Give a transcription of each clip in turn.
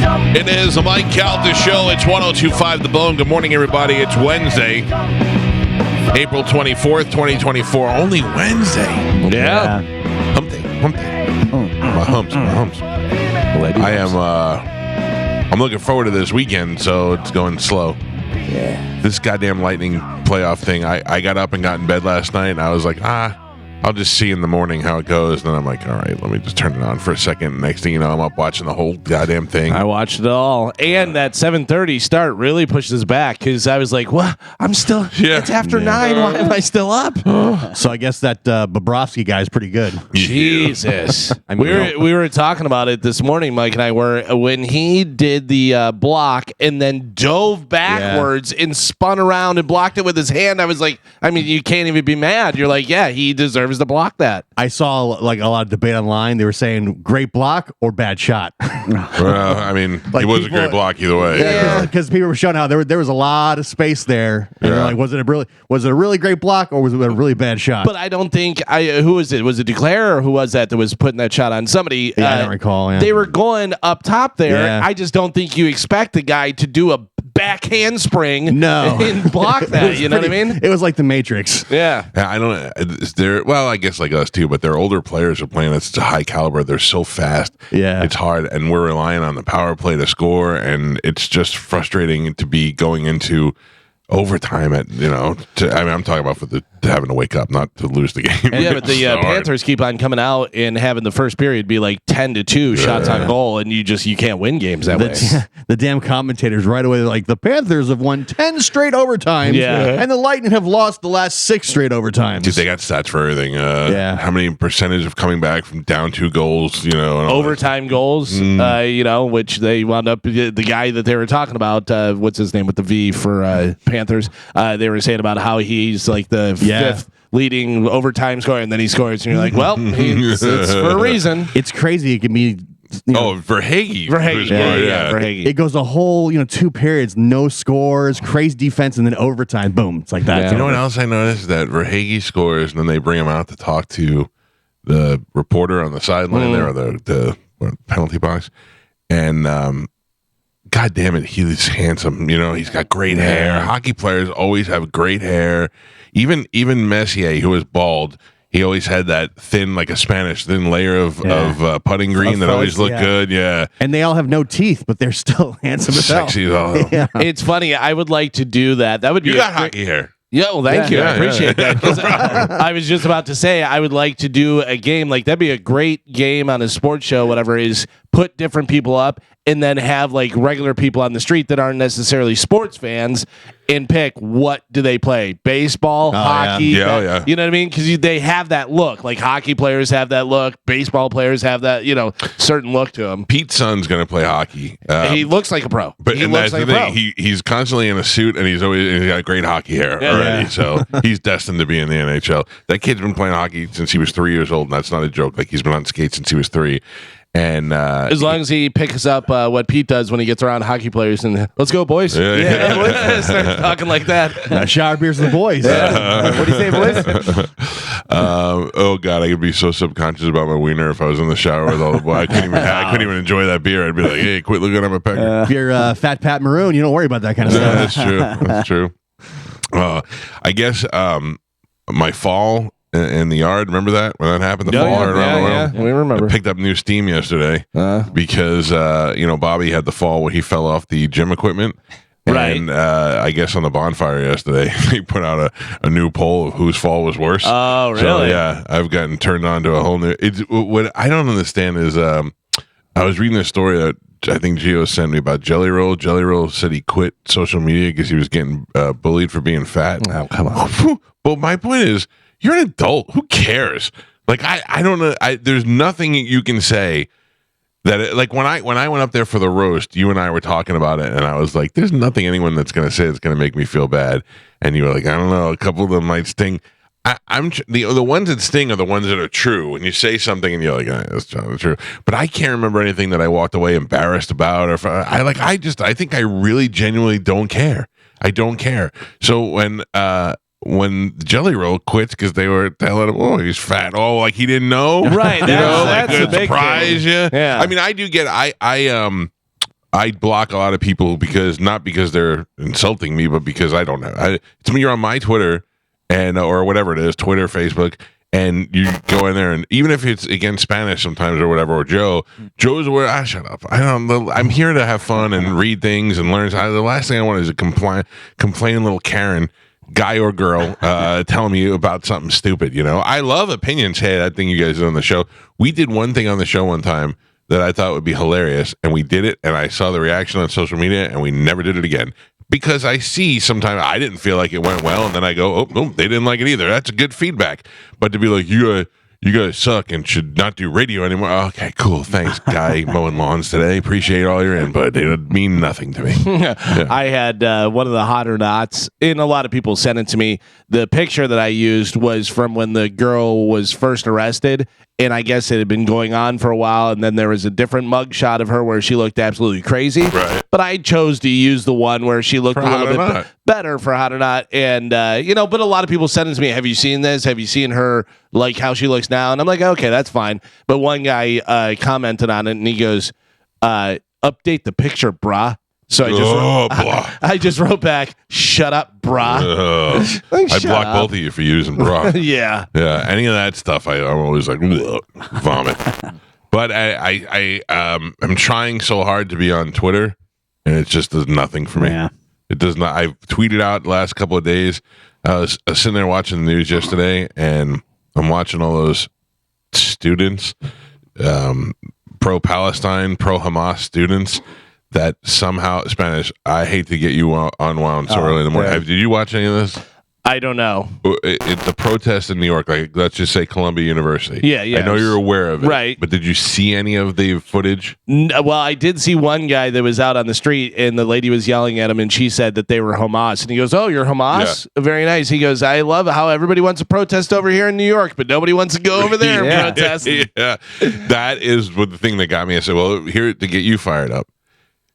It is the Mike Calta Show. It's 102.5 The Bone. Good morning, everybody. It's Wednesday, April 24th, 2024. Only Wednesday. Yeah. Hump day. My humps. I'm looking forward to this weekend, so it's going slow. Yeah. This goddamn Lightning playoff thing, I got up and got in bed last night, and I was like, I'll just see in the morning how it goes. And then I'm like, all right, let me just turn it on for a second. Next thing you know, I'm up watching the whole goddamn thing. I watched it all. And that 7:30 start really pushed us back because I was like, what? I'm still, it's after 9. Why am I still up? So I guess that Bobrovsky guy is pretty good. Jesus. I mean, we were talking about it this morning, Mike and I were, when he did the block and then dove backwards and spun around and blocked it with his hand. I was like, I mean, you can't even be mad. You're like, yeah, he deserves to block that. I saw like a lot of debate online. They were saying great block or bad shot. Well, I mean, Like it was people- a great block either way. Yeah, because people were showing how there was a lot of space there. And they're like, was it a really great block or was it a really bad shot? But I don't think who was it? Was it Duclair or who was that was putting that shot on? Somebody. I don't recall. Yeah. They were going up top there. Yeah. I just don't think you expect the guy to do a back handspring. No. And block that. You know what I mean? It was like the Matrix. Yeah. I don't. Is there? Well, I guess like us too, but their older players are playing at such a high caliber. They're so fast. Yeah. It's hard, and we're relying on the power play to score, and it's just frustrating to be going into overtime at I'm talking about having to wake up, not to lose the game. Yeah, but the It's so hard. Panthers keep on coming out and having the first period be like 10-2 shots on goal, and you can't win games that way. The damn commentators right away, they're like, the Panthers have won 10 straight overtimes, and the Lightning have lost the last 6 straight overtimes. Dude, they got stats for everything. How many percentage of coming back from down 2 goals? And all Overtime goals, which they wound up. The guy that they were talking about, what's his name with the V for Panthers? They were saying about how he's like the 5th leading overtime scorer, and then he scores, and you're like, well, it's for a reason. It's crazy. It can be. Verhaeghe. Verhaeghe. It goes a whole 2 periods, no scores, crazy defense, and then overtime. Boom! It's like that. Yeah. You know what else I noticed? That Verhaeghe scores, and then they bring him out to talk to the reporter on the sideline there, or the penalty box, and God damn it, he's handsome. He's got great hair. Hockey players always have great hair. Even Messier, who is bald, he always had that thin, like a Spanish thin layer of putting green that always looked good. Yeah, and they all have no teeth, but they're still handsome as hell. Sexy as all. Yeah. It's funny. I would like to do that. That would be You got hockey hair. Yeah, well, thank you. I appreciate that. 'Cause I was just about to say I would like to do a game like that'd be a great game on a sports show. Whatever is put different people up and then have like regular people on the street that aren't necessarily sports fans and pick what do they play? Baseball, hockey. Yeah. You know what I mean? Because they have that look. Like hockey players have that look. Baseball players have that certain look to them. Pete's son's going to play hockey. He looks like a pro. But he and looks that's like the a pro. thing. He's constantly in a suit, and he's got great hockey hair already. So he's destined to be in the NHL. That kid's been playing hockey since he was 3 years old, and that's not a joke. Like he's been on skates since he was 3. And as long as he picks up what Pete does when he gets around hockey players and let's go, boys. Start talking like that. Shower beers with the boys. What do you say, boys? Oh God, I could be so subconscious about my wiener if I was in the shower with all the boys. I couldn't even enjoy that beer. I'd be like, hey, quit looking at my pecker. If you're Fat Pat Maroon, you don't worry about that kind of stuff. That's true. I guess my fall in the yard. Remember that when that happened? The fall around the world. We remember. I picked up new steam yesterday because Bobby had the fall where he fell off the gym equipment. Right. And I guess on the bonfire yesterday, they put out a new poll of whose fall was worse. Oh, really? So, yeah, I've gotten turned on to a whole new. What I don't understand is I was reading a story that I think Gio sent me about Jelly Roll. Jelly Roll said he quit social media because he was getting bullied for being fat. Oh, come on. Well, my point is, you're an adult. Who cares? Like, I don't know. There's nothing you can say that, like, when I went up there for the roast, you and I were talking about it, and I was like, there's nothing anyone that's going to say that's going to make me feel bad. And you were like, I don't know. A couple of them might sting. The ones that sting are the ones that are true. When you say something and you're like, that's not true. But I can't remember anything that I walked away embarrassed about. Or I think I really genuinely don't care. I don't care. So when Jelly Roll quits because they were telling him, oh, he's fat. Oh, like he didn't know. Right. That's a big surprise thing. you. Yeah. I mean, I do get, I block a lot of people not because they're insulting me, but because I don't know. It's when you're on my Twitter and or whatever it is, Twitter, Facebook, and you go in there, and even if it's against Spanish sometimes or whatever, or Joe's where shut up. I'm here to have fun and read things and learn. The last thing I want is a complaining little Karen, guy or girl, telling me about something stupid. I love opinions. Hey, I think you guys did on the show. We did one thing on the show one time that I thought would be hilarious, and we did it, and I saw the reaction on social media, and we never did it again. Because I see sometimes I didn't feel like it went well, and then I go, oh, no, they didn't like it either. That's a good feedback. But to be like, you guys suck and should not do radio anymore. Okay, cool. Thanks, guy mowing lawns today. Appreciate all your input. It would mean nothing to me. Yeah. I had one of the hot or nots, and a lot of people sent it to me. The picture that I used was from when the girl was first arrested, and I guess it had been going on for a while, and then there was a different mug shot of her where she looked absolutely crazy. Right. But I chose to use the one where she looked a little bit better for hot or not. And, but a lot of people sent it to me, have you seen this? Have you seen her, like, how she looks now? And I'm like, okay, that's fine. But one guy commented on it, and he goes, update the picture, brah. So I just wrote back, shut up, brah. I block both of you for using brah. Yeah. Yeah. Any of that stuff, I'm always like, vomit. But I'm trying so hard to be on Twitter, and it just does nothing for me. Yeah. It does not. I've tweeted out the last couple of days. I was sitting there watching the news yesterday, and I'm watching all those students, pro-Palestine, pro-Hamas students, that somehow Spanish. I hate to get you unwound so early in the morning. Did you watch any of this? I don't know. The protest in New York, like let's just say Columbia University. Yeah. I know you're aware of it, right? But did you see any of the footage? Well, I did see one guy that was out on the street, and the lady was yelling at him, and she said that they were Hamas, and he goes, "Oh, you're Hamas? Yeah. Very nice." He goes, "I love how everybody wants to protest over here in New York, but nobody wants to go over there and protest." Yeah, that is what the thing that got me. I said, "Well, here to get you fired up."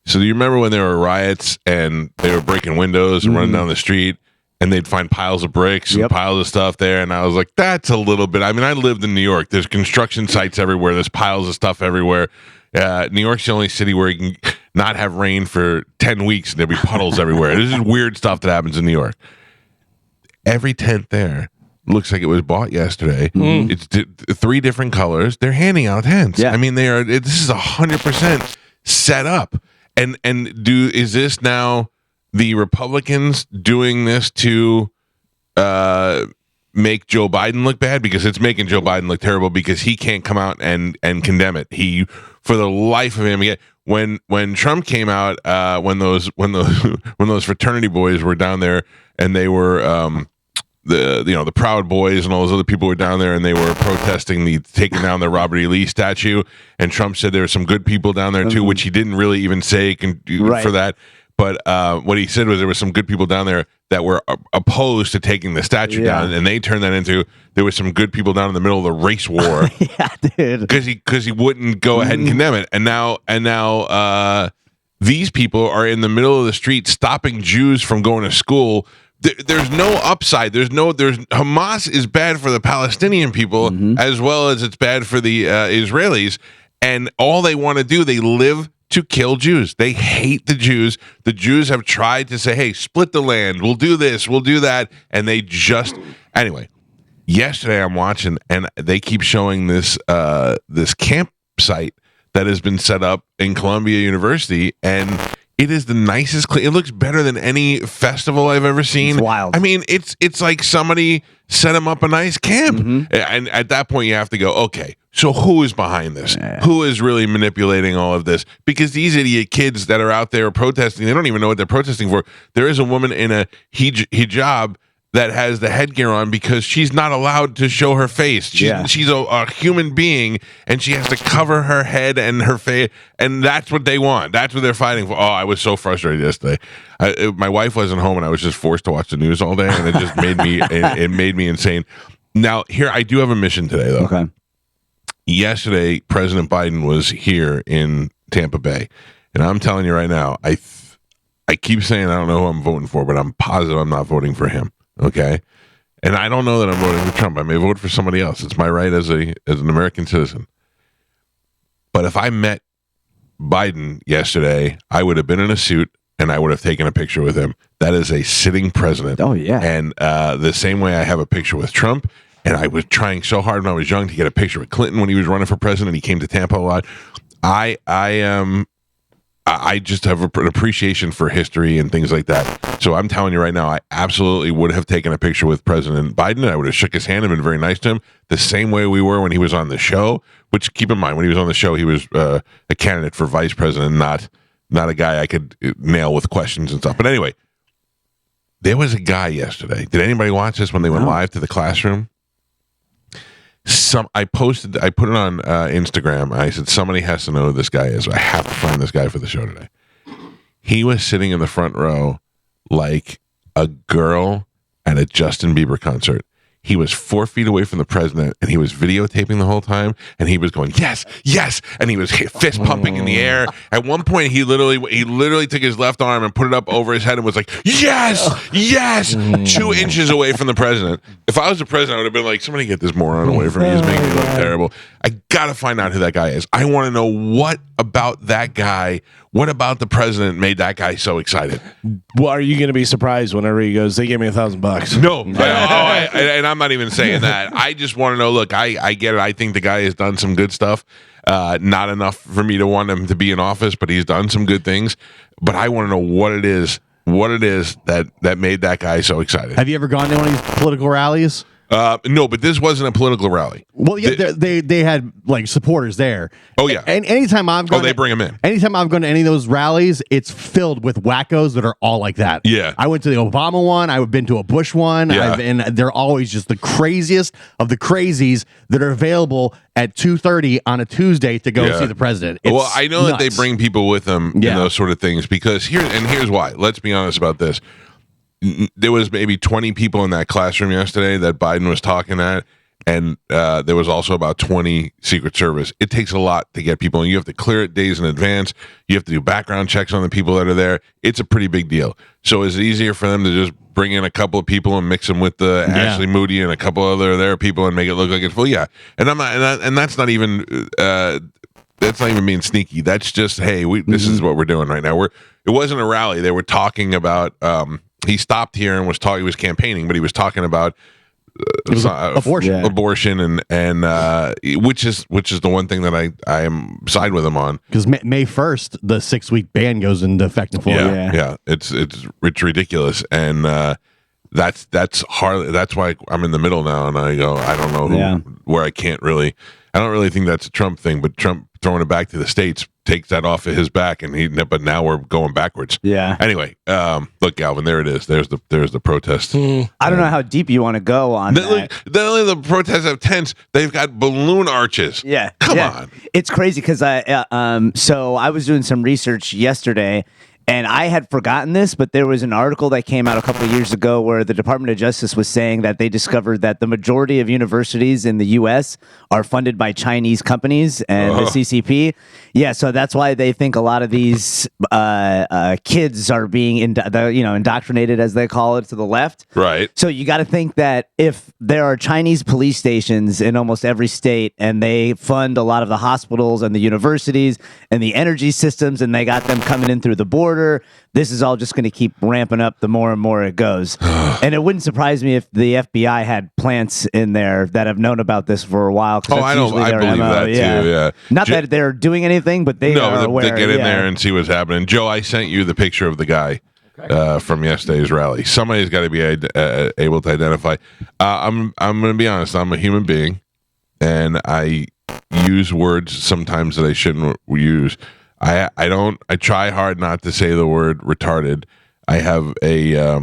So do you remember when there were riots and they were breaking windows and running down the street, and they'd find piles of bricks and piles of stuff there? And I was like, that's a little bit. I mean, I lived in New York. There's construction sites everywhere. There's piles of stuff everywhere. New York's the only city where you can not have rain for 10 weeks and there'll be puddles everywhere. This is weird stuff that happens in New York. Every tent there looks like it was bought yesterday. It's 3 different colors. They're handing out tents. Yeah. I mean, this is 100% set up. And is this now the Republicans doing this to make Joe Biden look bad? Because it's making Joe Biden look terrible because he can't come out and condemn it. He, for the life of him, when Trump came out, when those fraternity boys were down there, and they were the Proud Boys and all those other people were down there, and they were protesting taking down the Robert E. Lee statue, and Trump said there were some good people down there too, which he didn't really even say for that. But what he said was there were some good people down there that were opposed to taking the statue down, and they turned that into there were some good people down in the middle of the race war. Yeah, dude. Because he wouldn't go ahead and condemn it, and now these people are in the middle of the street stopping Jews from going to school. There's no upside. There's Hamas is bad for the Palestinian people as well as it's bad for the Israelis, and all they want to do, they live to kill Jews. They hate the Jews. The Jews have tried to say, hey, split the land. We'll do this. We'll do that. And they just, anyway, yesterday I'm watching, and they keep showing this campsite that has been set up in Columbia University, and it is the nicest. It looks better than any festival I've ever seen. It's wild. I mean, it's like somebody set them up a nice camp, and at that point you have to go, okay, so who is behind this? Yeah. Who is really manipulating all of this? Because these idiot kids that are out there protesting, they don't even know what they're protesting for. There is a woman in a hijab that has the headgear on because she's not allowed to show her face. She's a human being, and she has to cover her head and her face, and that's what they want. That's what they're fighting for. Oh, I was so frustrated yesterday. My wife wasn't home, and I was just forced to watch the news all day, and it just made me it made me insane. Now, here, I do have a mission today, though. Okay. Yesterday, President Biden was here in Tampa Bay, and I'm telling you right now, I keep saying I don't know who I'm voting for, but I'm positive I'm not voting for him. Okay, and I don't know that I'm voting for Trump. I may vote for somebody else. It's my right as an American citizen. But if I met Biden yesterday, I would have been in a suit and I would have taken a picture with him. That is a sitting president. Oh, yeah. And the same way I have a picture with Trump, and I was trying so hard when I was young to get a picture with Clinton when he was running for president. He came to Tampa a lot. I just have an appreciation for history and things like that. So I'm telling you right now, I absolutely would have taken a picture with President Biden. I would have shook his hand and been very nice to him, the same way we were when he was on the show. Which, keep in mind, when he was on the show, he was a candidate for vice president, not a guy I could nail with questions and stuff. But anyway, there was a guy yesterday. Did anybody watch this when they went live to the classroom? I put it on Instagram. I said, somebody has to know who this guy is. I have to find this guy for the show today. He was sitting in the front row like a girl at a Justin Bieber concert. He was 4 feet away from the president, and he was videotaping the whole time, and he was going, yes, yes, and he was fist pumping in the air. At one point, he literally took his left arm and put it up over his head and was like, yes, yes, 2 inches away from the president. If I was the president, I would have been like, somebody get this moron away from me. He's making me look terrible. I got to find out who that guy is. I want to know what about that guy, what about the president made that guy so excited? Well, are you going to be surprised whenever he goes, they gave me $1,000? No. And I'm not even saying that. I just want to know, look, I get it. I think the guy has done some good stuff. Not enough for me to want him to be in office, but he's done some good things. But I want to know what it is that made that guy so excited. Have you ever gone to one of these political rallies? No, but this wasn't a political rally. Well, yeah, they had like supporters there. Oh yeah, and anytime I've gone, they bring them in. Anytime I've gone to any of those rallies, it's filled with wackos that are all like that. Yeah, I went to the Obama one. I've been to a Bush one. Yeah. And they're always just the craziest of the crazies that are available at 2:30 on a Tuesday to go see the president. It's well, I know nuts. that they bring people with them in those sort of things because here's why. Let's be honest about this. There was maybe 20 people in that classroom yesterday that Biden was talking at, and there was also about 20 Secret Service. It takes a lot to get people, and you have to clear it days in advance. You have to do background checks on the people that are there. It's a pretty big deal. So is it easier for them to just bring in a couple of people and mix them with the Ashley Moody and a couple other their people and make it look like it's full? Yeah, and I'm not, and that's not even that's not even being sneaky. That's just, hey, this is what we're doing right now. It wasn't a rally. They were talking about. He stopped here and was talking. He was campaigning, but he was talking about abortion, and which is the one thing that I am side with him on. Because May 1st, the 6-week ban goes into effect in Florida. Yeah, it's ridiculous, and that's hard. That's why I'm in the middle now, and I go, I don't know where I can't really. I don't really think that's a Trump thing, but Trump throwing it back to the states takes that off of his back, but now we're going backwards. Yeah. Anyway, look, Galvin, there it is. There's the protest. I don't know how deep you want to go on that. Not only the protests have tents, they've got balloon arches. Yeah. Come on. It's crazy because so I was doing some research yesterday. And I had forgotten this, but there was an article that came out a couple of years ago where the Department of Justice was saying that they discovered that the majority of universities in the U.S. are funded by Chinese companies and the CCP. Yeah, so that's why they think a lot of these kids are being indoctrinated, as they call it, to the left. Right. So you got to think that if there are Chinese police stations in almost every state and they fund a lot of the hospitals and the universities and the energy systems and they got them coming in through the border, this is all just going to keep ramping up the more and more it goes. And it wouldn't surprise me if the FBI had plants in there that have known about this for a while. I believe that too. Yeah. Not that they're doing anything, but they are aware. They get in there and see what's happening. Joe, I sent you the picture of the guy from yesterday's rally. Somebody's got to be able to identify. I'm going to be honest. I'm a human being, and I use words sometimes that I shouldn't use. I try hard not to say the word retarded. I have a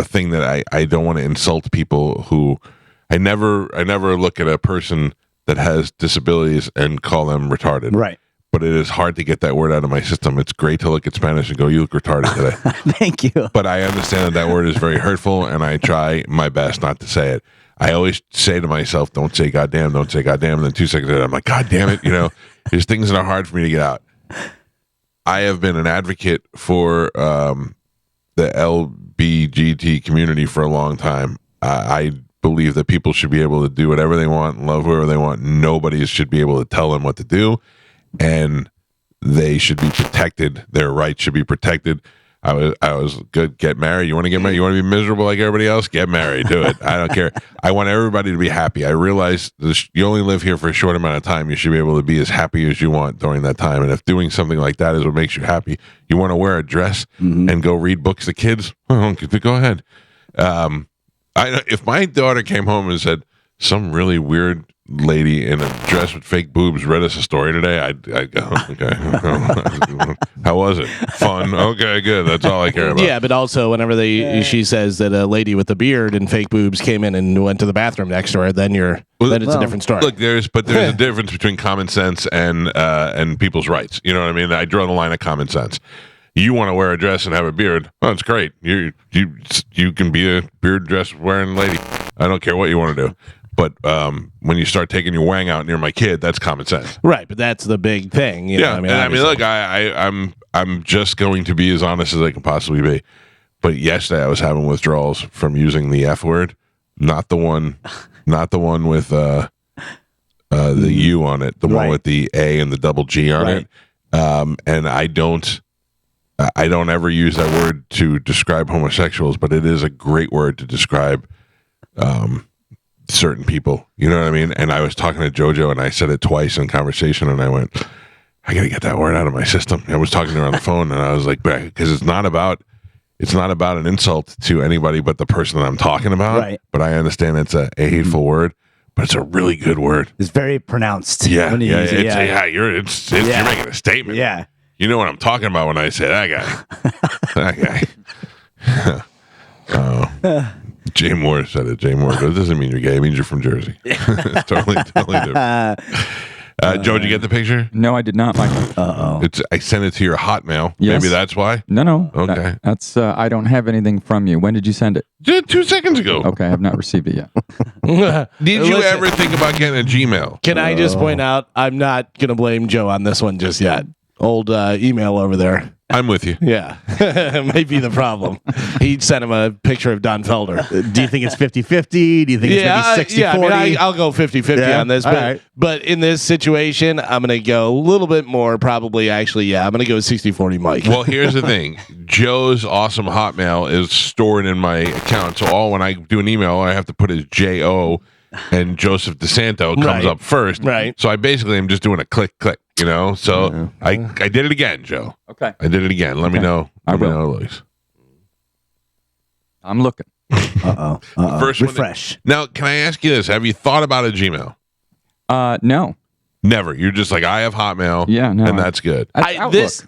thing that I don't want to insult people who I never look at a person that has disabilities and call them retarded. Right. But it is hard to get that word out of my system. It's great to look at Spanish and go, you look retarded today. Thank you. But I understand that word is very hurtful, and I try my best not to say it. I always say to myself, don't say goddamn, don't say goddamn. And then 2 seconds later, I'm like, God damn it. There's things that are hard for me to get out. I have been an advocate for the LBGT community for a long time. I believe that people should be able to do whatever they want and love whoever they want. Nobody should be able to tell them what to do, and they should be protected. Their rights should be protected. I was good. Get married. You want to get married? You want to be miserable like everybody else? Get married. Do it. I don't care. I want everybody to be happy. I realize you only live here for a short amount of time. You should be able to be as happy as you want during that time. And if doing something like that is what makes you happy, you want to wear a dress and go read books to kids, go ahead. If my daughter came home and said some really weird lady in a dress with fake boobs read us a story today, I'd go, okay. How was it? Fun. Okay, good. That's all I care about. Yeah, but also whenever she says that a lady with a beard and fake boobs came in and went to the bathroom next to her, then it's a different story. Look, there's a difference between common sense and people's rights. You know what I mean? I draw the line of common sense. You want to wear a dress and have a beard? Oh, it's great. You can be a beard dress wearing lady. I don't care what you want to do. But when you start taking your wang out near my kid, that's common sense, right? But that's the big thing. You know? Look, I'm just going to be as honest as I can possibly be. But yesterday I was having withdrawals from using the F word, not the one with the U on it, the one with the A and the double G on it. And I don't ever use that word to describe homosexuals, but it is a great word to describe certain people, you know what I mean? And I was talking to JoJo and I said it twice in conversation and I went, I gotta get that word out of my system. I was talking to her on the phone and I was like, because it's not about an insult to anybody but the person that I'm talking about. Right. But I understand it's a hateful word, but it's a really good word. It's very pronounced. Yeah. When you use it. You're making a statement. Yeah. You know what I'm talking about when I say that guy. Oh. Jay Moore said it. Jay Moore goes, doesn't mean you're gay. It means you're from Jersey. It's totally different. Joe, did you get the picture? No, I did not, Michael. Uh-oh. I sent it to your Hotmail. Yes. Maybe that's why? No. Okay. That's I don't have anything from you. When did you send it? 2 seconds ago. Okay, I have not received it yet. Did you ever think about getting a Gmail? Can I just point out, I'm not going to blame Joe on this one just yet. Old email over there. I'm with you. Yeah. May be the problem. He sent him a picture of Don Felder. Do you think it's 50-50? Do you think it's maybe 60-40? I'll go 50-50 on this. But in this situation, I'm going to go a little bit more probably. Actually, I'm going to go 60-40 Mike. Well, here's the thing. Joe's awesome Hotmail is stored in my account. So when I do an email, I have to put his J-O and Joseph DeSanto comes up first. Right. So I basically am just doing a click. You know, so I did it again, Joe. Okay. I did it again. Let me know. Let me know, Luis. I'm looking. First refresh. Now, can I ask you this? Have you thought about a Gmail? No. Never. You're just like, I have Hotmail. Yeah, no. And that's good.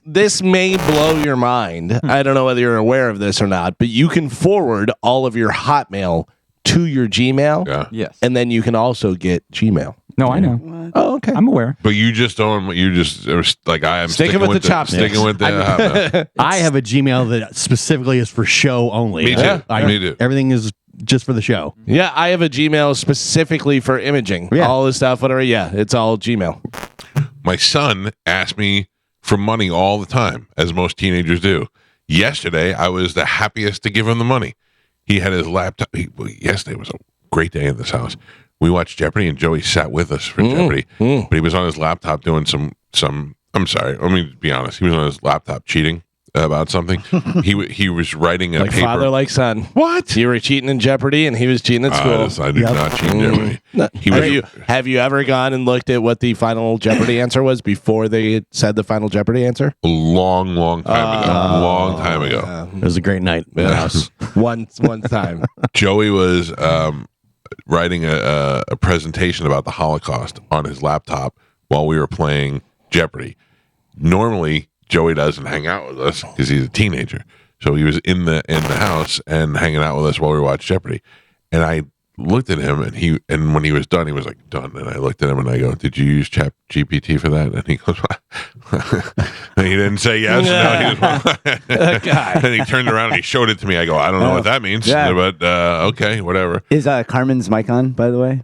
This may blow your mind. I don't know whether you're aware of this or not, but you can forward all of your Hotmail to your Gmail. Yeah. Yes. And then you can also get Gmail. No, I know. Oh, okay. I'm aware. But you just don't. You just are like I am. Sticking with the chopsticks. Sticking with the Hotmail. I have a Gmail that specifically is for show only. Me too. Me too. Everything is just for the show. Yeah, I have a Gmail specifically for imaging. Yeah. All this stuff, whatever. Yeah, it's all Gmail. My son asks me for money all the time, as most teenagers do. Yesterday, I was the happiest to give him the money. He had his laptop. Yesterday was a great day in this house. We watched Jeopardy, and Joey sat with us for Jeopardy. But he was on his laptop doing some. I'm sorry. Let me be honest. He was on his laptop cheating about something. He was writing a like paper. Father, like son. What? You were cheating in Jeopardy, and he was cheating at school. I did not cheat in Jeopardy. Have you ever gone and looked at what the final Jeopardy answer was before they said the final Jeopardy answer? A long time ago. It was a great night in the house. One time. Joey was writing a presentation about the Holocaust on his laptop while we were playing Jeopardy. Normally, Joey doesn't hang out with us because he's a teenager. So he was in the house and hanging out with us while we watched Jeopardy. And I looked at him, and when he was done, he was like, done. And I looked at him and I go, did you use Chat GPT for that? And he goes, and he didn't say yes. No, and he turned around and he showed it to me. I go, I don't know what that means, but okay, whatever. Is Carmen's mic on, by the way?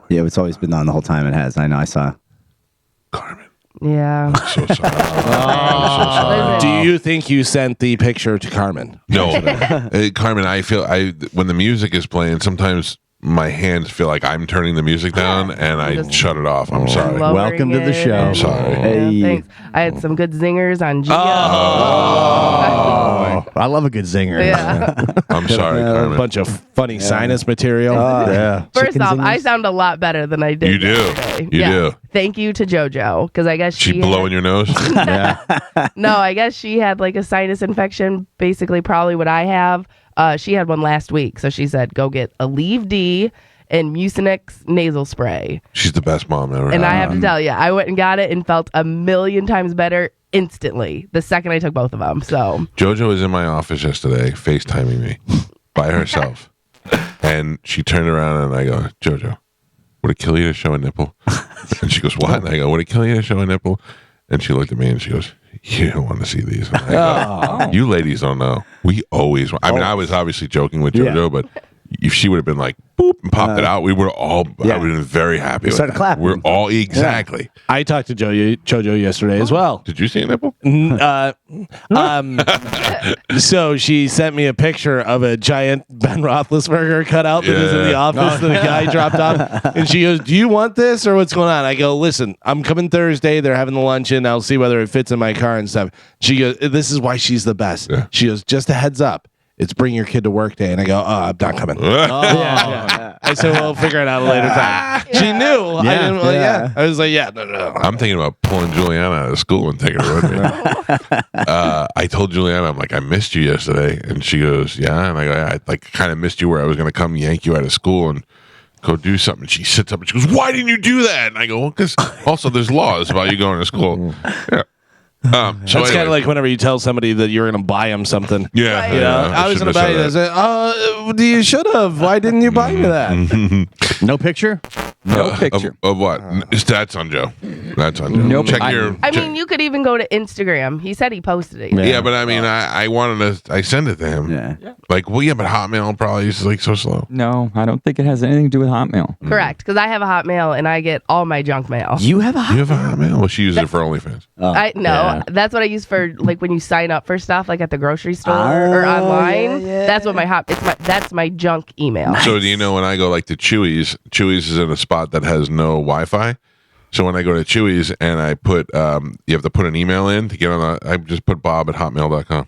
Yeah, it's always been on the whole time. It has. I know. I saw. Carmen. Yeah. I'm so sorry. I'm so sorry. Do you think you sent the picture to Carmen? No, Carmen. I feel when the music is playing, sometimes my hands feel like I'm turning the music down, and I shut it off. I'm sorry. Lowering Welcome to the it show. and- I'm sorry. Yeah, thanks. I had some good zingers on Geo. Oh, I love a good zinger. Yeah. I'm sorry, A Carmen. bunch of funny sinus material. Yeah. First Chicken off, zingers? I sound a lot better than I did. You do. yesterday. You do. Thank you to JoJo, because I guess She she blowing your nose? No, I guess she had like a sinus infection, basically probably what I have. She had one last week, so she said go get Aleve D and Mucinex nasal spray. She's the best mom ever. And I have to tell you, I went and got it and felt a million times better instantly the second I took both of them. So JoJo was in my office yesterday, FaceTiming me by herself. And she turned around and I go, JoJo, would it kill you to show a nipple? And she goes, what? And I go, would it kill you to show a nipple? And she looked at me and she goes, you don't want to see these. And I go, you ladies don't know. We always, I mean, I was obviously joking with JoJo, but if she would have been like, boop, and popped it out, we would all, I would have been very happy with started that. clapping. We're all, exactly. I talked to JoJo yesterday as well. Did you see a nipple? So she sent me a picture of a giant Ben Roethlisberger cutout that is in the Yeah. office that a guy dropped off. And she goes, do you want this or what's going on? I go, listen, I'm coming Thursday. They're having the luncheon. I'll see whether it fits in my car and stuff. She goes, this is why she's the best. Yeah. She goes, just a heads up. It's bring your kid to work day. And I go, I'm not coming. I said, we'll figure it out a later time. She knew. I didn't, I was like, no. I'm thinking about pulling Juliana out of school and taking her with me. I told Juliana, I'm like, I missed you yesterday. And she goes, yeah. And I go, yeah, I like kind of missed you where I was going to come yank you out of school and go do something. She sits up and she goes, why didn't you do that? And I go, well, because also there's laws about you going to school. Yeah. So That's kind anyway. of like whenever you tell somebody that you're going to buy them something. Yeah. Right. You know, yeah, I was going shouldn't to buy have you said this. You should have. Why didn't you buy me that? No picture? No picture. Of what? That's on Joe. That's on Joe. Nope. Check I- your. I check- mean, you could even go to Instagram. He said he posted it. Yeah, but I mean, I wanted to. I send it to him. Yeah. Like, well, yeah, but Hotmail probably is like so slow. No, I don't think it has anything to do with Hotmail. Correct, because I have a Hotmail and I get all my junk mail. You have a You have a Hotmail? Well, she uses it for OnlyFans. I no, yeah. that's what I use for like when you sign up for stuff like at the grocery store or online. That's what that's my junk email. So do you know when I go like to Chewy's? Chewy's is in a spot that has no Wi-Fi. So when I go to Chewy's and I put, you have to put an email in to get on the. I just put Bob at hotmail.com.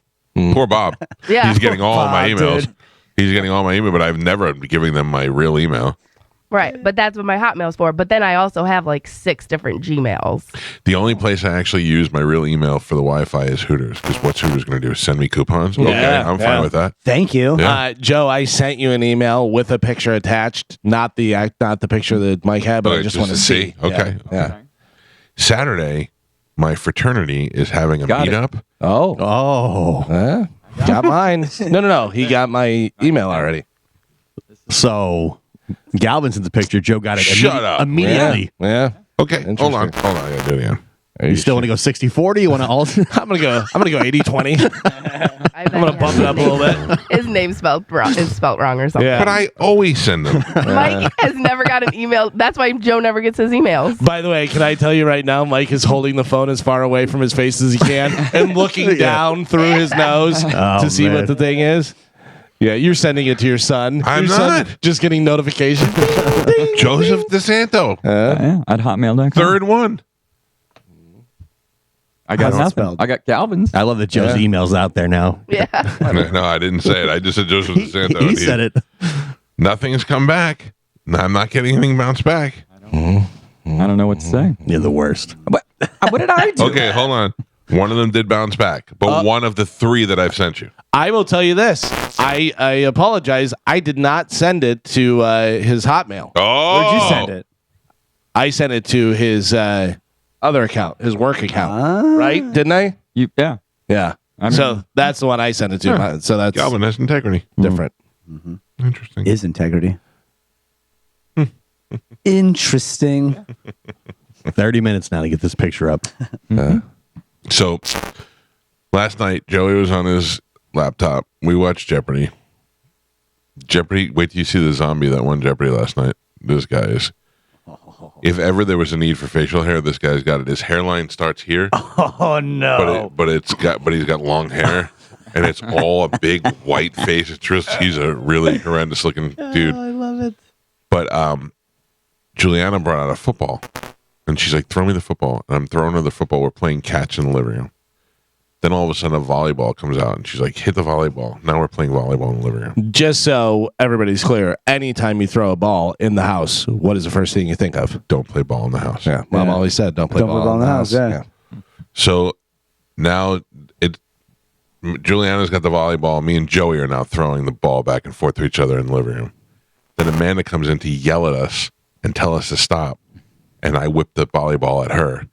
Poor Bob. Yeah. He's getting all my Bob, emails. dude. He's getting all my email, but I've never been giving them my real email. Right, but that's what my Hotmail's for. But then I also have like 6 different Gmails. The only place I actually use my real email for the Wi-Fi is Hooters. Because what's Hooters going to do? Send me coupons? Okay, I'm yeah. fine with that. Thank you. Yeah. Joe, I sent you an email with a picture attached, not the picture that Mike had, but I just want to see. Okay. Yeah. Saturday, my fraternity is having a Got it. meetup. Oh, Oh. got mine. No. He got my email already. So Galvin's in the picture. Joe got it Shut up. immediately. Yeah. Okay, hold on. I gotta do it again. You still want to go 60-40? You want to also? I'm gonna go 80-20. I'm gonna bump it up a little bit. His name's spelled wrong or something. Yeah. But I always send them. Mike has never got an email. That's why Joe never gets his emails. By the way, can I tell you right now, Mike is holding the phone as far away from his face as he can and looking down through his nose to see man. what the thing is. Yeah, you're sending it to your son. I'm Your son not. just getting notifications. Joseph DeSanto, Yeah, at hotmail.com. third one. I got How's it nothing. spelled? I got Galvin's. I love that Joe's email's out there now. Yeah. No, I didn't say it. I just said Joseph DeSanto. He said it. Nothing's come back. I'm not getting anything bounced back. I don't know what to say. You're the worst. What did I do? Okay, hold on. One of them did bounce back, but one of the 3 that I've sent you. I will tell you this. I apologize. I did not send it to his Hotmail. Oh, Where'd you send it? I sent it to his other account, his work account. Right? Didn't I? Yeah. Yeah. I mean- So that's the one I sent it to. Huh. So that's Galvin has integrity. different. Interesting. Is integrity. Interesting. 30 minutes now to get this picture up. So last night, Joey was on his laptop. We watched Jeopardy. Wait till you see the zombie that won Jeopardy last night. This guy is if ever there was a need for facial hair, this guy's got it. His hairline starts here. Oh no! But he's got long hair, and it's all a big white face. It's just he's a really horrendous looking dude. I love it. But Juliana brought out a football, and she's like, "Throw me the football." And I'm throwing her the football. We're playing catch in the living room. Then all of a sudden, a volleyball comes out, and she's like, "Hit the volleyball." Now we're playing volleyball in the living room. Just so everybody's clear, anytime you throw a ball in the house, what is the first thing you think of? Don't play ball in the house. Yeah, Mom always said, "Don't play ball in the house." Yeah. So now Juliana's got the volleyball. Me and Joey are now throwing the ball back and forth to each other in the living room. Then Amanda comes in to yell at us and tell us to stop, and I whip the volleyball at her.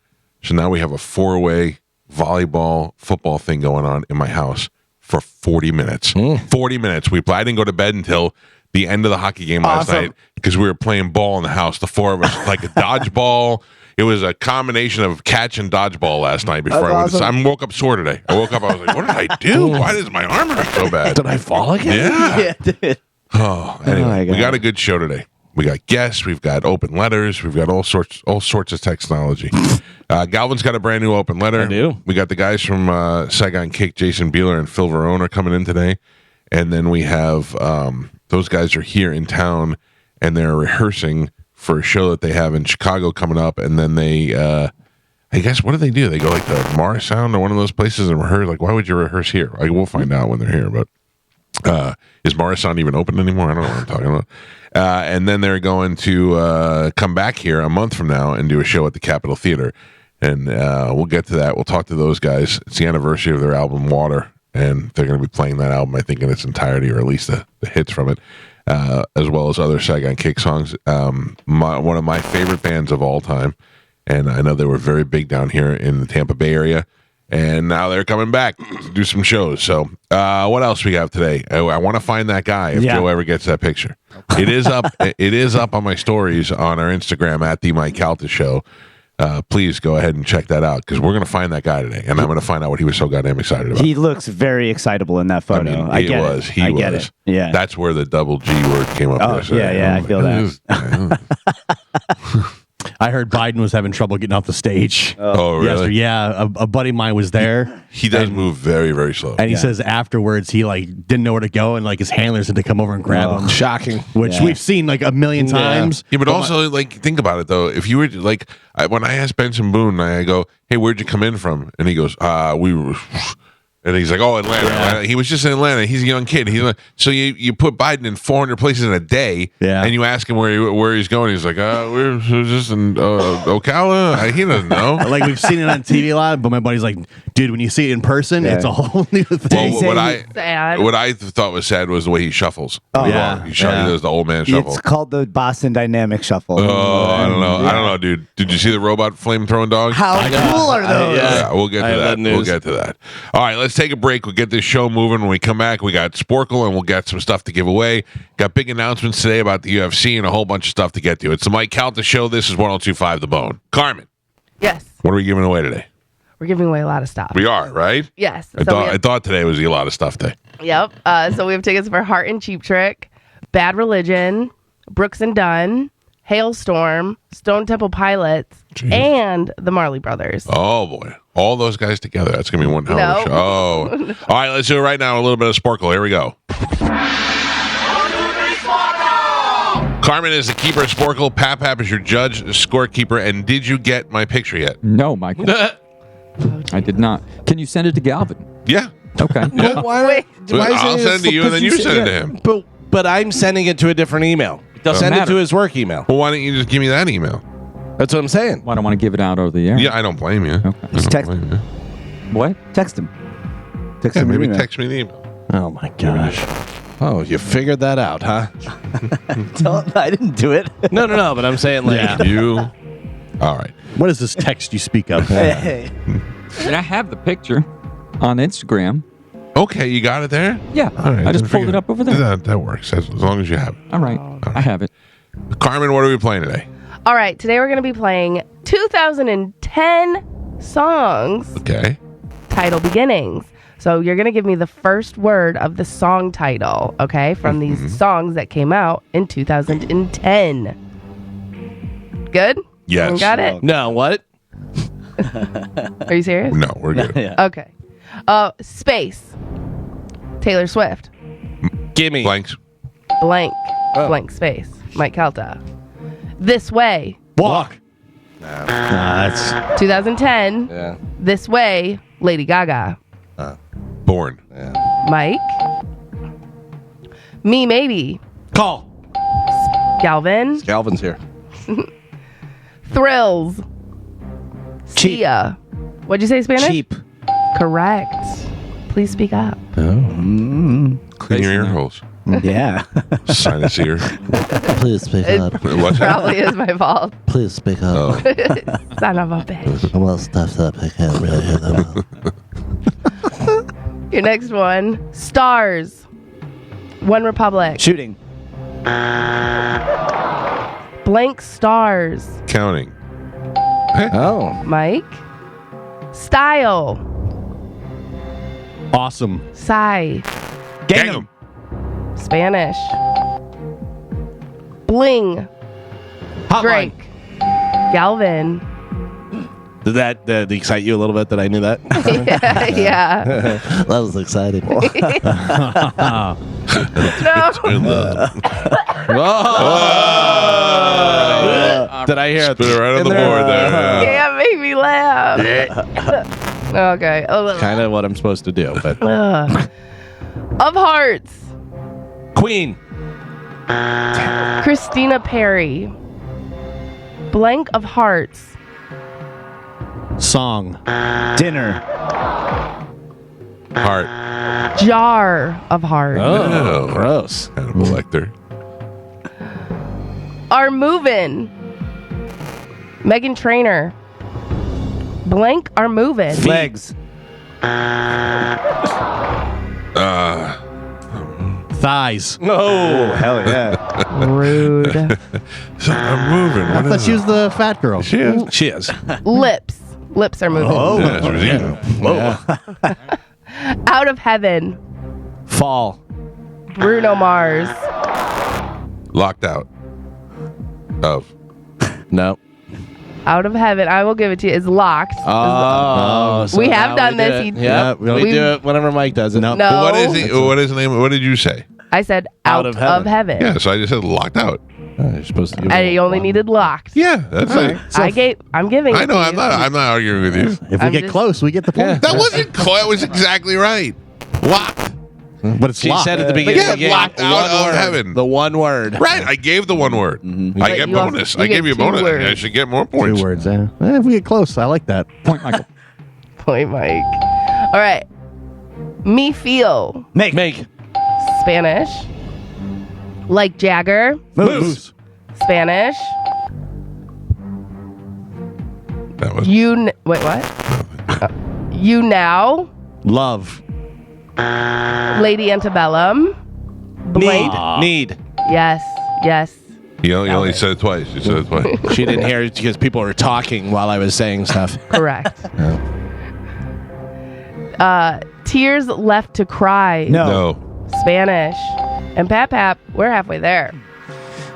So now we have a 4-way volleyball football thing going on in my house for 40 minutes. 40 minutes. I didn't go to bed until the end of the hockey game last night because we were playing ball in the house, the four of us, like a dodgeball. It was a combination of catch and dodgeball last night before I woke up sore today. I woke up, I was like, what did I do? Why does my arm hurt so bad? Did I fall again? Yeah. dude. Oh, anyway, God. we got a good show today. We got guests, we've got open letters, we've got all sorts of technology. Galvin's got a brand new open letter. I do. We got the guys from Saigon Kick, Jason Beeler and Phil Verona coming in today, and then we have those guys are here in town and they're rehearsing for a show that they have in Chicago coming up, and then they, I guess, what do? They go like the Morris Sound or one of those places and rehearse. Like, why would you rehearse here? Like, we'll find out when they're here, but. Is Morris Sound even open anymore? I don't know what I'm talking about. And then they're going to come back here a month from now and do a show at the Capitol Theater. And we'll get to that. We'll talk to those guys. It's the anniversary of their album, Water. And they're going to be playing that album, I think, in its entirety, or at least the hits from it, as well as other Saigon Kick songs. One of my favorite bands of all time. And I know they were very big down here in the Tampa Bay area. And now they're coming back to do some shows. So what else we have today? I want to find that guy if Joe ever gets that picture. It is up. It is up on my stories on our Instagram at the Mike Calta Show. Please go ahead and check that out because we're going to find that guy today, and I'm going to find out what he was so goddamn excited about. He looks very excitable in that photo. I get it. Yeah, that's where the double G word came up. I feel that. I heard Biden was having trouble getting off the stage. Oh, really? Yeah, a buddy of mine was there. He does move very, very slow. And he says afterwards he didn't know where to go, and his handlers had to come over and grab him. Shocking. Which we've seen like a million times. Yeah, but also think about it though. If you were when I asked Benson Boone, I go, "Hey, where'd you come in from?" And he goes, "We were." And he's like, "Oh, Atlanta." He was just in Atlanta. He's a young kid. He's like, so you put Biden in 400 places in a day, and you ask him where he's going. He's like, we're just in Ocala. He doesn't know. We've seen it on TV a lot, but my buddy's like, dude, when you see it in person, it's a whole new thing. Well, what I thought was sad was the way he shuffles. He does the old man shuffle. It's called the Boston Dynamic Shuffle. Oh, I don't know. I don't know, dude. Did you see the robot flame throwing dogs? How cool are those? Yeah, we'll get to that. We'll get to that. All right, let's take a break. We'll get this show moving. When we come back, we got Sporle, and we'll get some stuff to give away. Got big announcements today about the UFC and a whole bunch of stuff to get to. It's the Mike Calta Show. This is 102.5 The Bone. Carmen. Yes. What are we giving away today? We're giving away a lot of stuff. We are, right? Yes. I thought today was a lot of stuff day. Yep. So we have tickets for Heart and Cheap Trick, Bad Religion, Brooks and Dunn, Hailstorm, Stone Temple Pilots, and the Marley Brothers. Oh, boy. All those guys together. That's going to be one hell of a show. Oh. All right, let's do it right now. A little bit of Sporle. Here we go. Carmen is the keeper of Sporle. Pap is your judge, scorekeeper. And did you get my picture yet? No, Michael. I did not. Can you send it to Galvin? Yeah. Okay. Yeah. Why I'll send it to you, and then you send it to him. But I'm sending it to a different email. Doesn't Send matter. it to his work email. Well, why don't you just give me that email? That's what I'm saying. Well, I don't want to give it out over the air. Yeah, I don't blame you. Okay. Just text him. What? Text him. Text Yeah, him. maybe an email. text me the email. Oh my gosh. Oh, you figured that out, huh? I didn't do it. No. But I'm saying You. All right. What is this text you speak of? Hey. And I have the picture on Instagram. Okay, you got it there? Yeah. All right, I just then pulled it up over there. That works, as long as you have it. All right. I have it. Carmen, what are we playing today? All right. Today we're going to be playing 2010 songs. Okay. Title beginnings. So you're going to give me the first word of the song title, okay, from these songs that came out in 2010. Good? Yes. Got it? No, what? Are you serious? No, we're good. Okay. Space. Taylor Swift. Gimme. Blanks. Blank. Blank space. Mike Calta. This Way. Walk. That's 2010. Yeah. This Way. Lady Gaga. Born. Mike. Me Maybe. Call. Galvin. Galvin's here. Thrills. Cheap. Sia. What'd you say, Spanish? Cheap. Correct. Please speak up. Clean your ear holes. Yeah. Sinus ear. Please speak It up. What's that? probably is my fault. Please speak up. Oh. Son of a bitch. I'm all stuffed up. I can't really hear them. Your next one. Stars. One Republic. Shooting. Blank stars. Counting. Oh. Mike. Style. awesome. Sigh. Gangnam. Spanish. Bling. Drake. Galvin. Did that excite you a little bit that I knew that? Yeah. That was exciting. No. Did I hear it? Put it right on the board there. Yeah. Can't make me laugh. Okay. Kind of what I'm supposed to do, but Of Hearts. Queen. Christina Perry. Blank of Hearts. Song. Dinner. Heart. Jar of Hearts. Oh. Gross. Hannibal Lecter. Are Moving. Megan Trainor. Blank are moving. Legs. Thighs. Oh, Hell yeah. Rude. So I'm moving. I thought she was the fat girl. She is. she is. Lips. Lips are moving. Yeah, she was eating. Out of Heaven. Fall. Bruno Mars. Locked out. Of. No. Out of Heaven. I will give it to you. Is locked. Oh, so We have now done we do this. it. He- Yeah, we we do it whenever Mike does it. No. No. What is it? What is the name? What did you say? I said out, of heaven. Yeah, so I just said locked out. You're supposed to give And it he only needed locked. Yeah, that's it. I'm giving it I know. to I'm you. not. I'm not arguing with you. If we I'm get just- close, we get the point. That wasn't close. That was exactly right. Locked. But it's She locked. said at the beginning Yeah, of the game, locked out one of word. heaven. The one word. Right. I gave the one word. I get You also- bonus. you I get gave you a 2 bonus. words. I should get more points. 2 words. If we get close, I like that. Point, Michael. Point Mike. All right. Me feel. Make. Spanish. Like Jagger. Moose. Spanish. That was. Wait, what? You now. Love. Lady Antebellum. Blank. Need. Yes. Yes. You only said it twice. You said it twice. She didn't hear it because people were talking while I was saying stuff. Correct. Tears left to cry. No. Spanish. And Pap, we're halfway there.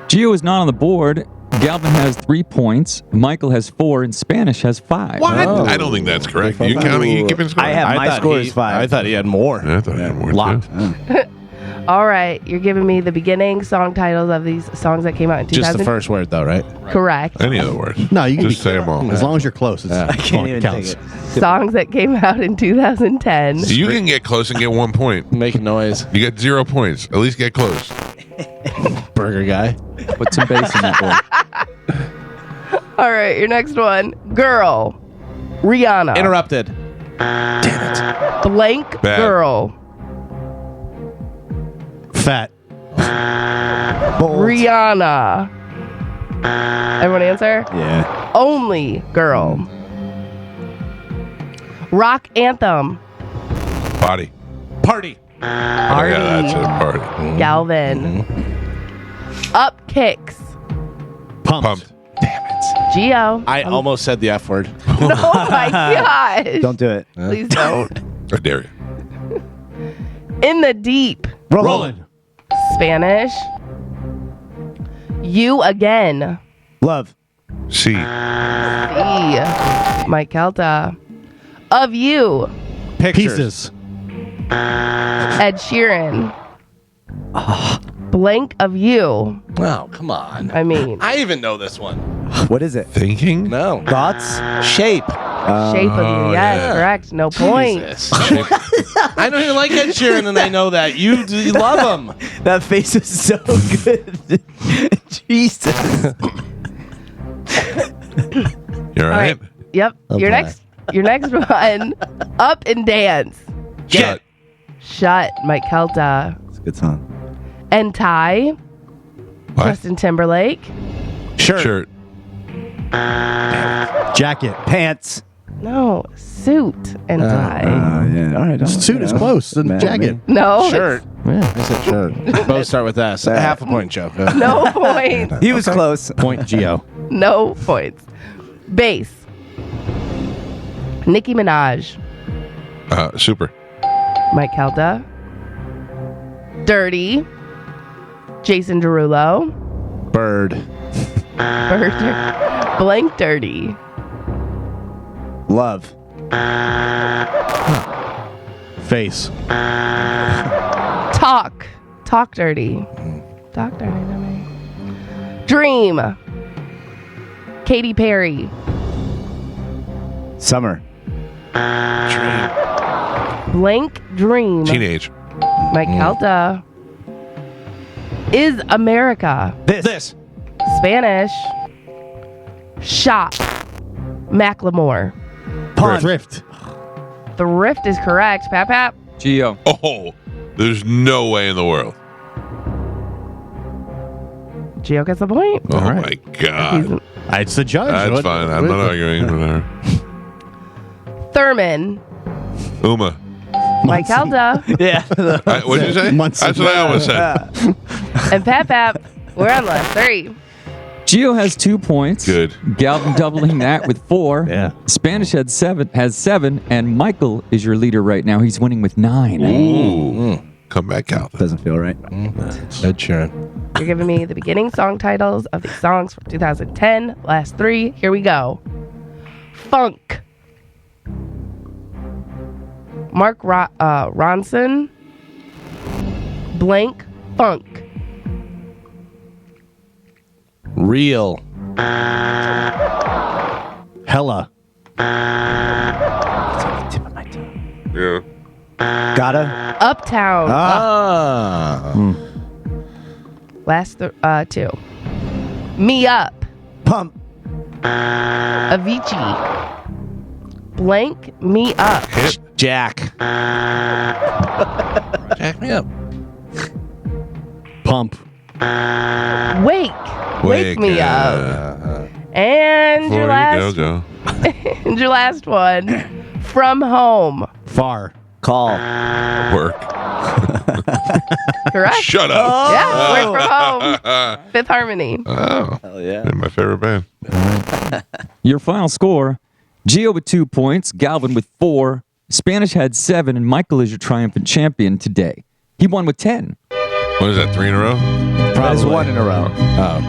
Gio is not on the board. Galvin has 3 points. Michael has 4, and Spanish has 5. What? I don't think that's correct. You counting? You keeping score? I have my thought score he- is 5. I thought he had more. I thought I had more. Locked. too. All right. You're giving me the beginning song titles of these songs that came out in 2000. Just the first word, though, right? Correct. Any of the words? No, you can Just say them all. As long as you're close, it's, I can't even counts. take it. Songs that came out in 2010. You can get close and get 1 point. Make noise. You get 0 points. At least get close. Burger guy. Put some bass in that board. All right. Your next one. Girl. Rihanna. Interrupted. Blank Bad. girl. Fat. Rihanna. Everyone answer? Yeah. Only girl. Rock anthem. Body. Party. Oh, yeah, that's it. Party. Galvin. Up kicks. Pumped. Geo. I almost said the F word. Oh my gosh. Don't do it. Please don't. I dare you. In the deep. Rolling. Spanish. You again. Love. C. Mike Calta. Of You. Pictures. Pieces. Ed Sheeran. Blank of You. Oh, come on. I mean, I even know this one. What is it? Thinking? No. Thoughts? Shape. Shape of You. Yes, yeah. correct. No point. Jesus. I don't even like Ed Sheeran, and I know that. You love him. That face is so good. Jesus. You all right? Yep. Oh, your boy. next one. Up and Dance. Shut. Shut. Mike Calta. It's a good song. And Tie. What? Justin Timberlake. Shirt. Jacket. Pants. No. Suit and Tie. Yeah. All right. Suit is close. The jacket. No. Shirt. Yeah. I said shirt. Both start with S. Half a point, Joe. No points. He was close. Point Geo. No points. Bass. Nicki Minaj. Super. Mike Calta. Dirty. Jason Derulo. Bird. Bird. Blank Dirty. Love. Face. Talk. Talk Dirty. Talk Dirty. No, me. Dream. Katy Perry. Summer. Blank Dream. Teenage. Mike Calta. Is America. This. Spanish. Shop. Macklemore. Pond. Thrift. Thrift is correct. Pap Pap. Geo. Oh, there's no way in the world. Gio gets the point. Oh, All my right. God. It's the judge. That's What- fine. I'm not arguing. Whatever. Thurman. Uma. Mike Calta. Yeah. What did you say? Munson. That's what I almost said. And Pap Pap. We're on last 3. Geo has 2 points. Good. Galvin doubling that with 4. Yeah. Spanish has 7, and Michael is your leader right now. He's winning with 9. Ooh. Come back out. Doesn't feel right. Ed Sheeran. You're giving me the beginning song titles of these songs from 2010. Last 3. Here we go. Funk. Mark Ronson. Blank Funk. Real. Hella. Tip of my tongue. Yeah. Gotta. Uptown. Ah. Last 2. Me Up. Pump. Avicii. Blank Me Up. Hit. Jack. Jack me up. Pump. Wake Me Up. And your last Go. and your last one. From Home. Far. Call. Work. Correct? Shut up. Yeah, Work From Home. Fifth Harmony. Oh. Hell yeah. They're my favorite band. Your final score, Geo with 2 points, Galvin with 4, Spanish had 7, and Michael is your triumphant champion today. He won with 10. What is that? 3 in a row? That is 1 in a row. Oh.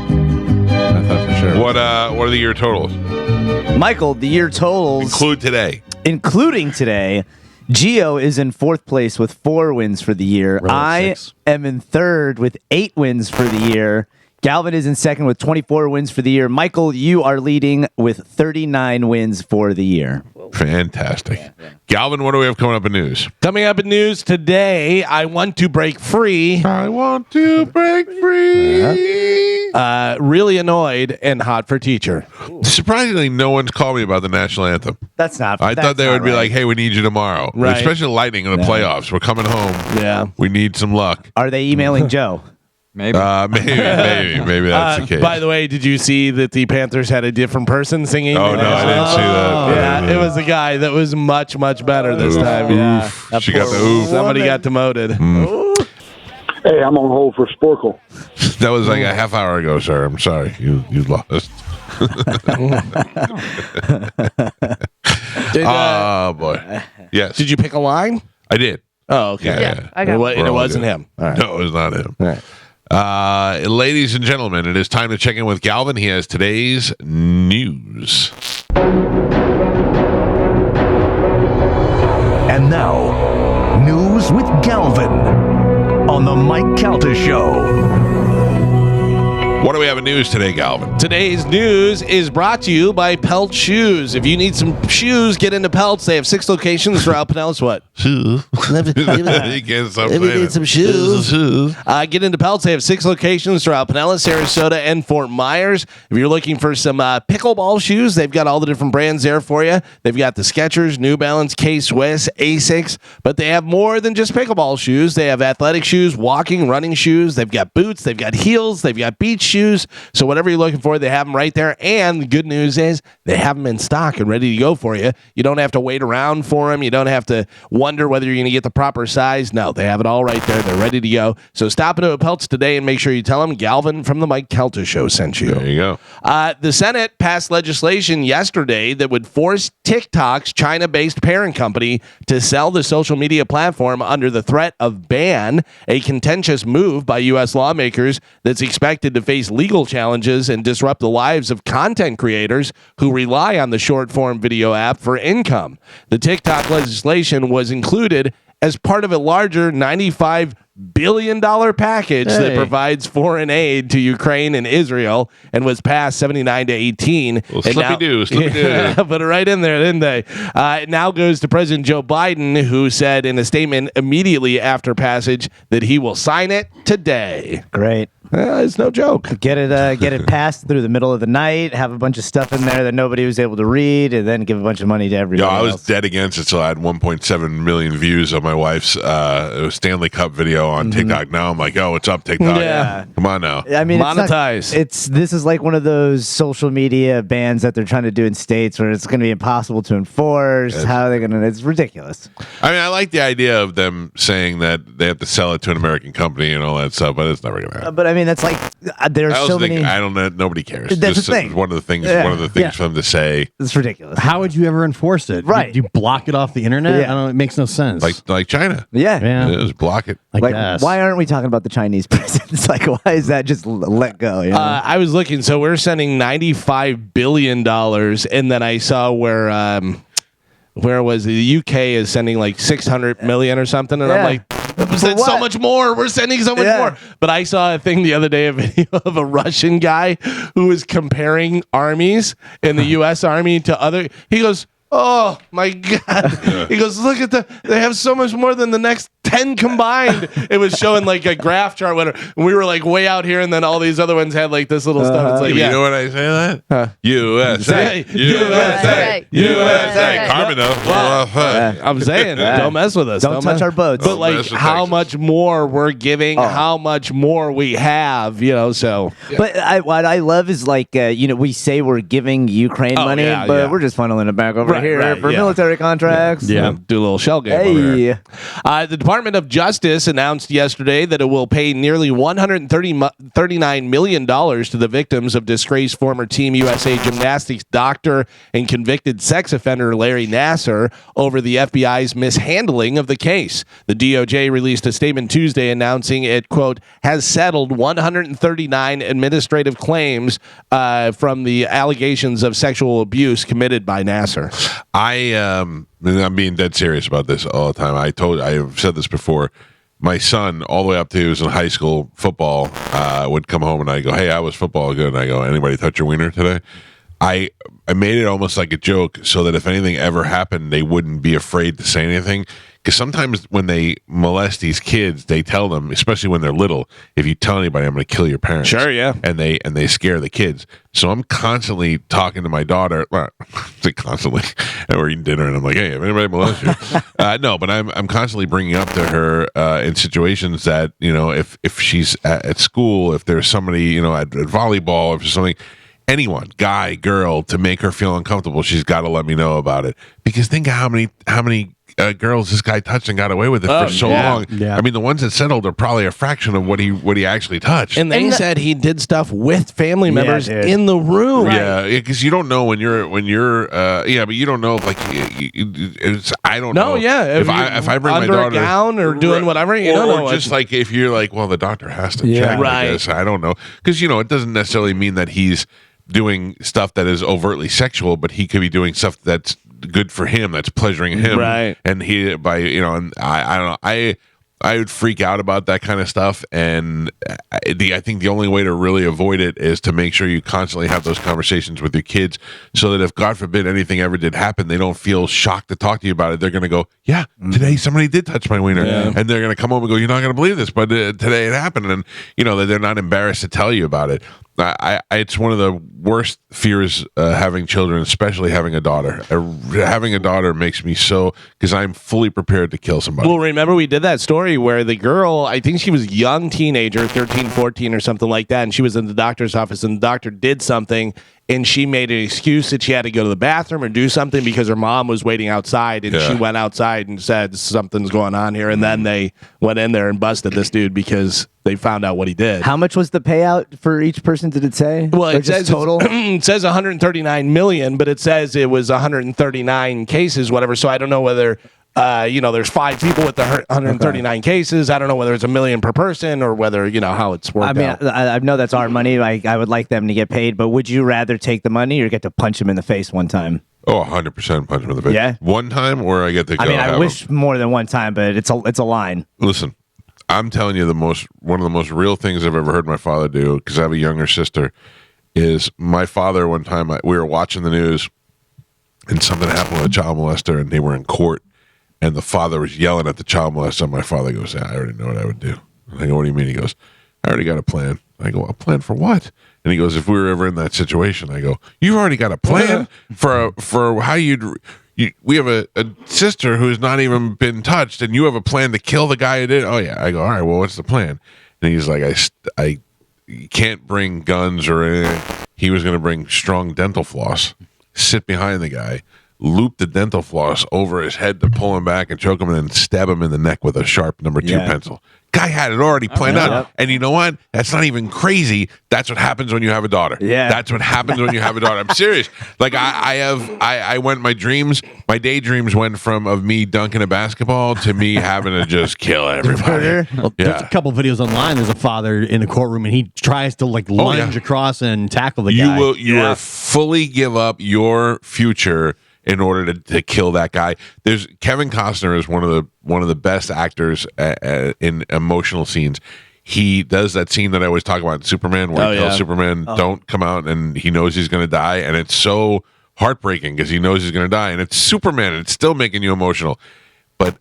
I thought for sure. What are the year totals? Michael, the year totals, Include today. including today, Geo is in 4th place with 4 wins for the year. I 6. am in 3rd with 8 wins for the year. Galvin is in 2nd with 24 wins for the year. Michael, you are leading with 39 wins for the year. Fantastic. Galvin, what do we have coming up in news? Coming up in news today, I want to break free. I want to break free. Really annoyed and hot for teacher. Surprisingly, no one's called me about the national anthem. That's not. I thought they would be like, hey, we need you tomorrow. Right. Especially Lightning in the playoffs. We're coming home. Yeah. We need some luck. Are they emailing Joe? Maybe. Maybe that's the case. By the way, did you see that the Panthers had a different person singing? Oh, no, I didn't see that. Yeah, it was a guy that was much, much better this time. Yeah. She got the oof. Somebody got demoted. Hey, I'm on hold for Sporle. That was like a half hour ago, sir. I'm sorry. You lost. Oh, boy. Yes. Did you pick a line? I did. Oh, okay. Yeah. I got It it. wasn't him. All right. No, it was not him. All right. Ladies and gentlemen, it is time to check in with Galvin. He has today's news. And now, news with Galvin on the Mike Calta Show. What do we have in news today, Galvin? Today's news is brought to you by Pelt Shoes. If you need some shoes, get into Pelts. They have 6 locations throughout Pinellas. What? Shoes. If you need some shoes. Get into Pelts. They have 6 locations throughout Pinellas, Sarasota, and Fort Myers. If you're looking for some pickleball shoes, they've got all the different brands there for you. They've got the Skechers, New Balance, K-Swiss, Asics, but they have more than just pickleball shoes. They have athletic shoes, walking, running shoes. They've got boots. They've got heels. They've got beach shoes. So whatever you're looking for, they have them right there. And the good news is they have them in stock and ready to go for you. You don't have to wait around for them. You don't have to wonder whether you're going to get the proper size. No, they have it all right there. They're ready to go. So stop into a Pelts today and make sure you tell them Galvin from the Mike Calta Show sent you. There you go. The Senate passed legislation yesterday that would force TikTok's China-based parent company to sell the social media platform under the threat of ban, a contentious move by U.S. lawmakers that's expected to face legal challenges and disrupt the lives of content creators who rely on the short-form video app for income. The TikTok legislation was included as part of a larger $95 billion package that provides foreign aid to Ukraine and Israel and was passed 79-18. Well, slippy-doo. Put it right in there, didn't they? It now goes to President Joe Biden, who said in a statement immediately after passage that he will sign it today. Great. It's no joke. Get it passed through the middle of the night, have a bunch of stuff in there that nobody was able to read, and then give a bunch of money to everybody I was else. dead against it, so I had 1.7 million views on my wife's Stanley Cup video on TikTok. Now I'm like, oh, what's up, TikTok? Yeah. Come on now. I mean, monetize. This is like one of those social media bans that they're trying to do in states where it's going to be impossible to enforce. How are they going to? It's ridiculous. I mean, I like the idea of them saying that they have to sell it to an American company and all that stuff, but it's never going to happen. But I mean, that's like there's I also so think, many. I don't know. Nobody cares. That's Just the thing. One of the things. Yeah. One of the things for them to say, It's ridiculous. How would you ever enforce it? Right. Do you block it off the internet? Yeah. I don't. It makes no sense. like China. Yeah. yeah. Just block it. I Like, guess. why aren't we talking about the Chinese presidents? Like, why is that just let go? You know? I was looking, so we're sending $95 billion, and then I saw where was the UK is sending like 600 million or something, and I'm like, we sent so much more. We're sending so much more. But I saw a thing the other day, a video of a Russian guy who was comparing armies in the U.S. Army to other. He goes, oh my God. He goes, look at they have so much more than the next 10 combined. It was showing like a graph chart when we were like way out here, and then all these other ones had like this little stuff. It's like, You know what I say that? USA. USA. USA. Carmen, though. I'm saying, don't mess with us. Don't touch our boats. But Don't like mess with how Texas. much more we're giving, how much more we have, so. But what I love is like, we say we're giving Ukraine money, yeah, but yeah. we're just funneling it back over here for yeah. military contracts. Yeah, do a little shell game over here. Hey. The Department of Justice announced yesterday that it will pay nearly $139 million to the victims of disgraced former Team USA gymnastics doctor and convicted sex offender Larry Nassar over the FBI's mishandling of the case. The DOJ released a statement Tuesday announcing it, quote, has settled 139 administrative claims from the allegations of sexual abuse committed by Nassar. I'm being dead serious about this all the time. I've said this before. My son, all the way up to he was in high school football, would come home and I go, "Hey, how was football?" Good. And I go, "Anybody touch your wiener today?" I made it almost like a joke so that if anything ever happened, they wouldn't be afraid to say anything. Because sometimes when they molest these kids, they tell them, especially when they're little, if you tell anybody, I'm going to kill your parents. Sure, yeah. And they scare the kids. So I'm constantly talking to my daughter. Well, constantly, and we're eating dinner, and I'm like, "Hey, if anybody molests you," no, but I'm constantly bringing up to her in situations that if she's at school, if there's somebody at volleyball, if there's something. Anyone, guy, girl, to make her feel uncomfortable, she's got to let me know about it. Because think of how many girls this guy touched and got away with it for so long. Yeah. I mean, the ones that settled are probably a fraction of what he actually touched. And they said he did stuff with family members in the room. Yeah, because you don't know when you're but you don't know if like I don't know. Yeah, if I bring under my daughter a gown or doing whatever, you don't know. Or just like if you're like, well, the doctor has to check. Right. I guess. I don't know, because it doesn't necessarily mean that he's doing stuff that is overtly sexual, but he could be doing stuff that's good for him, that's pleasuring him, right? And he and I don't know. I would freak out about that kind of stuff, and I think the only way to really avoid it is to make sure you constantly have those conversations with your kids, so that if God forbid anything ever did happen, they don't feel shocked to talk to you about it. They're going to go, "Yeah, today somebody did touch my wiener," and they're going to come home and go, "You're not going to believe this, but today it happened," and that they're not embarrassed to tell you about it. It's one of the worst fears having children, especially having a daughter. Having a daughter makes me so, because I'm fully prepared to kill somebody. Well, remember we did that story where the girl, I think she was a young teenager, 13, 14 or something like that, and she was in the doctor's office, and the doctor did something, and she made an excuse that she had to go to the bathroom or do something because her mom was waiting outside, and she went outside and said something's going on here, and then they went in there and busted this dude because they found out what he did. How much was the payout for each person? Did it say? Well, it says total. It says 139 million, but it says it was 139 cases, whatever. So I don't know whether there's 5 people with the 139 cases. I don't know whether it's $1 million per person or whether how it's worked out. I know that's our money. I would like them to get paid, but would you rather take the money or get to punch him in the face one time? Oh, 100% punch him in the face. Yeah, one time, or I get to go. I wish more than one time, but it's a line. Listen, I'm telling you, one of the most real things I've ever heard my father do, because I have a younger sister, is my father. One time we were watching the news, and something happened with a child molester, and they were in court, and the father was yelling at the child molester. And my father goes, "I already know what I would do." I go, "What do you mean?" He goes, "I already got a plan." I go, "A plan for what?" And he goes, "If we were ever in that situation," I go, "You've already got a plan for how we have a sister who's not even been touched, and you have a plan to kill the guy who did." "Oh yeah." I go, "All right, well, what's the plan?" And he's like, I can't bring guns or anything. He was going to bring strong dental floss, sit behind the guy, loop the dental floss over his head to pull him back and choke him, and then stab him in the neck with a sharp number 2 pencil. Guy had it already planned out. And you know what? That's not even crazy. That's what happens when you have a daughter. Yeah. That's what happens when you have a daughter. I'm serious. Like I went, my daydreams went of me dunking a basketball to me having to just kill everybody. Well, there's a couple videos online. There's a father in a courtroom, and he tries to lunge across and tackle the guy. You will fully give up your future in order to kill that guy. There's Kevin Costner is one of the best actors in emotional scenes. He does that scene that I always talk about in Superman, where he tells Superman, "Don't come out," and he knows he's going to die, and it's so heartbreaking because he knows he's going to die, and it's Superman, and it's still making you emotional. But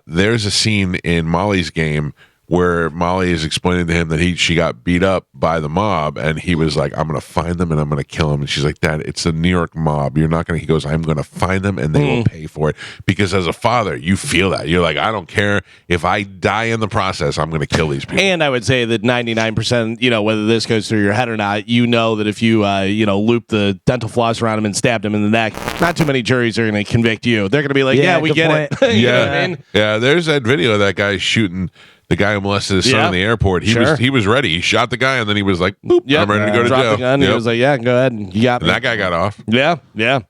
there's a scene in Molly's Game where Molly is explaining to him that she got beat up by the mob, and he was like, "I'm going to find them and I'm going to kill them." And she's like, "Dad, it's the New York mob. You're not going to," he goes, "I'm going to find them and they will pay for it." Because as a father, you feel that. You're like, I don't care if I die in the process, I'm going to kill these people. And I would say that 99%, whether this goes through your head or not, that if you, loop the dental floss around him and stabbed him in the neck, not too many juries are going to convict you. They're going to be like, "Yeah, we get it." You know what I mean? Yeah, there's that video of that guy shooting the guy who molested his son in the airport. He was ready. He shot the guy, and then he was like, "Boop, I'm ready to go to jail." The gun. He was like, "Yeah, go ahead." You got me. And that guy got off. Yeah.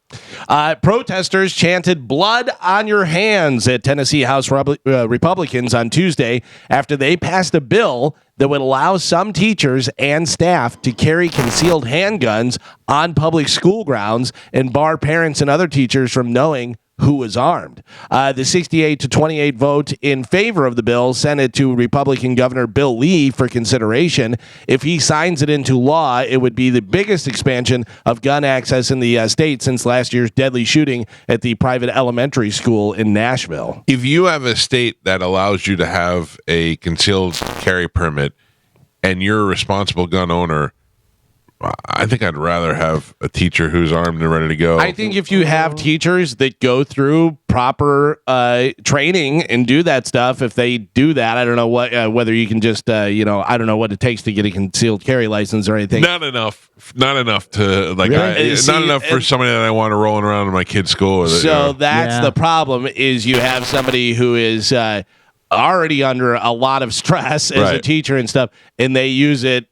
Protesters chanted "Blood on your hands" at Tennessee House Republicans on Tuesday after they passed a bill that would allow some teachers and staff to carry concealed handguns on public school grounds and bar parents and other teachers from knowing who was armed. The 68-28 vote in favor of the bill sent it to Republican Governor Bill Lee for consideration. If he signs it into law, it would be the biggest expansion of gun access in the state since last year's deadly shooting at the private elementary school in Nashville. If you have a state that allows you to have a concealed carry permit and you're a responsible gun owner, I think I'd rather have a teacher who's armed and ready to go. I think if you have teachers that go through proper training and do that stuff, if they do that, I don't know what whether you can just I don't know what it takes to get a concealed carry license or anything. Not enough to like. Really? Not enough for somebody that I want to rolling around in my kid's school with. So that's the problem. Is you have somebody who is already under a lot of stress as a teacher and stuff, and they use it,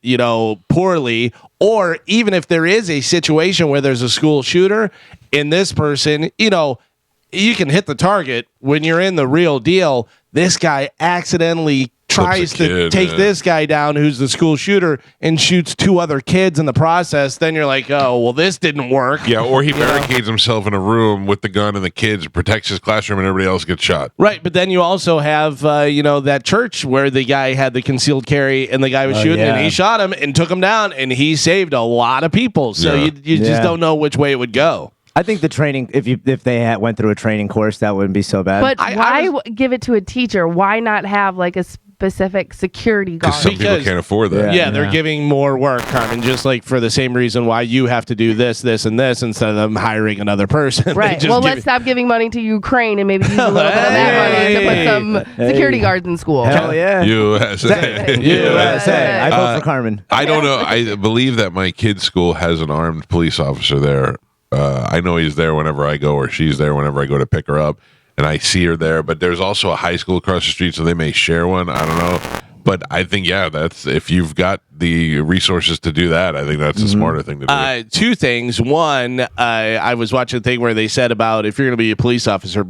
poorly. Or even if there is a situation where there's a school shooter, and this person, you can hit the target when you're in the real deal. This guy accidentally tries to take this guy down who's the school shooter and shoots 2 other kids in the process. Then you're like, oh, well, this didn't work. Yeah, or he barricades himself in a room with the gun and the kids, protects his classroom, and everybody else gets shot. Right, but then you also have, that church where the guy had the concealed carry and the guy was shooting and he shot him and took him down and he saved a lot of people. So you just don't know which way it would go. I think the training, if they went through a training course, that wouldn't be so bad. But why give it to a teacher? Why not have like a specific security guard? Because some people can't afford that. Yeah, they're giving more work, Carmen, just like for the same reason why you have to do this, this, and this instead of them hiring another person. Right. Well, let's stop giving money to Ukraine and maybe use a little bit of that money to put some security guards in school. Hell yeah. USA. USA. I vote for Carmen. I don't know. I believe that my kid's school has an armed police officer there. I know he's there whenever I go, or she's there whenever I go to pick her up, and I see her there. But there's also a high school across the street, so they may share one. I don't know. But I think, that's if you've got the resources to do that, I think that's a smarter thing to do. 2 things. One, I was watching a thing where they said about if you're going to be a police officer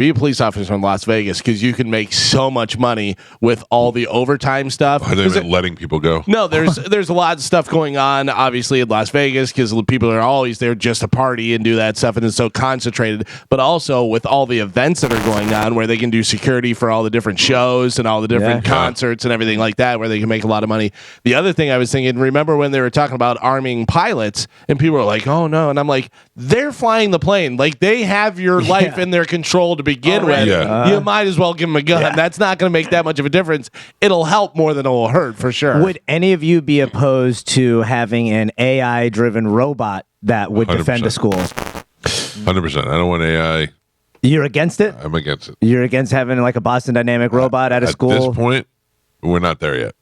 in Las Vegas because you can make so much money with all the overtime stuff. Are they letting people go? No, there's a lot of stuff going on, obviously, in Las Vegas because people are always there just to party and do that stuff, and it's so concentrated. But also with all the events that are going on where they can do security for all the different shows and all the different concerts and everything like that, where they can make a lot of money. The other thing I was thinking, remember when they were talking about arming pilots and people were like, oh no, and I'm like, they're flying the plane, like they have your life in their control to begin with. You might as well give them a gun. That's not going to make that much of a difference. It'll help more than it will hurt, for sure. Would any of you be opposed to having an AI driven robot that would 100%. Defend a school? 100%. I don't want AI. You're against it? I'm against it. You're against having like a Boston Dynamic robot at a school? At this point, we're not there yet.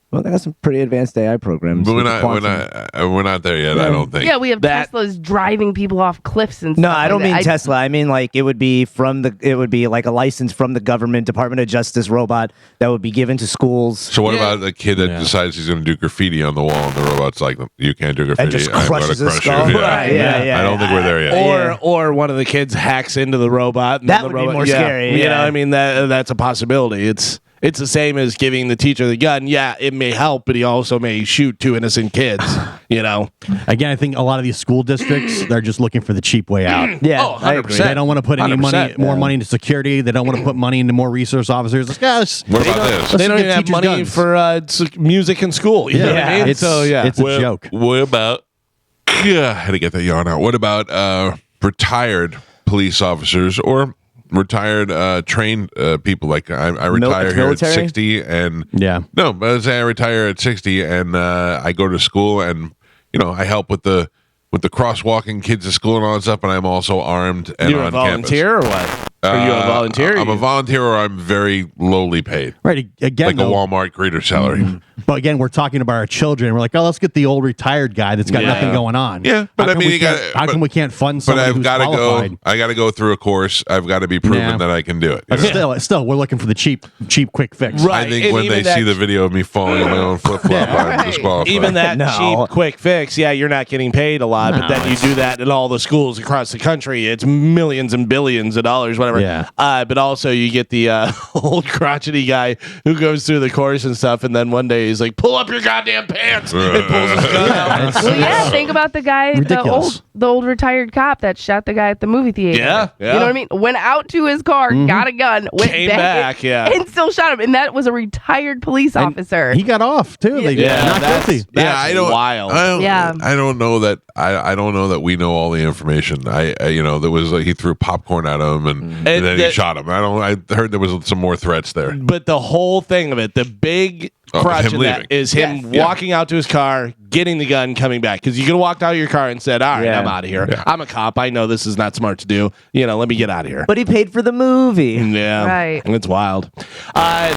Well, they got some pretty advanced AI programs. But we're not there yet, I don't think. Yeah, we have Teslas driving people off cliffs and stuff. No, I don't mean Tesla. I mean like it would be like a license from the government, Department of Justice robot that would be given to schools. So what about the kid that decides he's going to do graffiti on the wall and the robot's like, you can't do graffiti. And just crushes his skull. You. Yeah. I don't think we're there yet. Or one of the kids hacks into the robot. And that the would robot, be more scary. You know, I mean, that's a possibility. It's the same as giving the teacher the gun. Yeah, it may help, but he also may shoot 2 innocent kids, Again, I think a lot of these school districts, they're just looking for the cheap way out. Yeah, 100%. They don't want to put any more money into security. They don't want to put money into more resource officers. What about this? They don't even have money for music in school. You know what I mean? It's a joke. What about, I had to get that yawn out. What about retired police officers or retired trained people? Like I retire here at 60 and but say I retire at 60 and I go to school and I help with the crosswalking kids to school and all that stuff, but I'm also armed and You're on a volunteer campus. Or what? Are you a volunteer? I'm a volunteer, or I'm very lowly paid. Right. Again, like a Walmart greeter salary. But again, we're talking about our children. We're like, let's get the old retired guy that's got nothing going on. Yeah, but how come we can't fund somebody who's qualified? I got to go through a course. I've got to be proven that I can do it. But still, we're looking for the cheap, quick fix. Right. I think when they see the video of me falling on my own flip flop, I'm disqualified. Even that cheap, quick fix, you're not getting paid a lot, but then you do that in all the schools across the country. It's millions and billions of dollars, whatever. Yeah. But also you get the old crotchety guy who goes through the course and stuff, and then one day he's like, pull up your goddamn pants, and pulls his gun out. Well, think about the guy, ridiculous. the old retired cop that shot the guy at the movie theater. Yeah. You know what I mean? Went out to his car, got a gun, went Came back, and still shot him. And that was a retired police officer. He got off too. They not guilty. That's wild. I don't know that. I don't know that we know all the information. There was he threw popcorn at him and then he shot him. I heard there was some more threats there. But the whole thing of it, the big crutch him in that leaving. is him walking out to his car, getting the gun, coming back. Because you could have walked out of your car and said, all right, I'm out of here. I'm a cop. I know this is not smart to do. Let me get out of here. But he paid for the movie. Yeah. Right. It's wild.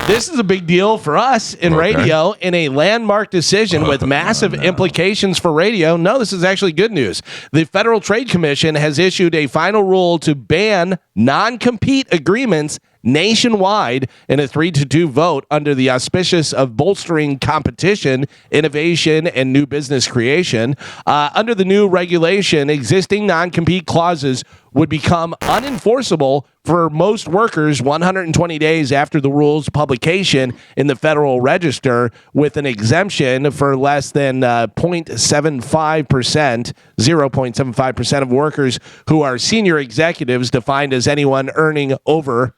This is a big deal for us in radio in a landmark decision with massive implications for radio. No, this is actually good news. The Federal Trade Commission has issued a final rule to ban non-compete agreements nationwide in a 3-2 vote under the auspices of bolstering competition, innovation, and new business creation. Under the new regulation, existing non-compete clauses would become unenforceable for most workers 120 days after the rule's publication in the Federal Register, with an exemption for less than 0.75%, 0.75% of workers who are senior executives, defined as anyone earning over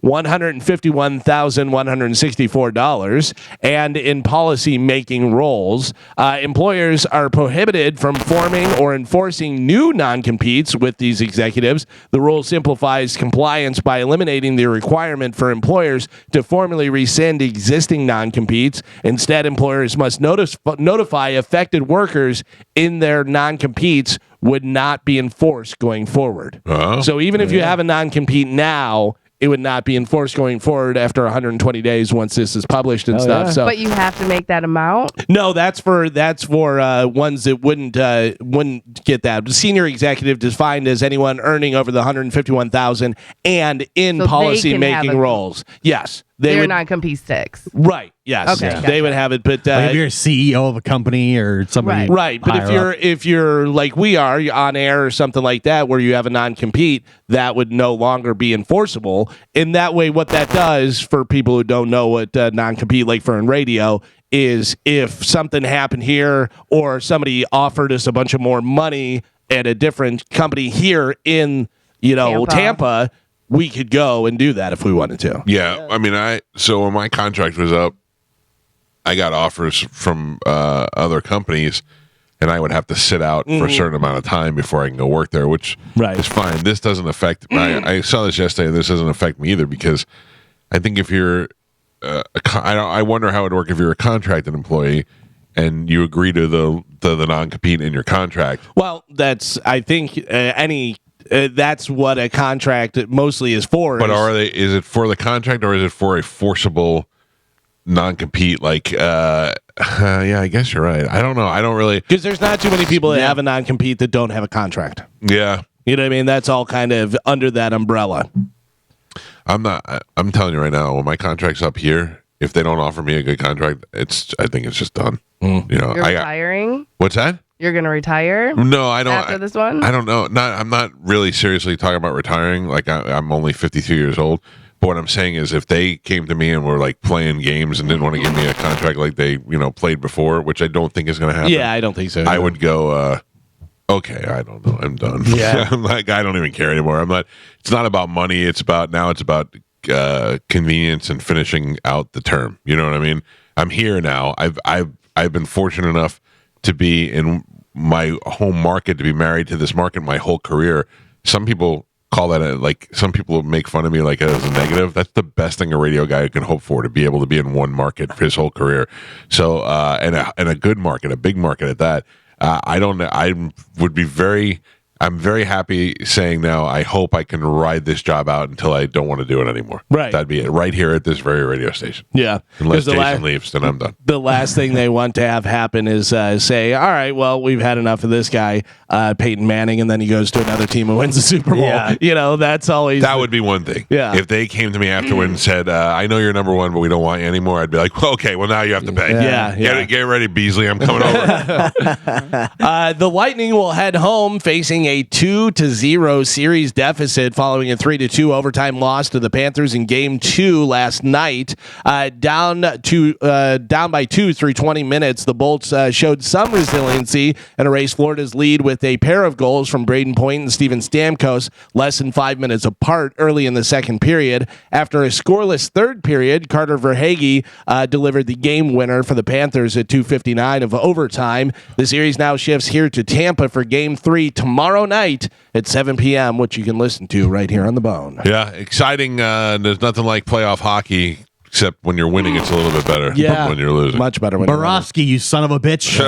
$151,164, and in policy-making roles. Employers are prohibited from forming or enforcing new non-competes with these executives. The rule simplifies compliance by eliminating the requirement for employers to formally rescind existing non-competes. Instead, employers must notify affected workers in their non-competes would not be enforced going forward. So even if you have a non-compete now, it would not be enforced going forward after 120 days once this is published and stuff. Yeah. So, but you have to make that amount. No, that's for ones that wouldn't get that. Senior executive defined as anyone earning over the 151,000 and in So policy making roles. Yes. They're non-compete sticks. Right. Yes. Okay. They would have it, but if you're a CEO of a company or somebody, right. But if you're like we are, you're on air or something like that, where you have a non-compete, that would no longer be enforceable. In that way, what that does for people who don't know what non-compete, like for in radio, is if something happened here or somebody offered us a bunch of more money at a different company here in Tampa, we could go and do that if we wanted to. Yeah, I mean, so when my contract was up, I got offers from other companies, and I would have to sit out for a certain amount of time before I can go work there, which is fine. This doesn't affect. I saw this yesterday. This doesn't affect me either, because I think if you're, I wonder how it would work if you're a contracted employee and you agree to the non-compete in your contract. Well, that's that's what a contract mostly is for. But is it for the contract, or is it for a forcible non-compete? Like, yeah, I guess you're right. I don't know. I don't really, because there's not too many people that have a non-compete that don't have a contract. Yeah, you know what I mean. That's all kind of under that umbrella. I'm telling you right now, when my contract's up here, if they don't offer me a good contract, I think it's just done. You're retiring? What's that? You're going to retire? No, I don't. After this one? I don't know. I'm not really seriously talking about retiring. Like, I'm only 52 years old. But what I'm saying is, if they came to me and were like playing games and didn't want to give me a contract like they, played before, which I don't think is going to happen. Yeah, I don't think so. I would go, okay, I don't know. I'm done. Yeah. I'm like, I don't even care anymore. It's not about money. It's about convenience and finishing out the term. You know what I mean? I'm here now. I've been fortunate enough to be in my home market, to be married to this market my whole career. Some people call that some people make fun of me like as a negative. That's the best thing a radio guy can hope for, to be able to be in one market for his whole career. So, and a good market, a big market at that. I'm very happy saying now, I hope I can ride this job out until I don't want to do it anymore. Right. That'd be it. Right here at this very radio station. Yeah. Unless Jason leaves, then I'm done. The last thing they want to have happen is say, all right, well, we've had enough of this guy, Peyton Manning, and then he goes to another team and wins the Super Bowl. Yeah. That's always... That would be one thing. Yeah. If they came to me afterward and said, I know you're number one, but we don't want you anymore, I'd be like, well, okay, well, now you have to pay. Yeah. Get ready, Beasley. I'm coming over. The Lightning will head home facing a 2-0 series deficit following a 3-2 overtime loss to the Panthers in Game 2 last night. Down by 2 through 20 minutes, the Bolts showed some resiliency and erased Florida's lead with a pair of goals from Braden Point and Steven Stamkos less than 5 minutes apart early in the second period. After a scoreless third period, Carter Verhaeghe delivered the game winner for the Panthers at 2:59 of overtime. The series now shifts here to Tampa for Game 3 tomorrow night at 7 p.m., which you can listen to right here on The Bone. Yeah, exciting. There's nothing like playoff hockey Except when you're winning, it's a little bit better. Yeah, when you're losing, much better. When Borowski, you son of a bitch. He's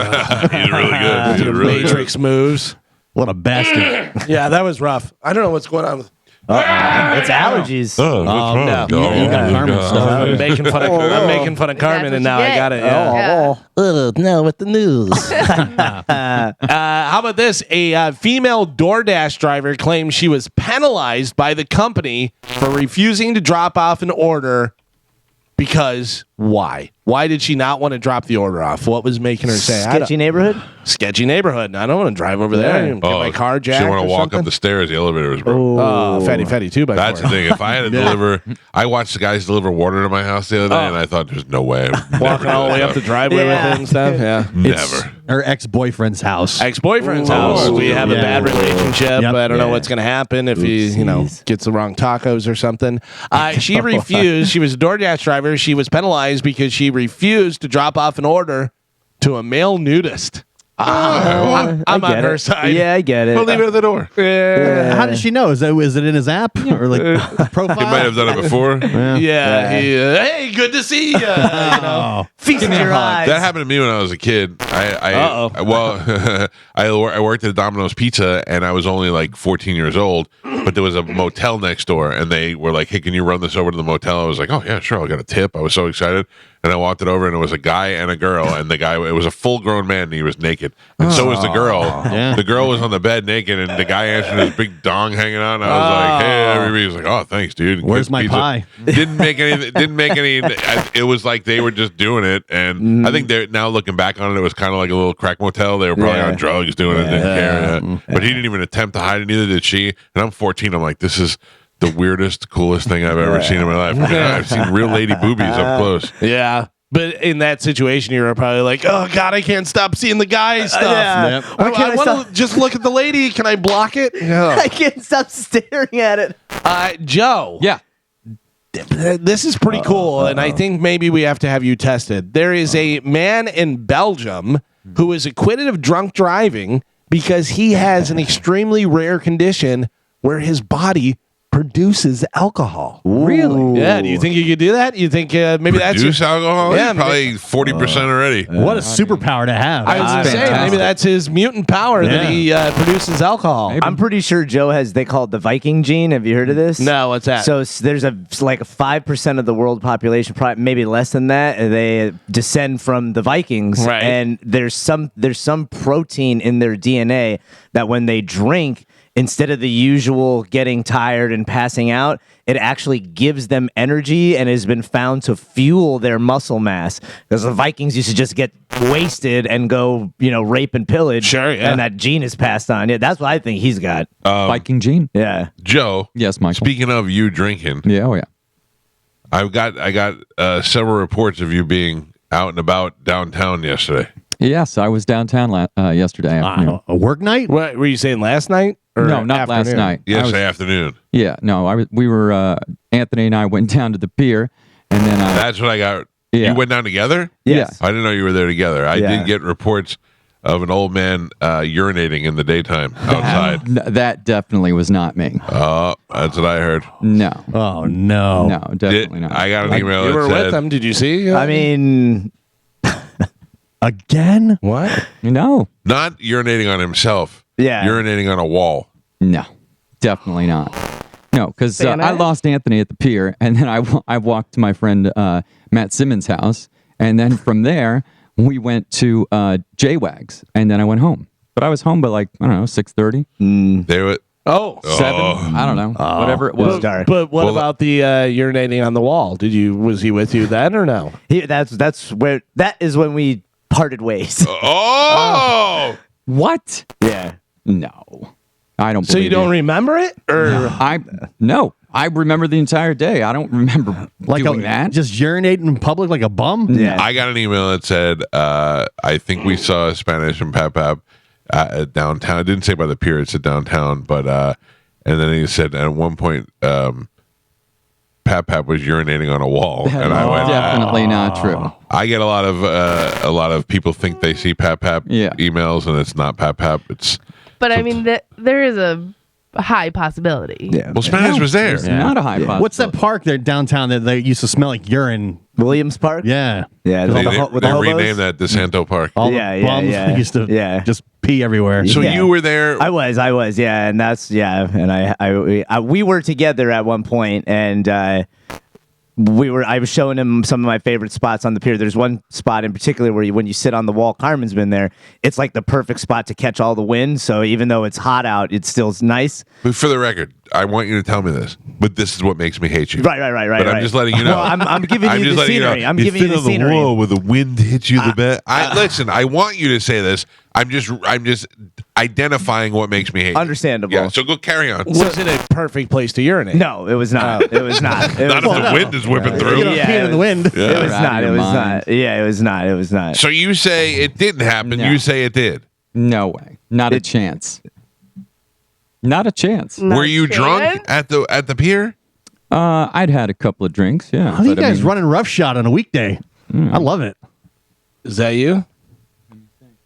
really good. He's really Matrix moves. What a bastard. Yeah, that was rough. I don't know what's going on with. It's allergies. Oh, what's wrong? no. You got Carmen stuff. I'm making fun of Carmen, That's and what now you I get. got it. Yeah. Yeah. No, with the news. How about this? A female DoorDash driver claims she was penalized by the company for refusing to drop off an order because why? Why did she not want to drop the order off? What was making her say, Sketchy neighborhood? sketchy neighborhood? I don't want to drive over there and get my car jacked. She want or to walk something. up the stairs. The elevator was broke. Oh, fatty 2x4. That's the thing. If I had to deliver, I watched the guys deliver water to my house the other day, and I thought there's no way. Walking all the way up the driveway with it and stuff. Yeah. Never. Her ex-boyfriend's house. Ex-boyfriend's house. We have a bad relationship. Yep. I don't know what's going to happen if he, gets the wrong tacos or something. She refused. She was a DoorDash driver. She was penalized because she refused to drop off an order to a male nudist. I'm on her side. Yeah, I get it. We'll leave it at the door. How did she know? Is it in his app or like profile? He might have done it before. Yeah. Hey, good to see you. Feast your eyes. That happened to me when I was a kid. I worked at Domino's Pizza, and I was only like 14 years old. But there was a motel next door, and they were like, "Hey, can you run this over to the motel?" I was like, "Oh yeah, sure." I'll get a tip. I was so excited, and I walked it over, and it was a guy and a girl, and the guy, it was a full-grown man, and he was naked, and so was the girl. Yeah. The girl was on the bed naked, and the guy answered his big dong hanging out. And I was like, "Hey, everybody!" Was like, "Oh, thanks, dude." Where's Good my pizza. pie? Didn't make any. It was like they were just doing it, and I think they're now looking back on it. It was kind of like a little crack motel. They were probably on drugs, doing it, didn't care. But he didn't even attempt to hide it. Neither did she. And I'm 14. I'm like, this is the weirdest, coolest thing I've ever seen in my life. I've seen real lady boobies up close. Yeah. But in that situation, you were probably like, "Oh God, I can't stop seeing the guy stuff. Yep. I want to just look at the lady. Can I block it?" Yeah. I can't stop staring at it. Joe. Yeah. This is pretty cool, and I think maybe we have to have you tested. There is a man in Belgium who is acquitted of drunk driving because he has an extremely rare condition where his body produces alcohol. Really? Yeah. Do you think you could do that? You think maybe that's Produce alcohol? Yeah, Probably 40% already. What a superpower to have. I was going to say fantastic. maybe that's his mutant power that he produces alcohol. I'm pretty sure Joe has, they call it the Viking gene. Have you heard of this? No, what's that? So there's like a 5% of the world population, probably maybe less than that. They descend from the Vikings, Right. and there's some protein in their DNA that when they drink, instead of the usual getting tired and passing out, it actually gives them energy and has been found to fuel their muscle mass. Because the Vikings used to just get wasted and go, rape and pillage. Sure, yeah. And that gene is passed on. Yeah, that's what I think he's got. Viking gene. Yeah. Joe. Yes, Michael. Speaking of you drinking, Yeah. Oh yeah. I got several reports of you being out and about downtown yesterday. Yes, I was downtown yesterday afternoon. A work night? What were you saying last night? Or No, not last afternoon? night. Yesterday afternoon. Yeah, no, we were Anthony and I went down to the pier, and then That's what I got. Yeah. You went down together? Yes. I didn't know you were there together. I Yeah. did get reports of an old man urinating in the daytime outside. that definitely was not me. That's what I heard. No, Oh no. no, definitely not. I got an email You that were said, with them. Did you see? I mean, Again? what? No, not urinating on himself. Yeah. Urinating on a wall. no, definitely not. No, because Fan I art? lost Anthony at the pier, and then I walked to my friend Matt Simmons' house, and then from there we went to J-Wags, and then I went home. But I was home by 6:30, They were. Oh, 7. I don't know, whatever it was. Sorry. but what Well, about the urinating on the wall? Was he with you then or no? that is when we parted ways. Oh! What? Yeah. No, I don't. So you believe don't remember it, or No, I remember the entire day. I don't remember doing that. Just urinating in public like a bum? Yeah. I got an email that said, I think we saw a Spanish and Pap downtown. It didn't say by the pier, it said downtown, but and then he said at one point Pap was urinating on a wall, and I went, Definitely not true. I get a lot of people think they see Pap Yeah. emails, and it's not Pap. It's But I mean, there is a high possibility. Yeah. Well, Spanish was there. It's not a high possibility. What's that park there downtown that they used to smell like urine? Williams Park? Yeah. Yeah. They, with they the hobos? renamed that DeSanto Park. All Yeah, the yeah, bums yeah. used to Yeah. just pee everywhere. So Yeah. you were there. I was, yeah, and and we were together at one point, and I was showing him some of my favorite spots on the pier. There's one spot in particular where when you sit on the wall, Carmen's been there. It's like the perfect spot to catch all the wind. So even though it's hot out, it still nice. But for the record, I want you to tell me this, but this is what makes me hate you. Right. But I'm just letting you know. Well, I'm giving you just the letting scenery. know. I'm You giving you sit the on the scenery. wall where the wind hits you the best. Listen. I want you to say this. I'm just identifying what makes me hate you. Understandable. Yeah. So go carry on. Was it a perfect place to urinate? No, it was not. It was not. It Not was if the wind is whipping through. You know, Yeah, peeing in the wind. It was Out of not. It your was mind. not. Yeah, it was not. It was not. So you say it didn't happen. No. You say it did. No way. Not a chance. Not a chance. Not Were you chance? drunk at the pier? I'd had a couple of drinks, yeah. How are you but I guys mean, running roughshod on a weekday? I love it. Is that you?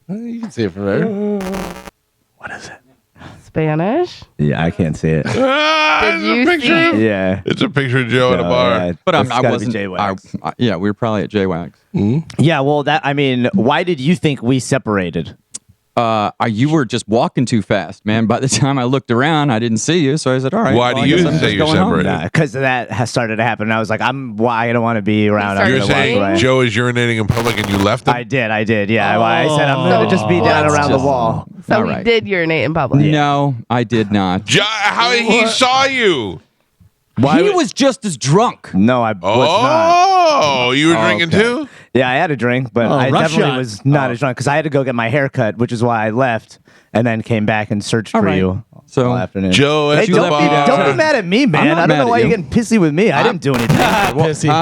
You can see it from there. What is it? Spanish. Yeah, I can't see it. Did It's a you picture. see? Yeah. It's a picture of Joe at a bar. Yeah, But that's I gotta be wasn't. J-Wax. Yeah, we were probably at J-Wax. Yeah, well, why did you think we separated? You were just walking too fast, man. By the time I looked around, I didn't see you, so I said, "All right." Why well, do I guess you I'm say just you're going home." separated? Because that has started to happen. And I was like, I don't want to be around. I'm You're gonna walk saying away. Joe is urinating in public and you left him? I did. Yeah, I said I'm gonna just be down That's around the just- wall. So All we right. did urinate in public. No, I did not. How he saw you? He was just as drunk. No, I was not. Oh, you were drinking okay. too? Yeah, I had a drink, but I rough definitely shot. was not as drunk because I had to go get my hair cut, which is why I left, and then came back and searched for right. you So- all afternoon. Joe at Hey, the don't be bar. mad at me, man. not I don't mad know at why you. you're getting pissy with me. I didn't do anything. Pissy.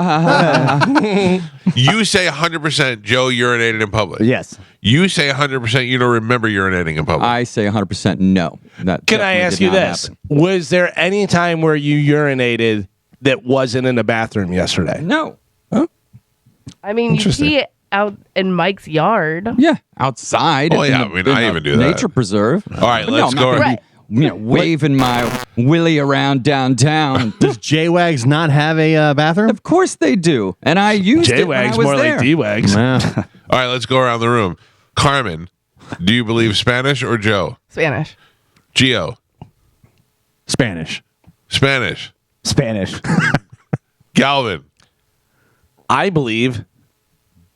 You say 100% Joe urinated in public. Yes. You say 100% you don't remember urinating in public. I say 100% no. That Can I definitely ask did you not this? happen. Was there any time where you urinated that wasn't in the bathroom yesterday? No. I mean, you Interesting. pee in in Mike's yard. Yeah, outside. Oh, in yeah, the- I mean, in I the even do that. Nature preserve. All right, But let's no, go. I'm not Right. gonna be, waving my willy around downtown. Does J-Wags not have a bathroom? Of course they do, and I used it when I J-Wags was more there. like D-Wags. Nah. All right, let's go around the room. Carmen, do you believe Spanish or Joe? Spanish. Gio, Spanish. Spanish. Spanish. Galvin, I believe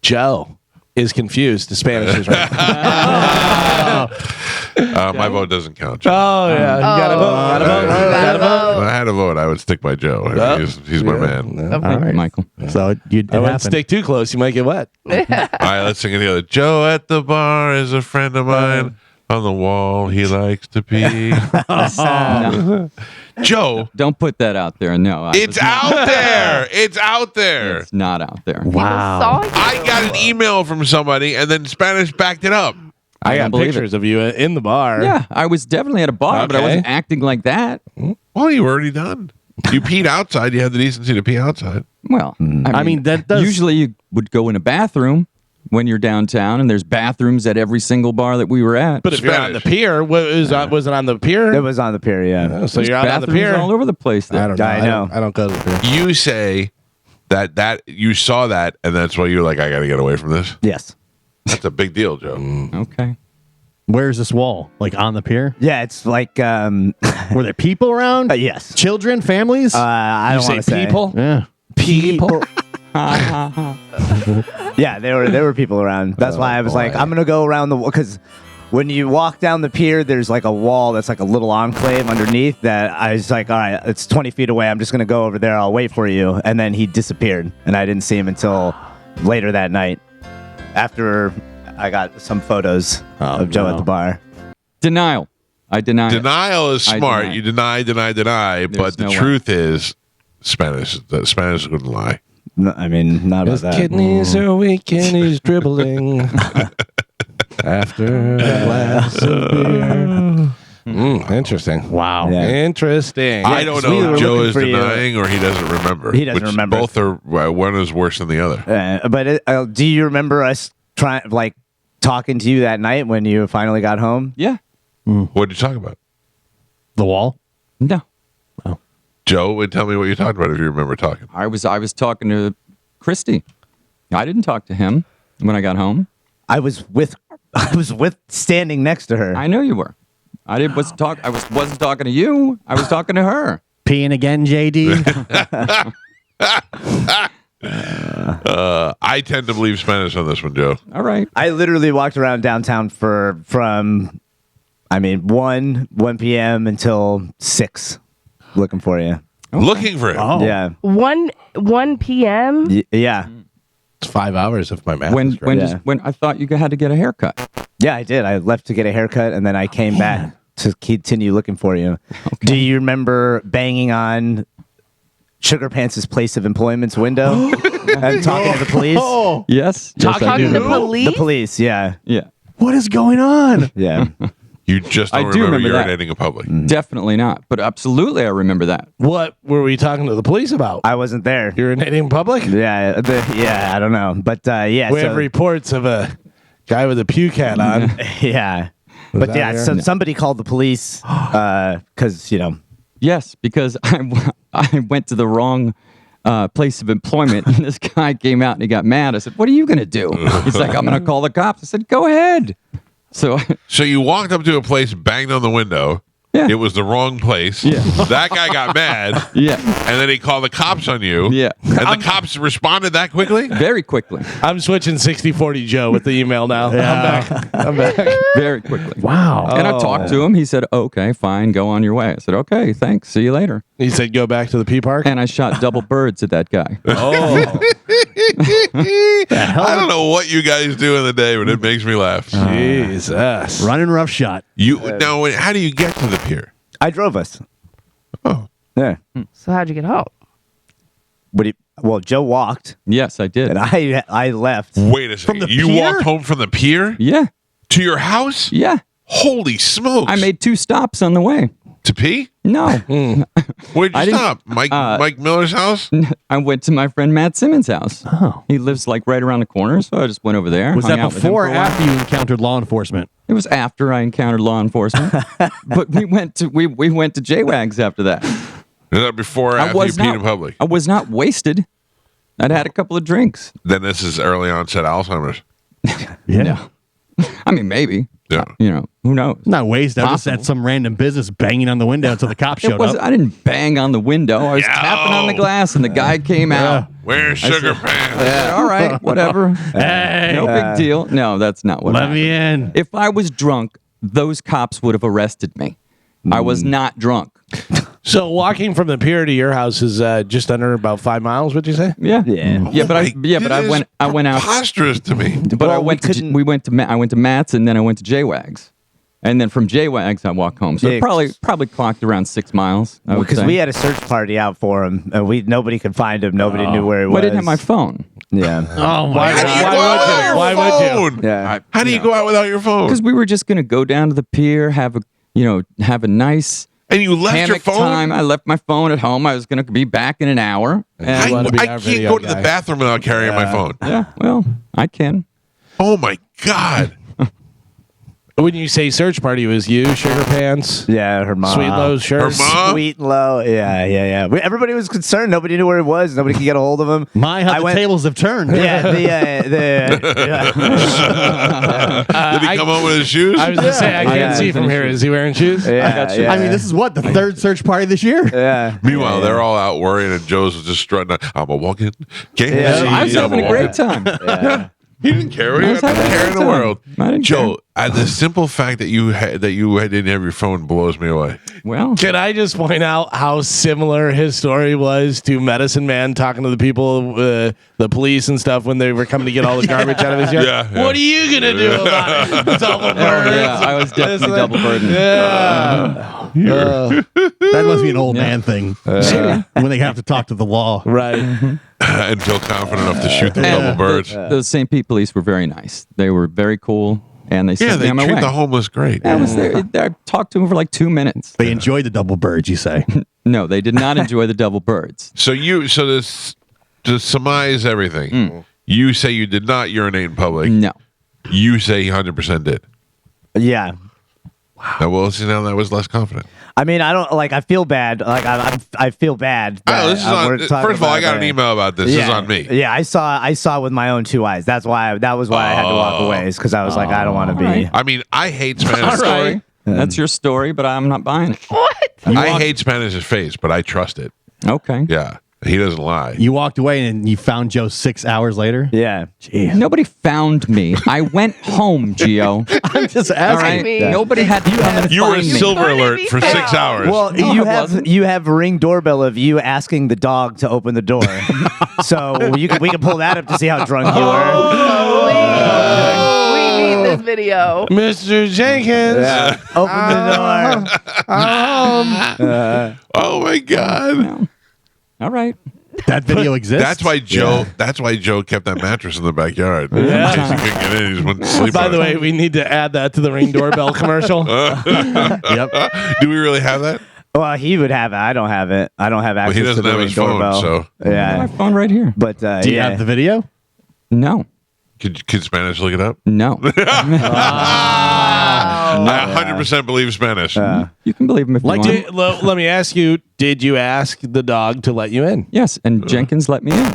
Joe is confused. The Spanish is right. my vote doesn't count. Joe. Oh, yeah. You got to vote. Got to vote. Got to vote. If I had a vote, I would stick by Joe. I mean, Oh. he's my man. Okay. All right, Michael. So it I wouldn't happened. stick too close. You might get wet. All right, let's sing it together. Joe at the bar is a friend of mine. On the wall, he likes to pee. No, Joe, don't put that out there. No, I it's was not- out there. It's out there. It's not out there. People saw you. I got an email from somebody, and then Spanish backed it up. I don't got believe pictures of you in the bar. Yeah, I was definitely at a bar, but I Okay. wasn't acting like that. Well, you were already done. You peed outside. You had the decency to pee outside. Well, I mean, that does. usually you would go in a bathroom when you're downtown, and there's bathrooms at every single bar that we were at. But if you're on the pier, was it on the pier? It was on the pier, yeah. So you're out on the bathrooms pier. all over the place. There. I don't know. I know. I don't go to the pier. You say that you saw that, and that's why you're like, I got to get away from this. Yes. That's a big deal, Joe. Okay. Where's this wall? Like on the pier? Yeah, it's like, Were there people around? yes. Children, families? I You don't want say to say. people? yeah. People. Yeah, there were people around. That's why I was like, I'm gonna go around the wall because when you walk down the pier, there's like a wall that's like a little enclave underneath. That I was like, all right, it's 20 feet away. I'm just gonna go over there. I'll wait for you. And then he disappeared, and I didn't see him until later that night. After I got some photos of Joe no. at the bar. Denial. I deny it. Denial is I smart. deny. You deny, but the no way. truth is Spanish. The Spanish wouldn't lie. No, I mean, not about His that. kidneys are weak and he's dribbling after a glass of beer. Interesting. Wow. Yeah. Interesting. I don't 'cause we know were if Joe looking is for you. denying or he doesn't remember. He doesn't which remember. Both are one is worse than the other. But do you remember us talking to you that night when you finally got home? Yeah. What did you talk about? The wall? No. Joe, tell me what you talked about if you remember talking. I was talking to Christy. I didn't talk to him when I got home. I was standing next to her. I know you were. I wasn't talking to you. I was talking to her. Peeing again, JD? I tend to believe Spanish on this one, Joe. All right. I literally walked around downtown from 1 p.m. until 6 looking for you. Looking for him. Oh. Yeah. 1 p.m. Yeah. It's 5 hours if my math is right. When I thought you had to get a haircut. Yeah, I did. I left to get a haircut and then I came back to continue looking for you. Okay. Do you remember banging on Sugar Pants' place of employment's window and talking to the police? Oh. Yes. Talking to the police? The police, yeah. Yeah. What is going on? Yeah. You just don't I do remember remember urinating in public. Definitely not. But absolutely, I remember that. What were we talking to the police about? I wasn't there. Urinating in public? Yeah, I don't know. But yeah. We have reports of a guy with a puke hat on. Yeah. Was But that yeah, here? so somebody called the police because, Yes, because I went to the wrong place of employment, and this guy came out and he got mad. I said, "What are you going to do?" He's like, "I'm going to call the cops." I said, "Go ahead." So you walked up to a place, banged on the window. Yeah. It was the wrong place. Yeah. That guy got mad. Yeah. And then he called the cops on you. Yeah. And the cops responded that quickly? Very quickly. I'm switching 60-40 Joe with the email now. Yeah. I'm back. Very quickly. Wow. And I talked to him. He said, "Okay, fine, go on your way." I said, "Okay, thanks. See you later." He said, "Go back to the P Park." And I shot double birds at that guy. Oh, I don't know what you guys do in the day, but it makes me laugh. Jesus! Running rough shot. Now, how do you get to the pier? I drove us. Oh. Yeah. So how'd you get home? Well, Joe walked Yes, I did. and I left. Wait a second. the You pier? walked home from the pier Yeah. to your house? Yeah. Holy smokes. I made 2 stops on the way. to pee? No. Where'd you I didn't- stop? Mike Miller's house? I went to my friend Matt Simmons' house. Oh. He lives like right around the corner, so I just went over there. Was hung that out with him before for or a while. after you encountered law enforcement? It was after I encountered law enforcement. But we went to J-Wags after that. Is that before or after you peed in public? I was not wasted. I'd had a couple of drinks. Then this is early onset Alzheimer's. Yeah. No. I mean, maybe. Yeah. Who knows? Not wasted. I was just Possible. at some random business banging on the window until the cops showed up. I didn't bang on the window. I was tapping on the glass, and the guy came out. Where's Sugar Pants? Yeah, all right, whatever. Hey, No big deal. No, that's not what let happened. me in. If I was drunk, those cops would have arrested me. I was not drunk. So walking from the pier to your house is just under about 5 miles. Would you say? Yeah, Yeah. But I went out. Preposterous to me. But I went to Matt's, and then I went to J-Wags. And then from J-Wags, I walked home. So Yeah, it probably clocked around 6 miles. I would Because say. we had a search party out for him, and nobody could find him. Nobody knew where he was. But I didn't have my phone. Yeah. Oh my How do you god. go out without your Why would you? phone? Yeah. How do you go out without your phone? Because we were just going to go down to the pier, have a nice And you left your hammock phone? time. I left my phone at home. I was going to be back in an hour. And wanna be I our can't video go to the guy. bathroom without carrying my phone. yeah, well, I can. Oh my God. When you say search party, it was you, Sugar Pants, Yeah, her mom. Sweet Low's Her shirts. mom? Sweet and low. Yeah. Everybody was concerned. Nobody knew where he was. Nobody could get a hold of him. My, how I the went- tables have turned. Yeah, Did he come home with his shoes? I was going to say, I can't Yeah. see from here. Is he wearing shoes? yeah. I mean, this is what, the third search party this year? Yeah. Meanwhile, they're all out worrying, and Joe's was just strutting. I'm a walking. Can't Yeah, see. I was I'm having a great time. Yeah. He didn't care. He I had was no having a care great in the time. world. I didn't Joe, the simple fact that you didn't have your phone blows me away. Well, Can I just point out how similar his story was to Medicine Man talking to the people, the police and stuff when they were coming to get all the garbage out of his yard? Yeah. What are you going to do about it? Double birds. yeah, I was definitely double burdened. Yeah. That must be an old man thing. Maybe. When they have to talk to the law. Right. And feel confident enough to shoot the And double birds. The St. Pete police were very nice. They were very cool, and they Yeah, sent me they on my treat way. the homeless great. I was there. I talked to him for like 2 minutes. They enjoyed the double birds, you say. No, they did not enjoy the double birds. So this to surmise everything, you say you did not urinate in public. No. You say he 100% did. Yeah. Now, well, see, now that was less confident. I mean, I don't like. I feel bad. Like I feel bad. Oh, this is on. First of all, I got an email about this. This is on me. Yeah, I saw with my own 2 eyes. That was why I had to walk away. Is because I was like, I don't want to be. I mean, I hate Spanish. Right. That's your story, but I'm not buying it. What? I hate Spanish's face, but I trust it. Okay. Yeah, he doesn't lie. You walked away and you found Joe 6 hours later? Yeah. Jeez. Nobody found me. I went home, Gio. I'm just All asking. right. me. Nobody had to come and You were find me. silver alert for 6 Yeah. hours. Well, you have a ring doorbell of you asking the dog to open the door. So we can pull that up to see how drunk you were. We need this video. Mr. Jenkins. Open the door. Oh my God. All right. That video exists? That's why Joe. That's why Joe kept that mattress in the backyard. In case he couldn't get in, he just wouldn't sleep. By on the it. way, we need to add that to the Ring doorbell commercial. Yep. Do we really have that? Well, he would have it. I don't have it. I don't have Well, access he to doesn't the have ring his phone, doorbell. so My Yeah, phone right here. but Do you yeah. have the video? No. could Spanish look it up? No. I 100% believe Spanish. You can believe him if you want. Let me ask you, did you ask the dog to let you in? Yes, and Jenkins let me in.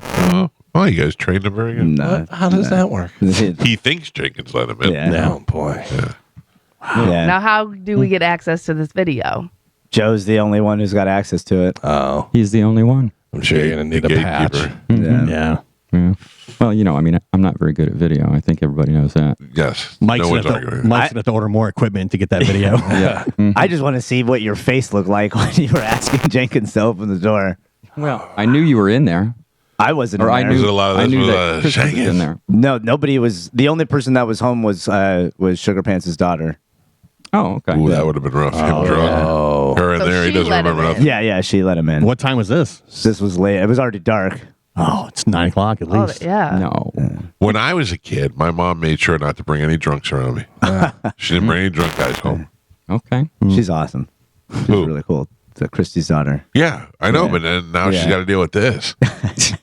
Oh, you guys trained him very good. No. How does that work? He thinks Jenkins let him in. Yeah. Oh, boy. Yeah. Now, how do we get access to this video? Joe's the only one who's got access to it. Oh, He's the only one. I'm sure you're going to need a patch. Gatekeeper. Yeah. Yeah. Well, you know, I mean, I'm not very good at video. I think everybody knows that. Yes. Mike's no one's gonna arguing. have to order more equipment to get that video. Yeah. I just want to see what your face looked like when you were asking Jenkins to open the door. Well, I knew you were in there. I wasn't. Or in I there. knew, Was it a lot of I this knew with, that Chris was Jenkins? in there. No, nobody was. The only person that was home was Sugar Pants' daughter. Oh, okay. Ooh, that would have been rough. Him drunk. Her in So there. He she doesn't let him remember in. nothing. Yeah, she let him in. What time was this? This was late. It was already dark. Oh, it's 9 o'clock at Oh, least. yeah. No. When I was a kid, my mom made sure not to bring any drunks around me. She didn't bring any drunk guys home. Okay. She's awesome. She's Who? really cool. It's Christy's daughter. Yeah, I know, but then now she's Yeah. got to deal with this.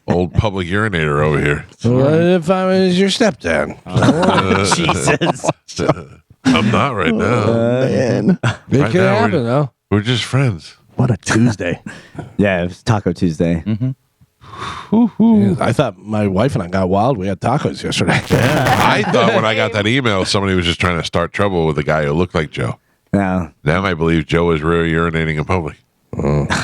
Old public urinator over here. What if I was your stepdad? Jesus. I'm not right now. It Right could now, happen, though. We're just friends. What a Tuesday. Yeah, it was Taco Tuesday. I thought my wife and I got wild. We had tacos yesterday. I thought when I got that email, somebody was just trying to start trouble with a guy who looked like Joe. No. Now I believe Joe was really urinating in public.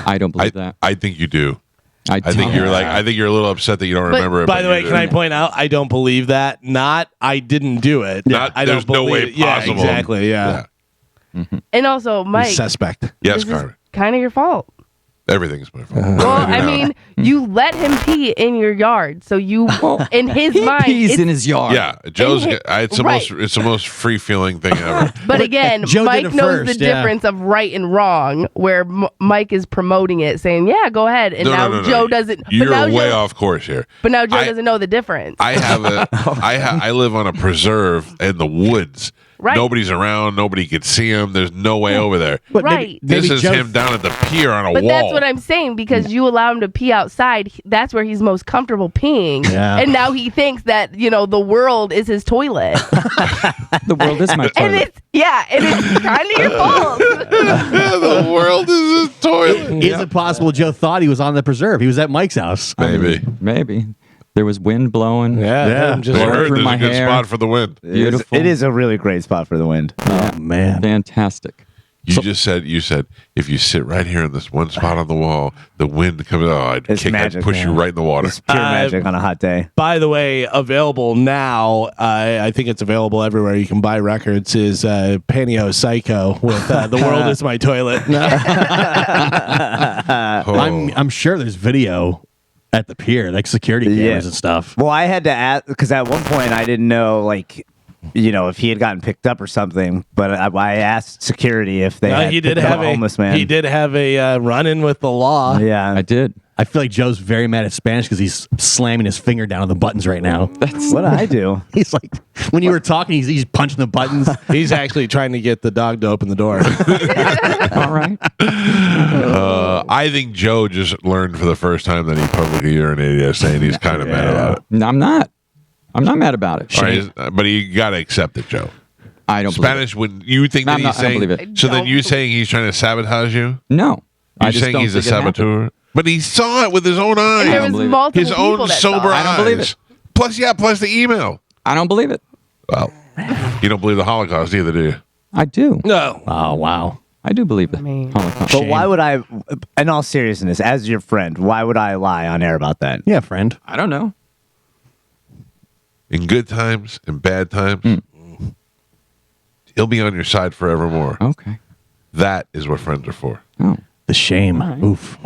I don't believe that. I think you do. I think you're like. I think you're a little upset that you don't But- remember it. By but the way, you can I did. point out I don't believe that? Not I didn't do it. Not- I there's don't no believe way it. Yeah, possible. exactly. Yeah. And also, Mike, Suspect. Yes, this is Carter. kind of your fault. Everything's my fault. Well, I mean, you let him pee in your yard, so you, in his He mind, pees it's- in his yard. Yeah, Joe's. his- It's the right. most. It's the most free feeling thing ever. But again, Joe did Mike it knows first, the yeah. difference of right and wrong, where Mike is promoting it, saying, "Yeah, go ahead," and now Joe doesn't. You're but now way Joe, off course here. But now Joe I- doesn't know the difference. I have a. I live on a preserve in the woods. Right. Nobody's around. Nobody could see him. There's no way over there. But Right. This maybe is Joe- him down at the pier on a But wall. that's what I'm saying, because you allow him to pee outside. That's where he's most comfortable peeing. Yeah. And now he thinks that, the world is his toilet. The world is my And toilet. it's kind of your fault. The world is his toilet. Is it possible Joe thought he was on the preserve? He was at Mike's house. Maybe. Maybe. There was wind blowing. Yeah. I'm just I Blowing heard through there's my a good hair. spot for the wind. Beautiful. It is a really great spot for the wind. Oh, man. Fantastic. You said if you sit right here in this one spot on the wall, the wind comes. Oh, I'd It's kick, magic, I'd push you man. right in the water. It's pure magic on a hot day. By the way, available now. I think it's available everywhere. You can buy records. Is Panio Psycho with "The World Is My Toilet." Oh. I'm sure there's video at the pier, like security cameras Yeah. and stuff. Well, I had to ask because at one point I didn't know, if he had gotten picked up or something. But I asked security if they had he did picked up have a a homeless man. He did have a run-in with the law. Yeah. I did. I feel like Joe's very mad at Spanish because he's slamming his finger down on the buttons right now. What did I do? He's like, when you were talking, he's punching the buttons. He's actually trying to get the dog to open the door. All right. I think Joe just learned for the first time that he publicly urinated yesterday, and he's kind of mad about it. No, I'm not. I'm not mad about it. All right, but you got to accept it, Joe. I don't Spanish. When you think that I don't believe saying, it. so then you saying he's trying to sabotage you? No. You're I just saying don't he's a think it happened. saboteur, but he saw it with his own eyes. And there was believe it. multiple His people own that sober saw eyes. it. I don't believe it. Plus the email. I don't believe it. Well, you don't believe the Holocaust either, do you? I do. No. Oh, wow. I do believe it. mean- Holocaust. But why would I, in all seriousness, as your friend, why would I lie on air about that? Yeah, friend. I don't know. In good times and bad times, he'll be on your side forevermore. Okay. That is what friends are for. Oh. The shame. Oof.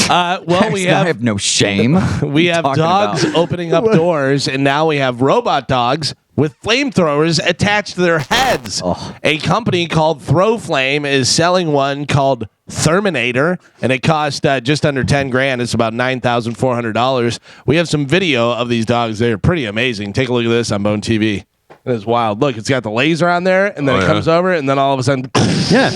Well, we I have have no shame. we have Talking dogs about. opening up doors, and now we have robot dogs with flamethrowers attached to their heads. A company called Throw Flame is selling one called Terminator, and it cost just under $10,000. It's about $9,400. We have some video of these dogs. They're pretty amazing. Take a look at this on Bone TV. It is wild. Look, it's got the laser on there, and then it comes over, and then all of a sudden, Yeah.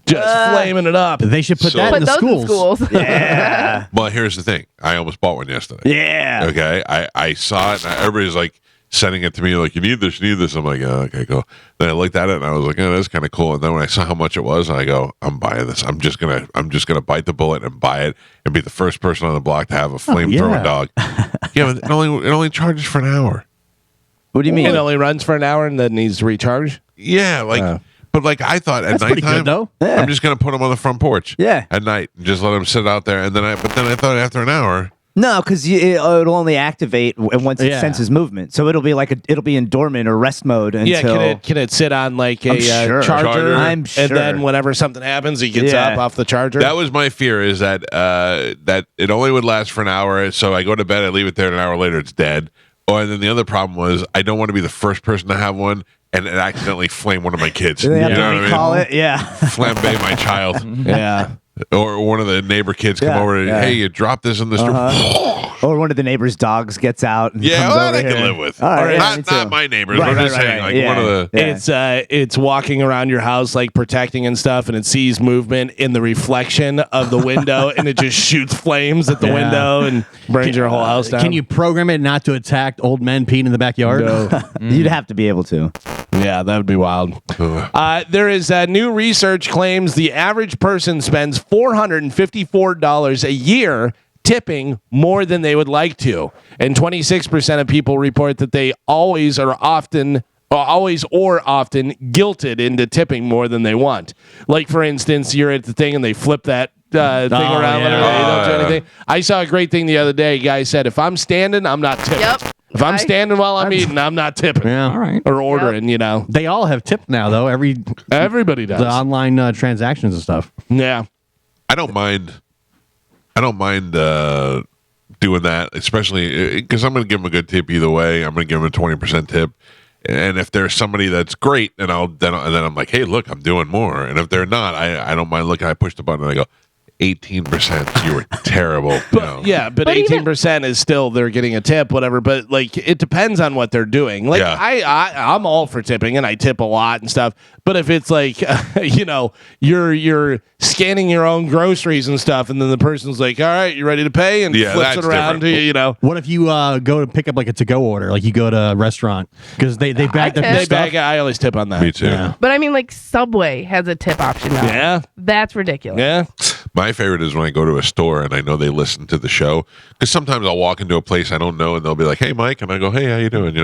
just flaming it up. They should put So- that Put in the those schools. in schools. Yeah. Well, here's the thing. I almost bought one yesterday. Yeah. Okay. I saw it, and everybody's like sending it to me, like, you need this, you need this. I'm like, oh, okay, cool. Then I looked at it, and I was like, oh, that's kind of cool. And then when I saw how much it was, I go, I'm buying this. I'm just gonna bite the bullet and buy it and be the first person on the block to have a flamethrowing yeah. dog. Yeah, but it only charges for an hour. What do you mean? It only runs for an hour and then needs to recharge. Yeah, like, but like I thought at That's pretty nighttime, good, though. Yeah. I'm just gonna put them on the front porch. Yeah. At night, and just let them sit out there. And then I thought after an hour, No, because it'll only activate once it Yeah. senses movement. So it'll be it'll be in dormant or rest mode until. Yeah, can it sit on like a I'm sure. charger? I'm And sure. then whenever something happens, he gets Yeah. up off the charger. that was my fear, is that that it only would last for an hour. So I go to bed, I leave it there, and an hour later it's dead. Or and then the other problem was I don't want to be the first person to have one and it accidentally flame one of my kids. Do they have You know to what I recall mean? it? Yeah. Flambe my child. yeah. Or one of the neighbor kids come Yeah, over and, yeah. hey, you dropped this in the street. Or one of the neighbor's dogs gets out. And Yeah, comes well, over I can here. live with. All right, yeah, me not too. my neighbors. Right, I'm right, just right, saying, right. like Yeah. one of the. It's walking around your house like protecting and stuff, and it sees movement in the reflection of the window, and it just shoots flames at the window and burns your whole house down. Can you program it not to attack old men peeing in the backyard? No. You'd have to be able to. Yeah, that would be wild. There is new research claims the average person spends $454 a year tipping more than they would like to, and 26% of people report that they always or often guilted into tipping more than they want. Like, for instance, you're at the thing and they flip that thing around. yeah. Literally, they don't do anything. I saw a great thing the other day. A guy said, if I'm standing, I'm not tipping. Yep. If I'm standing while I'm eating, I'm not tipping. Yeah. All right. Or ordering, you know. They all have tipped now, though. Everybody does. The online transactions and stuff. Yeah. I don't mind doing that, especially because I'm going to give them a good tip either way. I'm going to give them a 20% tip, and if there's somebody that's great, then I'm like, hey, look, I'm doing more. And if they're not, I don't mind looking. I push the button and I go, 18%. You were terrible. But yeah, but 18% is still they're getting a tip, whatever. But like, it depends on what they're doing. Like, Yeah. I'm all for tipping, and I tip a lot and stuff. But if it's like, you're scanning your own groceries and stuff, and then the person's like, "All right, you ready to pay?" and Yeah, flips it that's around to different. you. What if you go to pick up like a to-go order, like you go to a restaurant because they bagged up tip. your They stuff? I always tip on that. Me too. Yeah. But I mean, like Subway has a tip option now. Yeah. That's ridiculous. Yeah. My favorite is when I go to a store and I know they listen to the show, because sometimes I'll walk into a place I don't know and they'll be like, "Hey, Mike," and I go, "Hey, how you doing?"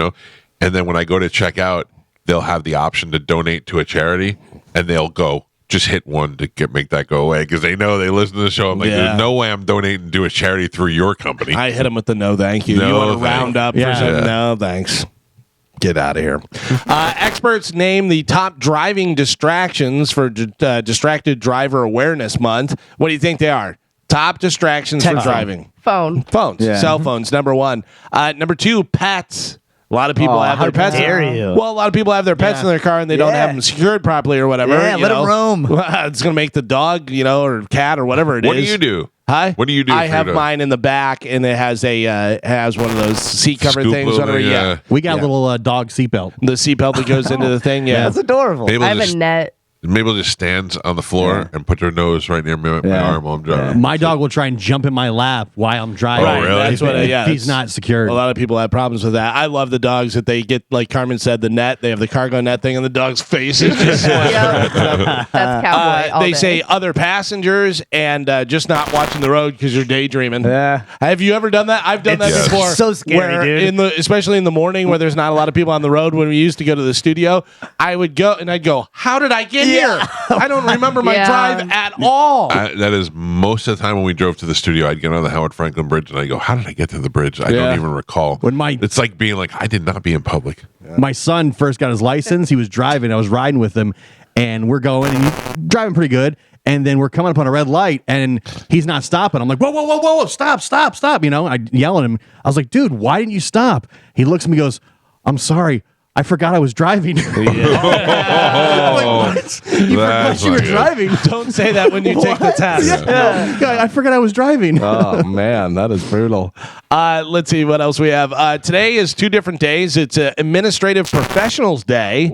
And then when I go to check out, they'll have the option to donate to a charity, and they'll go, just hit one to make that go away, because they know they listen to the show. I'm like, Yeah. there's no way I'm donating to a charity through your company. I hit him with the no, thank you. No, You want to thank round you. up Yeah. for something? Yeah. No, thanks. Get out of here. Experts name the top driving distractions for Distracted Driver Awareness Month. What do you think they are? Top distractions for Texting. driving. Phone. Phones, Yeah. cell phones, number one. Number two, pets. A lot of people have how their pets. dare you. Well, a lot of people have their pets in their car and they don't Yeah. have them secured properly or whatever. Yeah, you let 'em know. roam. It's going to make the dog, or cat or whatever it is. What do you do? Hi. What do you do I for have your dog? mine in the back, and it has has one of those seat cover Scoop things. little Whatever. thing, Yeah. We got Yeah. a little dog seatbelt. The seatbelt that goes into the thing. Yeah. That's adorable. Able I to have just a net. Mabel just stands on the floor and puts her nose right near my arm while I'm driving. My dog will try and jump in my lap while I'm driving. Oh, really? That's what. If he's not secured. A lot of people have problems with that. I love the dogs that they get, like Carmen said, the net. They have the cargo net thing, and the dog's face is just. That's cowboy. All They day. say other passengers and just not watching the road because you're daydreaming. Yeah. Have you ever done that? I've done that Yes. before. So scary, dude. Especially in the morning where there's not a lot of people on the road. When we used to go to the studio, I would go and I'd go, "How did I get here? I don't remember my drive at all." That is most of the time when we drove to the studio, I'd get on the Howard Franklin Bridge and I go, "How did I get to the bridge? I don't even recall." It's like being like, I did not be in public. My son first got his license. He was driving. I was riding with him, and we're going, and he's driving pretty good. And then we're coming up on a red light, and he's not stopping. I'm like, whoa, whoa, whoa, whoa, stop. You know, I yell at him. I was like, dude, why didn't you stop? He looks at me and goes, I'm sorry. I forgot I was driving. I'm like, what? You forgot you were driving. Don't say that when you take the test. Yeah, I forgot I was driving. Oh man, that is brutal. Let's see what else we have. Today is 2 different days. It's Administrative Professionals Day,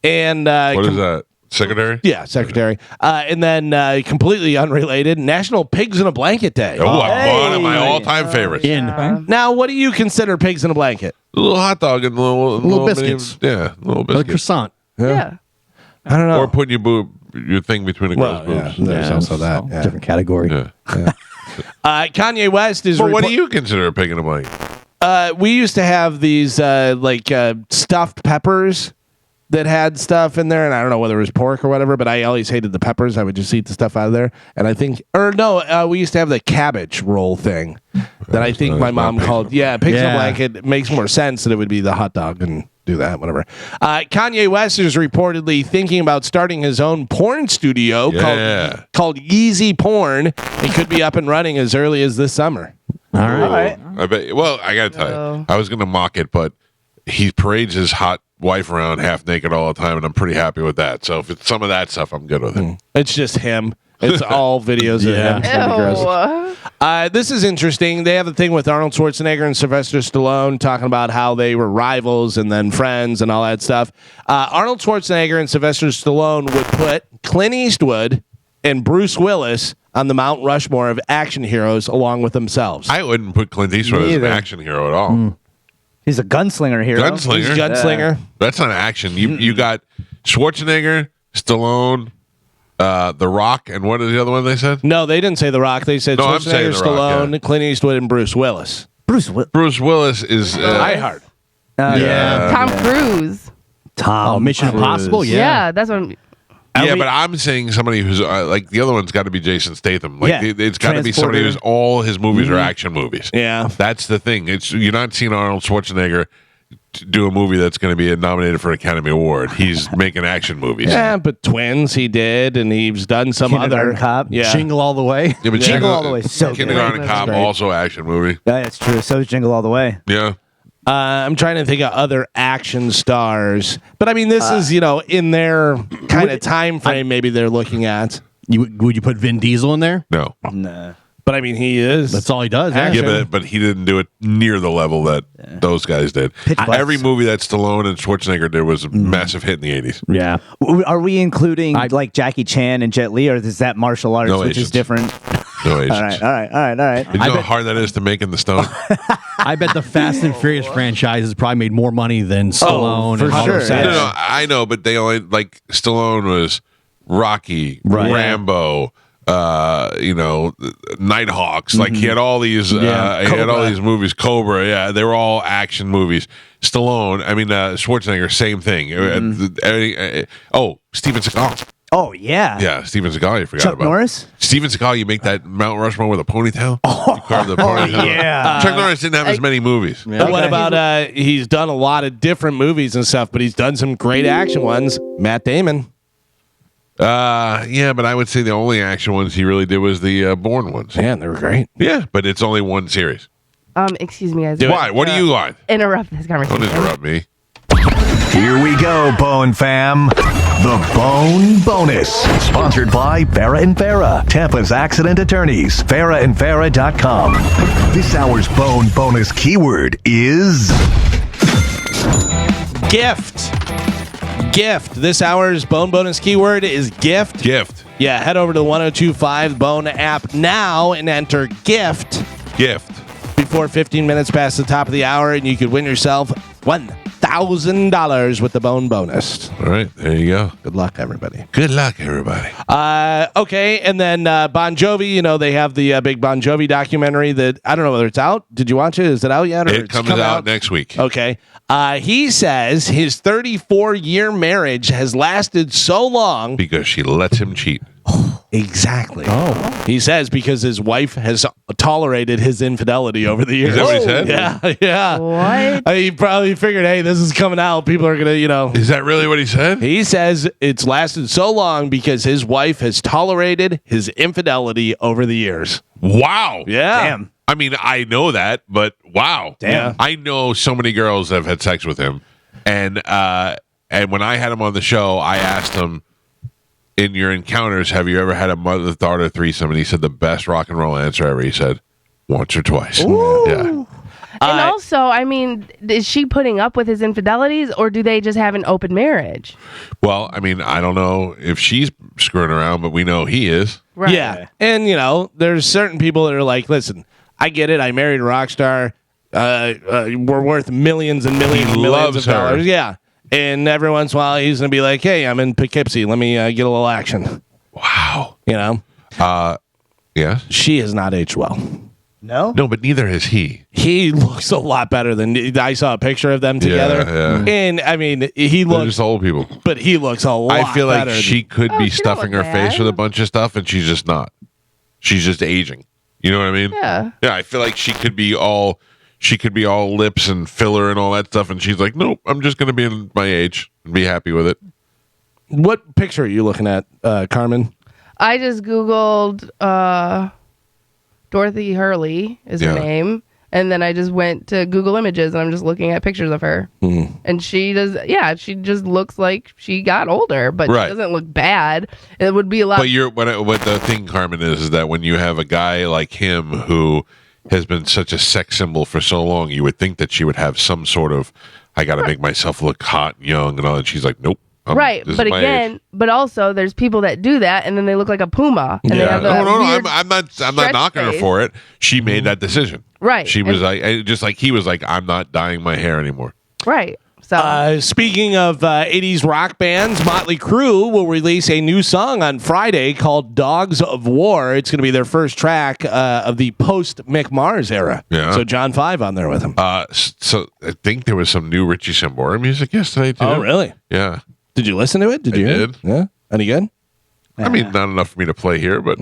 and What is that? Secretary? Yeah, secretary. And then completely unrelated, National Pigs in a Blanket Day. Oh, one of my all-time favorites. Now, what do you consider pigs in a blanket? A little hot dog and little biscuits. Little A biscuits. croissant. Yeah. I don't know. Or putting your thing between the girls' boobs. There's also that. Yeah. Different category. Yeah. Kanye West is. Well, what do you consider a pig in a blanket? We used to have these stuffed peppers that had stuff in there, and I don't know whether it was pork or whatever, but I always hated the peppers. I would just eat the stuff out of there. And I think, we used to have the cabbage roll thing that I think my mom called, pigs in a blanket. It makes more sense that it would be the hot dog and do that, whatever. Kanye West is reportedly thinking about starting his own porn studio called Yeezy Porn. It could be up and running as early as this summer. All right. I bet. Well, I got to tell you, I was going to mock it, but he parades his hot wife around half naked all the time, and I'm pretty happy with that. So if it's some of that stuff, I'm good with it. It's just him. It's all videos of him. It's gonna be gross. This is interesting. They have a thing with Arnold Schwarzenegger and Sylvester Stallone talking about how they were rivals and then friends and all that stuff. Arnold Schwarzenegger and Sylvester Stallone would put Clint Eastwood and Bruce Willis on the Mount Rushmore of action heroes along with themselves. I wouldn't put Clint Eastwood as an action hero at all. He's a gunslinger hero. He's a gunslinger. That's not action. You got Schwarzenegger, Stallone, The Rock, and what are the other one they said? No, they didn't say The Rock. They said I'm saying Schwarzenegger, The Rock, Stallone, Clint Eastwood, and Bruce Willis. Bruce Willis is Die Hard. Tom Cruise. Mission Impossible. Yeah, that's what. But I'm saying somebody who's like the other one's got to be Jason Statham. Like it's got to be somebody who's all his movies are action movies. Yeah, that's the thing. You're not seeing Arnold Schwarzenegger do a movie that's going to be nominated for an Academy Award. He's making action movies. Yeah, but Twins he did, and he's done some other Cop. Yeah, Jingle All the Way. Yeah, but Jingle All the Way. So Kindergarten Cop also action movie. Yeah, that's true. So is Jingle All the Way. Yeah. I'm trying to think of other action stars, but I mean, this is in their kind of time frame. Maybe they're looking at. Would you put Vin Diesel in there? No. Nah. But I mean, he is. That's all he does. Yeah, but he didn't do it near the level that those guys did. Every movie that Stallone and Schwarzenegger did was a massive hit in the 80s. Yeah. Are we including like Jackie Chan and Jet Li, or is that martial arts, which is different? No Asians. All right. You know how hard that is to make in the stone? I bet the Fast and Furious franchise has probably made more money than Stallone. for and all sure. those Yeah. guys. No, I know, but they only like Stallone was Rocky, Right. Rambo, Nighthawks. Like he had all these, he had all these movies. Cobra, yeah, they were all action movies. Stallone, Schwarzenegger, same thing. Steven Seagal. Oh yeah. Yeah, Steven Seagal. You forgot Chuck about Norris. Steven Seagal. You make that Mount Rushmore with a ponytail. You carve the ponytail. yeah. Chuck Norris didn't have as many movies. But what about he's done a lot of different movies and stuff, but he's done some great action ones. Matt Damon. Yeah, but I would say the only action ones he really did was the Bourne ones. Man, they were great. Yeah, but it's only one series. Excuse me, guys. Why? What do you want? Interrupt this conversation. Don't interrupt me. Here we go, Bone Fam. The Bone Bonus. Sponsored by Farrah and Farrah, Tampa's accident attorneys. FarrahandFarrah.com. This hour's Bone Bonus keyword is... Gift. gift. This hour's Bone bonus keyword is gift. Gift. Yeah, head over to the 1025 Bone app now and enter gift before 15 minutes past the top of the hour, and you could win yourself $1,000 with the Bone bonus. All right, there you go. Good luck, everybody. Good luck, everybody. Okay, and then Bon Jovi, they have the big Bon Jovi documentary that, I don't know whether it's out. Did you watch it? Is it out yet? Or It comes out next week. Okay. He says his 34-year marriage has lasted so long. Because she lets him cheat. Exactly. Oh. He says because his wife has tolerated his infidelity over the years. Is that what he said? Yeah. What? He probably figured, hey, this is coming out. People are going to, Is that really what he said? He says it's lasted so long because his wife has tolerated his infidelity over the years. Wow. Yeah. Damn. I mean, I know that, but wow. Damn. I know so many girls that have had sex with him. And when I had him on the show, I asked him, in your encounters, have you ever had a mother-daughter threesome? And he said the best rock and roll answer ever. He said, once or twice. Ooh. Yeah. And also, I mean, is she putting up with his infidelities, or do they just have an open marriage? Well, I mean, I don't know if she's screwing around, but we know he is. Right. Yeah. And, there's certain people that are like, listen, I get it. I married a rock star. We're worth millions and millions and millions of dollars. Yeah. And every once in a while, he's going to be like, hey, I'm in Poughkeepsie. Let me get a little action. Wow. Yeah. She has not aged well. No? No, but neither has he. He looks a lot better than I saw a picture of them together. Yeah. And, I mean, They're he looks, just old people. but he looks a lot I feel like better she could be she don't stuffing look her face bad. with a bunch of stuff, and she's just not. She's just aging. You know what I mean? Yeah. Yeah, I feel like she could be all lips and filler and all that stuff, and she's like, nope, I'm just going to be in my age and be happy with it. What picture are you looking at, Carmen? I just Googled Dorothy Hurley is her name. And then I just went to Google Images and I'm just looking at pictures of her. And she just looks like she got older, but Right. she doesn't look bad. It would be a lot. But what the thing, Carmen, is that when you have a guy like him who has been such a sex symbol for so long, you would think that she would have some sort of, I got to make myself look hot and young and all. And she's like, nope. Right, this but is my again, age. but also there's people that do that and then they look like a puma. And they Yeah. have that No, weird I'm not stretch knocking her face. for it. She made that decision. Right. She was like, just like he was like, I'm not dyeing my hair anymore. Right. So Speaking of 80s rock bands, Motley Crue will release a new song on Friday called Dogs of War. It's going to be their first track of the post-Mick Mars era. Yeah. So John 5 on there with him. So I think there was some new Richie Sambora music yesterday too. Oh, really? Yeah. Did you listen to it? Did I you? did. Yeah. Any good? I mean, not enough for me to play here, but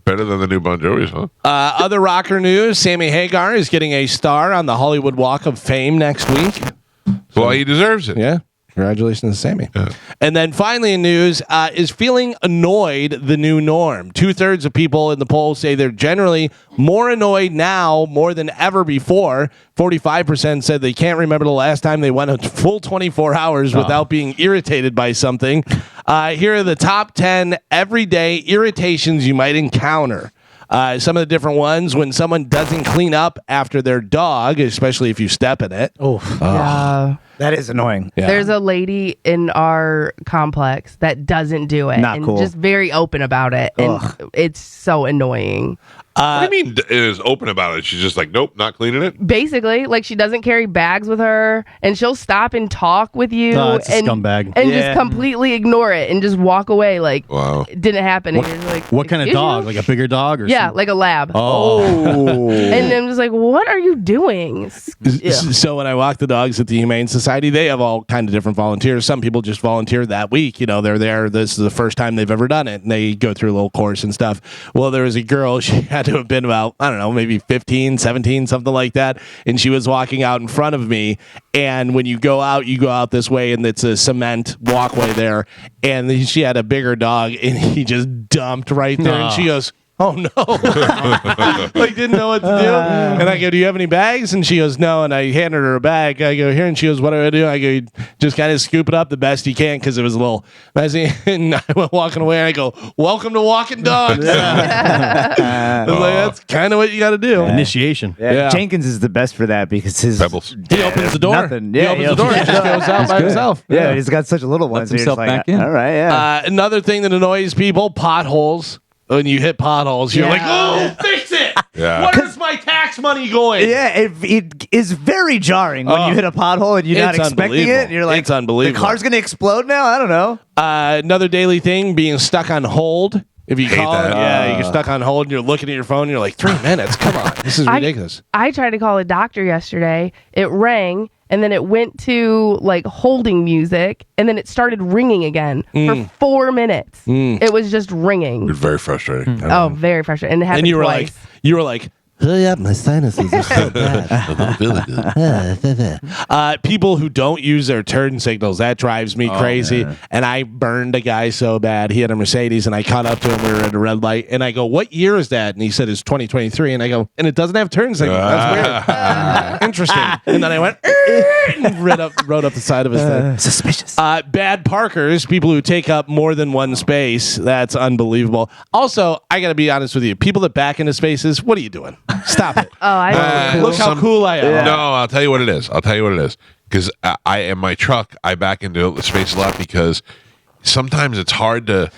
better than the new Bon Jovi's, huh? Other rocker news, Sammy Hagar is getting a star on the Hollywood Walk of Fame next week. Well, he deserves it. Yeah. Congratulations to Sammy. Yeah. And then finally in news, is feeling annoyed the new norm? 2/3 of people in the poll say they're generally more annoyed now more than ever before. 45% said they can't remember the last time they went a full 24 hours without being irritated by something. Here are the top 10 everyday irritations you might encounter. Some of the different ones: when someone doesn't clean up after their dog, especially if you step in it. That is annoying. Yeah. there's a lady in our complex that doesn't do it. Not and cool. just very open about it. And it's so annoying. What do you mean is open about it? She's just like, nope, not cleaning it. Basically, like she doesn't carry bags with her and she'll stop and talk with you That's a and scumbag. and Yeah. just completely ignore it and just walk away like Wow. it didn't happen. And you're just like, What kind of "Excuse dog? you?" Like a bigger dog or Yeah, something? like a lab. Oh. And I'm just like, what are you doing? Yeah. So when I walk the dogs at the Humane Society, they have all kind of different volunteers. Some people just volunteer that week. They're there. This is the first time they've ever done it, and they go through a little course and stuff. Well, there was a girl. She had to have been about, I don't know, maybe 15, 17, something like that. And she was walking out in front of me. And when you go out this way, and it's a cement walkway there. And she had a bigger dog, and he just dumped right there. And she goes, Oh no! Like didn't know what to do. And I go, "Do you have any bags?" And she goes, "No." And I handed her a bag. I go, "Here." And she goes, "What do I do?" I go, "Just kind of scoop it up the best you can," because it was a little messy. And I went walking away. And I go, "Welcome to walking dogs." I was like, that's kind of what you got to do. Initiation. Yeah. Jenkins is the best for that because his Pebbles. He opens the door. Nothing. Yeah, he opens the door. He just goes out by himself. Yeah, he's got such a little one. Lets So you're just himself like, back in. all right, yeah. Another thing that annoys people: potholes. When you hit potholes, you're like, "Oh, fix it! Yeah. Where's my tax money going?" Yeah, it is very jarring when you hit a pothole and you're not It's expecting it. You're like, it's unbelievable. The car's gonna explode now. I don't know. Another daily thing: being stuck on hold. If you call, that. you're stuck on hold and you're looking at your phone. And you're like, 3 minutes. Come on, this is ridiculous. I tried to call a doctor yesterday. It rang, and then it went to like holding music, and then it started ringing again for 4 minutes. It was just ringing. It's very frustrating. Oh, very frustrating. And it happened And twice. you were like, Hurry up, my sinuses are so bad. I don't feel good. people who don't use their turn signals, that drives me crazy. And I burned a guy so bad. He had a Mercedes, and I caught up to him. We were at a red light, and I go, "What year is that?" And he said, "It's 2023." And I go, "And it doesn't have turn signals. That's weird." Interesting. And then I went and rode up the side of his thing. Suspicious. Bad parkers, people who take up more than one space. That's unbelievable. Also, I got to be honest with you. People that back into spaces, what are you doing? Stop it. Oh, I Look how cool I am. No, I'll tell you what it is. Because I in my truck, I back into the space a lot because sometimes it's hard to,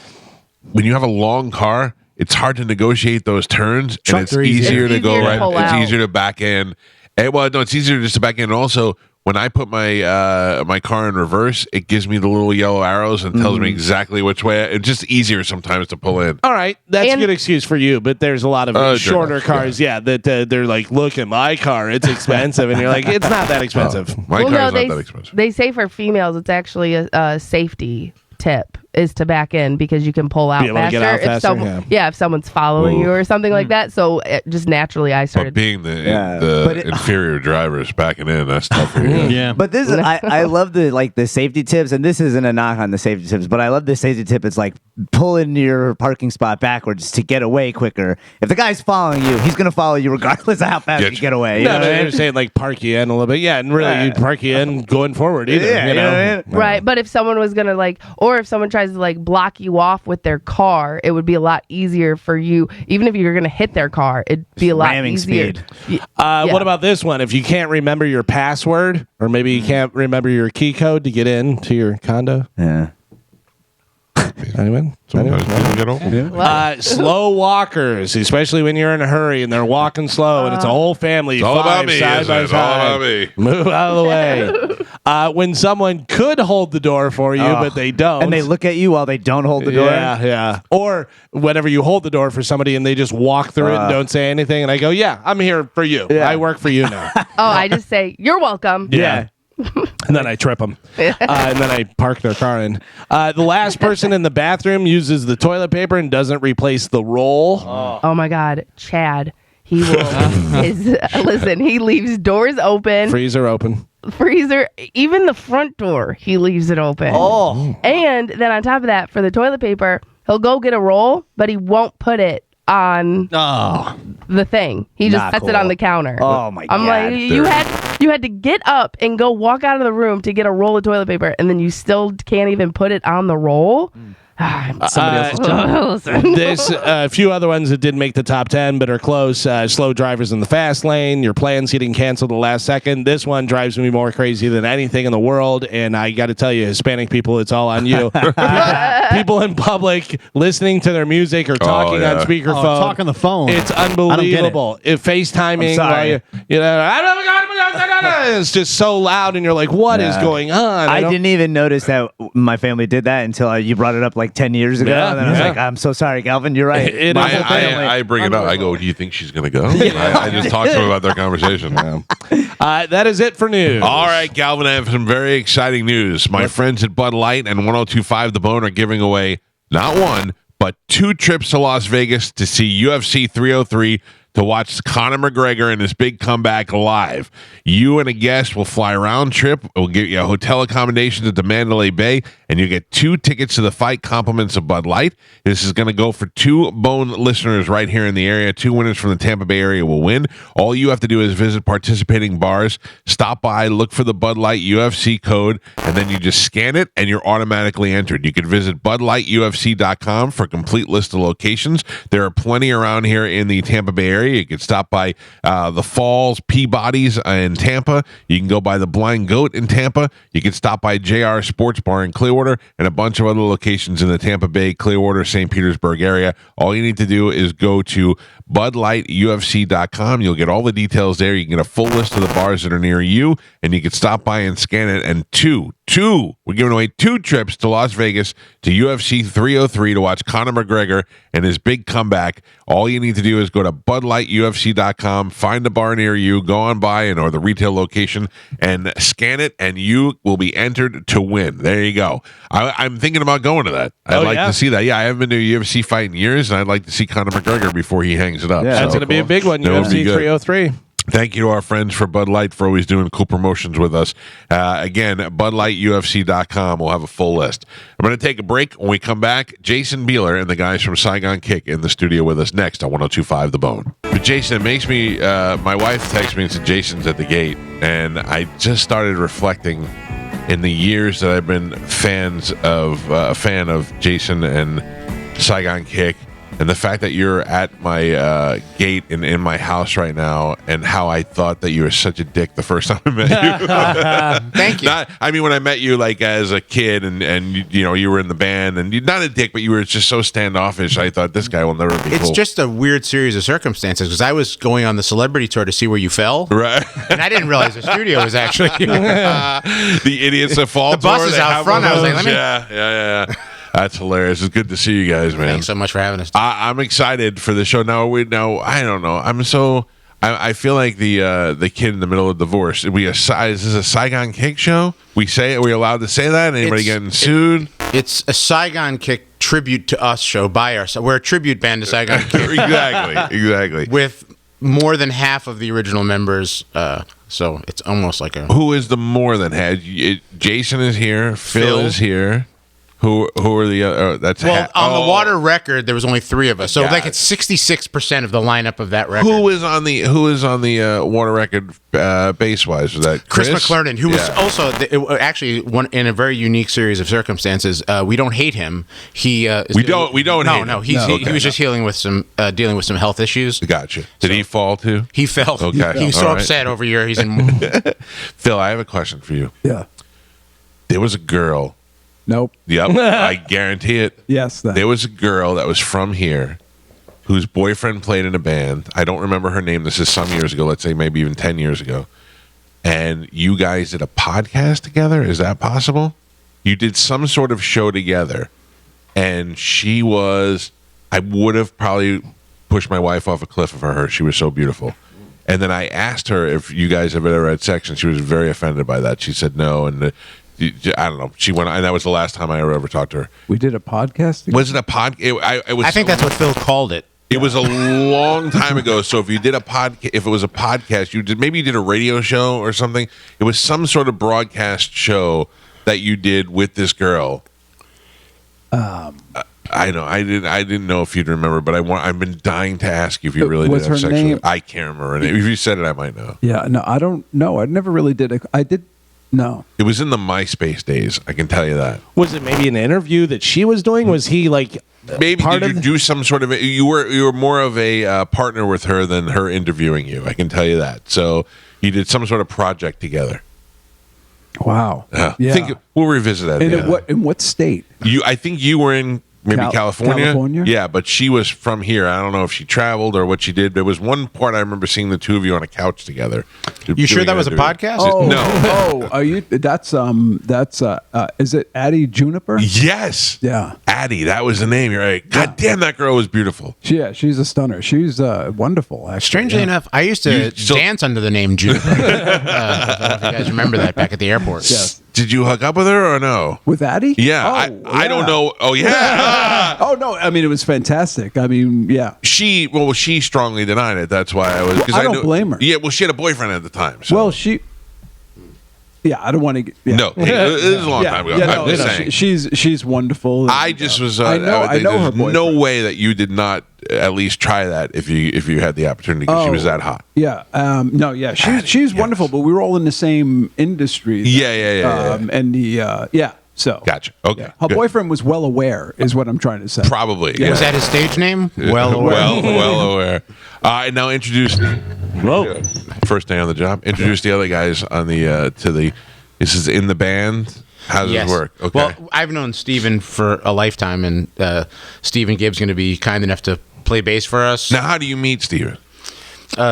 when you have a long car, it's hard to negotiate those turns, and Trucks it's are easy. easier It's to go easier to right. pull It's out. easier to back in. And, well, no, it's easier just to back in. And also, when I put my my car in reverse, it gives me the little yellow arrows and tells me exactly which way. It's just easier sometimes to pull in. All right, that's a And- good excuse for you, but there's a lot of shorter sure. cars, that they're like, "Look at my car, it's expensive," and you're like, "It's not that expensive." My well, car's no, not that expensive. they say for females, it's actually a safety tip is to back in because you can pull out Be able to faster. get out faster, If someone's following you or something like that. So just naturally, I But started. being the But it- inferior drivers backing in, that's tough for you. Yeah. But this is I love the safety tips, and this isn't a knock on the safety tips, but I love the safety tip. It's like pulling your parking spot backwards to get away quicker. If the guy's following you, he's gonna follow you regardless of how fast Get you you. get away. You No, know what I they're mean? saying like park you in a little bit, and really you park you in going forward either. Yeah, you you know what I mean? Right, but if someone was gonna or if someone tries to block you off with their car, it would be a lot easier for you. Even if you're gonna hit their car, it'd be a lot Ramming easier. speed. Yeah. What about this one? If you can't remember your password, or maybe you can't remember your key code to get into your condo. Yeah. Anyone? Sometimes people get old. Slow walkers, especially when you're in a hurry and they're walking slow, and it's a whole family. It's all about five me, side isn't by it? It's all side. about me. Move out of the way. When someone could hold the door for you, but they don't, And they look at you while they don't hold the door. Yeah. Or whenever you hold the door for somebody and they just walk through it and don't say anything, and I go, "Yeah, I'm here for you. Yeah. I work for you now." I just say you're welcome. Yeah. And then I trip them. And then I park their car in. The last person in the bathroom uses the toilet paper and doesn't replace the roll. Oh my God, Chad. He will. Listen, he leaves doors open, Freezer open. freezer, even the front door. He leaves it open. Oh. And then on top of that, for the toilet paper, he'll go get a roll, but he won't put it on the thing. He just Not sets it cool. on the counter. Oh my I'm God. like, you had to get up and go walk out of the room to get a roll of toilet paper, and then you still can't even put it on the roll. Somebody else's job. Listen. There's a few other ones that didn't make the top 10 but are close. Slow drivers in the fast lane, your plans getting canceled at the last second. This one drives me more crazy than anything in the world, and I got to tell you, Hispanic people, it's all on you. People in public listening to their music or talking yeah. on speakerphone. Talk on the phone. It's I don't get it. unbelievable. If FaceTiming, I'm sorry. while it's just so loud, and you're like, "What is going on?" I don't- didn't even notice that my family did that until you brought it up like 10 years ago. Yeah, And then I was yeah. like, I'm so sorry, Galvin. You're right. It My is whole family. I bring it up. I go, "Do you think she's going to go?" I just talked to him about their conversation. That is it for news. All right, Galvin, I have some very exciting news. My friends at Bud Light and 102.5 The Bone are giving away not one, but 2 trips to Las Vegas to see UFC 303 to watch Conor McGregor and his big comeback live. You and a guest will fly round trip. We'll get you a hotel accommodations at the Mandalay Bay, and you get 2 tickets to the fight, compliments of Bud Light. This is going to go for 2 Bone listeners right here in the area. 2 winners from the Tampa Bay area will win. All you have to do is visit participating bars, stop by, look for the Bud Light UFC code, and then you just scan it, and you're automatically entered. You can visit BudLightUFC.com for a complete list of locations. There are plenty around here in the Tampa Bay area. You can stop by the Falls, Peabody's in Tampa. You can go by the Blind Goat in Tampa. You can stop by JR Sports Bar in Clearwater and a bunch of other locations in the Tampa Bay, Clearwater, St. Petersburg area. All you need to do is go to BudLightUFC.com. You'll get all the details there. You can get a full list of the bars that are near you, and you can stop by and scan it. And we're giving away 2 trips to Las Vegas to UFC 303 to watch Conor McGregor and his big comeback. All you need to do is go to BudLightUFC.com, find a bar near you, go on by or the retail location, and scan it, and you will be entered to win. There you go. I'm thinking about going to that. I'd like to see that. Yeah, I haven't been to a UFC fight in years, and I'd like to see Conor McGregor before he hangs it up. Yeah, that's going to be a big one, UFC 303. Thank you to our friends for Bud Light for always doing cool promotions with us. Again, BudLightUFC.com. We'll have a full list. I'm going to take a break. When we come back, Jason Beeler and the guys from Saigon Kick in the studio with us next on 102.5 The Bone. But Jason, it makes me, my wife texted me and said Jason's at the gate, and I just started reflecting in the years that I've been a fan of Jason and Saigon Kick, and the fact that you're at my gate in my house right now, and how I thought that you were such a dick the first time I met you. Thank you. When I met you like as a kid, and you were in the band, and you're not a dick, but you were just so standoffish. I thought this guy will never be It's cool. just a weird series of circumstances, because I was going on the celebrity tour to see where you fell, right? And I didn't realize the studio was actually the idiots that fall. The bus is out front. I was like, yeah. That's hilarious. It's good to see you guys, man. Thanks so much for having us. I'm excited for the show. Now I don't know. I feel like the kid in the middle of divorce. Is this a Saigon Kick show? We say it. Are we allowed to say that? Anybody getting sued? It's a Saigon Kick tribute to us show by ourselves. We're a tribute band to Saigon Kick. Exactly. With more than half of the original members. So it's almost like a. Who is the more than half? Jason is here. Phil is here. Who are the other? That's on the Water record. There was only 3 of us, so it's 66% of the lineup of that record. Who is on the Water record bass wise? Was that Chris McClernand, who was also actually one in a very unique series of circumstances. We don't hate him. We don't hate him. No. He was just dealing with some health issues. Gotcha. Did he fall too? He fell. Okay. He was so upset over here. He's in. Phil, I have a question for you. Yeah. There was a girl. Nope. Yep, I guarantee it. Yes. There was a girl that was from here whose boyfriend played in a band. I don't remember her name. This is some years ago, let's say maybe even 10 years ago. And you guys did a podcast together? Is that possible? You did some sort of show together. And I would have probably pushed my wife off a cliff for her. She was so beautiful. And then I asked her if you guys have ever had sex, and she was very offended by that. She said no, and I don't know. She went, and that was the last time I ever talked to her. We did a podcast together? Was it a podcast? I think that's what Phil called it. It was a long time ago. So if you did if it was a podcast, you did a radio show or something. It was some sort of broadcast show that you did with this girl. I know. I didn't know if you'd remember, but I've been dying to ask you if you really did have sex with her. I can't remember her name. If you said it, I might know. Yeah. No, I don't know. I never really did. I did. No. It was in the MySpace days. I can tell you that. Was it maybe an interview that she was doing? Was he like maybe did you do some sort of? You were more of a partner with her than her interviewing you. I can tell you that. So you did some sort of project together. Wow. Yeah. We'll revisit that. And in what state? I think you were in. Maybe California? Yeah, but she was from here. I don't know if she traveled or what she did. There was one part I remember seeing the two of you on a couch together. You sure that was a podcast? Oh, no. Are you? That's is it Addie Juniper? Yes. Yeah. Addie, that was the name. You're right. God damn, that girl was beautiful. Yeah, she's a stunner. She's wonderful. Actually. Strangely enough, I used to dance under the name Juniper. I don't know if you guys remember that back at the airport. Yes. Did you hook up with her or no? With Addie? Yeah, I don't know. Oh yeah. Oh no, I mean it was fantastic. I mean, yeah. She strongly denied it. That's why I was. Well, I don't blame her. Yeah, well, she had a boyfriend at the time. So. Well, yeah, I don't want to get. Yeah. No, it was a long time ago. Yeah, I'm just saying. She's wonderful. And, I just was. I know her boyfriend. No way that you did not at least try that if you had the opportunity because she was that hot. Yeah. No. Yeah. She's wonderful, but we were all in the same industry. Yeah. And the So gotcha. Okay. Yeah. Her boyfriend was well aware, is what I'm trying to say. Probably. Yeah. Was that his stage name? Well aware. well aware. Now introduce. Whoa. First day on the job. Introduce the other guys on the to the. This is in the band. How does it work? Okay. Well, I've known Steven for a lifetime, and Steven Gibbs going to be kind enough to play bass for us. Now, how do you meet Steven?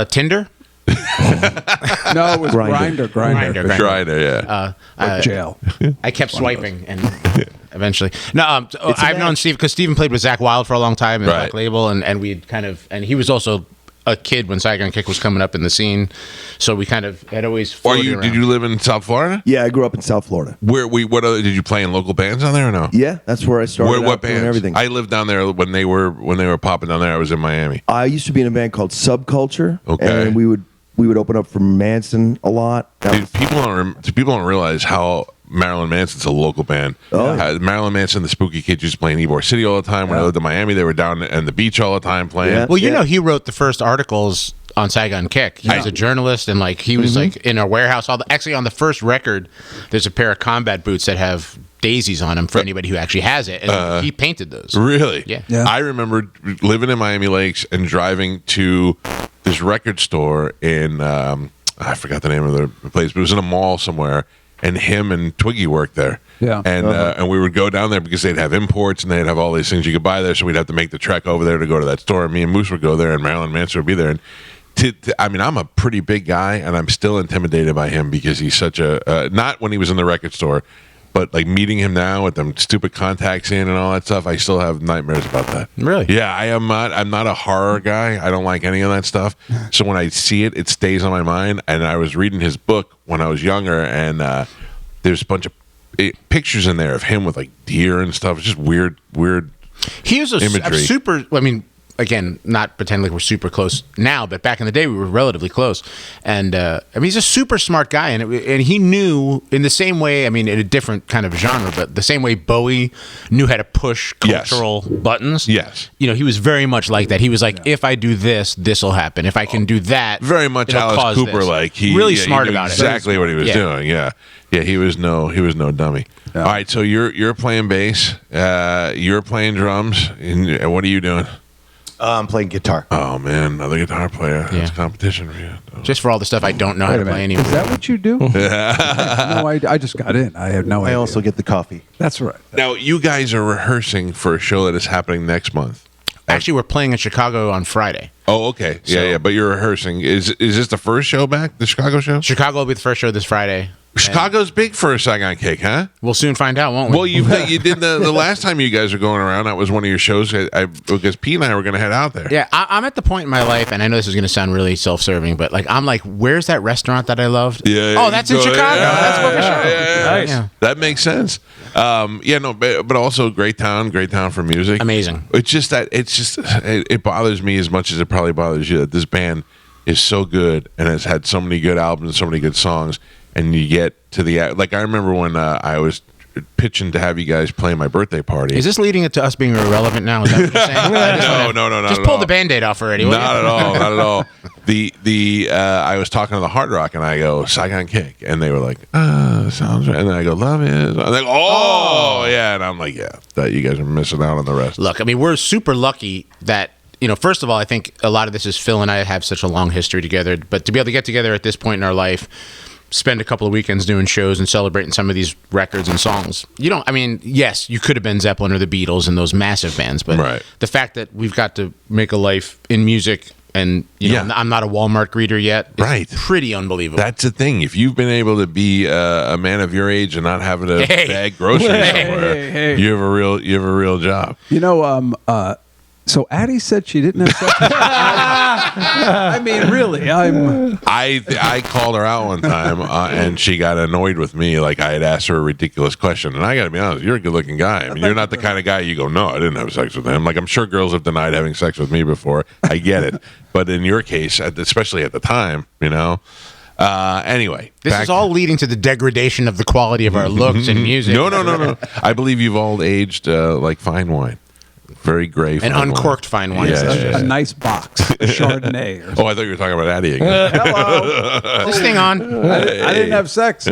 Tinder. No, it was Grindr. Yeah. Jail. I kept swiping, and eventually, no. I've known Steve because Steven played with Zach Wilde for a long time in Black Label, and we'd kind of, and he was also a kid when Saigon Kick was coming up in the scene, so we kind of had always. Did you live in South Florida? Yeah, I grew up in South Florida. What other did you play in local bands down there or no? Yeah, that's where I started. What doing bands? Everything. I lived down there when they were popping down there. I was in Miami. I used to be in a band called Subculture, okay, and we would open up for Manson a lot. Dude, people don't realize how Marilyn Manson's a local band. Marilyn Manson, the Spooky Kids, used to play in Ybor City all the time. When I lived in Miami, they were down at the beach all the time playing. Yeah. Well, you know, he wrote the first articles on Saigon Kick. He was a journalist, and like he was like in a warehouse. Actually, on the first record, there's a pair of combat boots that have daisies on them for anybody who actually has it, and he painted those. Really? Yeah. I remember living in Miami Lakes and driving to this record store in I forgot the name of the place, but it was in a mall somewhere. And him and Twiggy worked there. Yeah. And we would go down there because they'd have imports and they'd have all these things you could buy there. So we'd have to make the trek over there to go to that store. And me and Moose would go there, and Marilyn Manson would be there. And I mean, I'm a pretty big guy, and I'm still intimidated by him because he's such a not when he was in the record store, but like meeting him now with them stupid contacts in and all that stuff, I still have nightmares about that. Really? Yeah, I'm not a horror guy. I don't like any of that stuff. So when I see it, it stays on my mind. And I was reading his book when I was younger, and there's a bunch of pictures in there of him with like deer and stuff. It's just weird. He was a imagery. super. I mean, again, not pretend like we're super close now, but back in the day we were relatively close. And I mean, he's a super smart guy, and he knew in the same way. I mean, in a different kind of genre, but the same way Bowie knew how to push cultural buttons. Yes, you know, he was very much like that. He was like, if I do this, this will happen. If I can do that, very much Alice Cooper like. He really smart he knew about exactly what he was doing. Yeah, he was no dummy. Yeah. All right, so you're playing bass, you're playing drums, and what are you doing? I'm playing guitar. Oh man, another guitar player. That's competition for you. Just for all the stuff I don't know how to play anymore. Is that what you do? No, I just got in. I have no idea. I also get the coffee. That's right. Now you guys are rehearsing for a show that is happening next month. Actually, we're playing in Chicago on Friday. Oh, okay. Yeah. But you're rehearsing. Is this the first show back? The Chicago show? Chicago will be the first show this Friday. Chicago's big for a Saigon Kick, huh? We'll soon find out, won't we? Well, you did the last time you guys were going around. That was one of your shows. Because Pete and I were going to head out there. Yeah, I'm at the point in my life, and I know this is going to sound really self-serving, but like I'm like, where's that restaurant that I loved? Yeah. Oh, that's in Chicago. That's book a show. Nice. Yeah. That makes sense. But also great town for music. Amazing. It bothers me as much as it probably bothers you that this band is so good and has had so many good albums, so many good songs. And you get to I remember when I was pitching to have you guys play my birthday party. Is this leading it to us being irrelevant now? Is that what you're saying? No. Just pull the Band-Aid off already. Not at all. I was talking to the Hard Rock and I go, Saigon Kick. And they were like, sounds right. And then I go, Love Is. And they go, oh, yeah. And I'm like, yeah, that you guys are missing out on the rest. Look, I mean, we're super lucky that, you know, first of all, I think a lot of this is Phil and I have such a long history together. But to be able to get together at this point in our life, spend a couple of weekends doing shows and celebrating some of these records and songs. Yes, you could have been Zeppelin or the Beatles and those massive bands, but the fact that we've got to make a life in music and, you know, I'm not a Walmart greeter yet. It's pretty unbelievable. That's the thing. If you've been able to be a man of your age and not having to bag groceries somewhere, you have a real job. You know, so Addie said she didn't have sex. I mean, really, I called her out one time, and she got annoyed with me. Like I had asked her a ridiculous question, and I got to be honest, you're a good-looking guy. I mean, you're not the kind of guy you go, no, I didn't have sex with him. Like I'm sure girls have denied having sex with me before. I get it, but in your case, especially at the time, Anyway, this is all leading to the degradation of the quality of our looks and music. No. I believe you've all aged like fine wine. Very gray and uncorked fine wine. A nice box, a Chardonnay. I thought you were talking about Addie again. Hello. This thing on. I didn't have sex.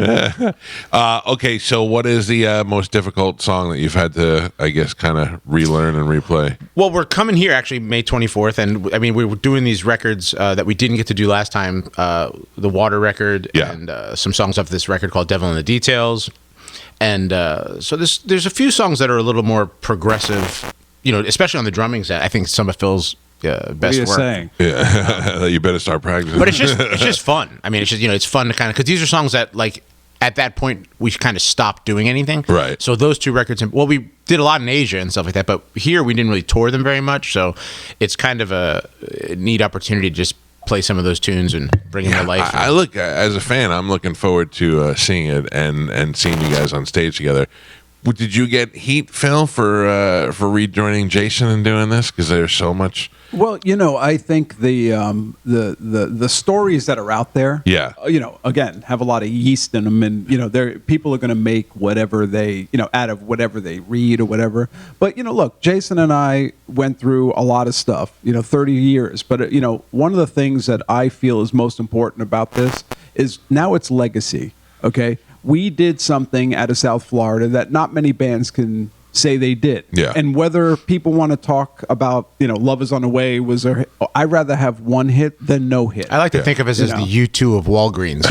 Okay, so what is the most difficult song that you've had to, I guess, kind of relearn and replay? Well, we're coming here actually May 24th, and I mean we were doing these records that we didn't get to do last time. The Water record and some songs off this record called Devil in the Details, and so there's a few songs that are a little more progressive. Especially on the drumming set, I think some of Phil's best what are you work. Saying? Yeah, you better start practicing. But it's just fun. I mean, it's just it's fun to kind of because these are songs that like at that point we kind of stopped doing anything. Right. So those two records, we did a lot in Asia and stuff like that, but here we didn't really tour them very much. So it's kind of a neat opportunity to just play some of those tunes and bring them to life. I look as a fan, I'm looking forward to seeing it and seeing you guys on stage together. Did you get heat, Phil, for rejoining Jason and doing this? Because there's so much. Well, I think the stories that are out there, again, have a lot of yeast in them, and people are going to make whatever they, out of whatever they read or whatever. But look, Jason and I went through a lot of stuff, 30 years. But one of the things that I feel is most important about this is now it's legacy. Okay. We did something out of South Florida that not many bands can say they did. Yeah. And whether people want to talk about, Love Is on the Way I'd rather have one hit than no hit. I like to think of us as the U2 of Walgreens.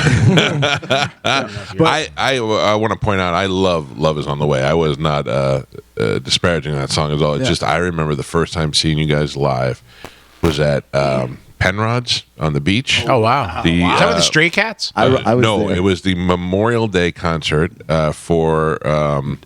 But I want to point out, I love Love Is on the Way. I was not disparaging that song at all. It's just I remember the first time seeing you guys live was at Penrod's on the beach. Oh wow! Is that with the Stray Cats? I was there. It was the Memorial Day concert for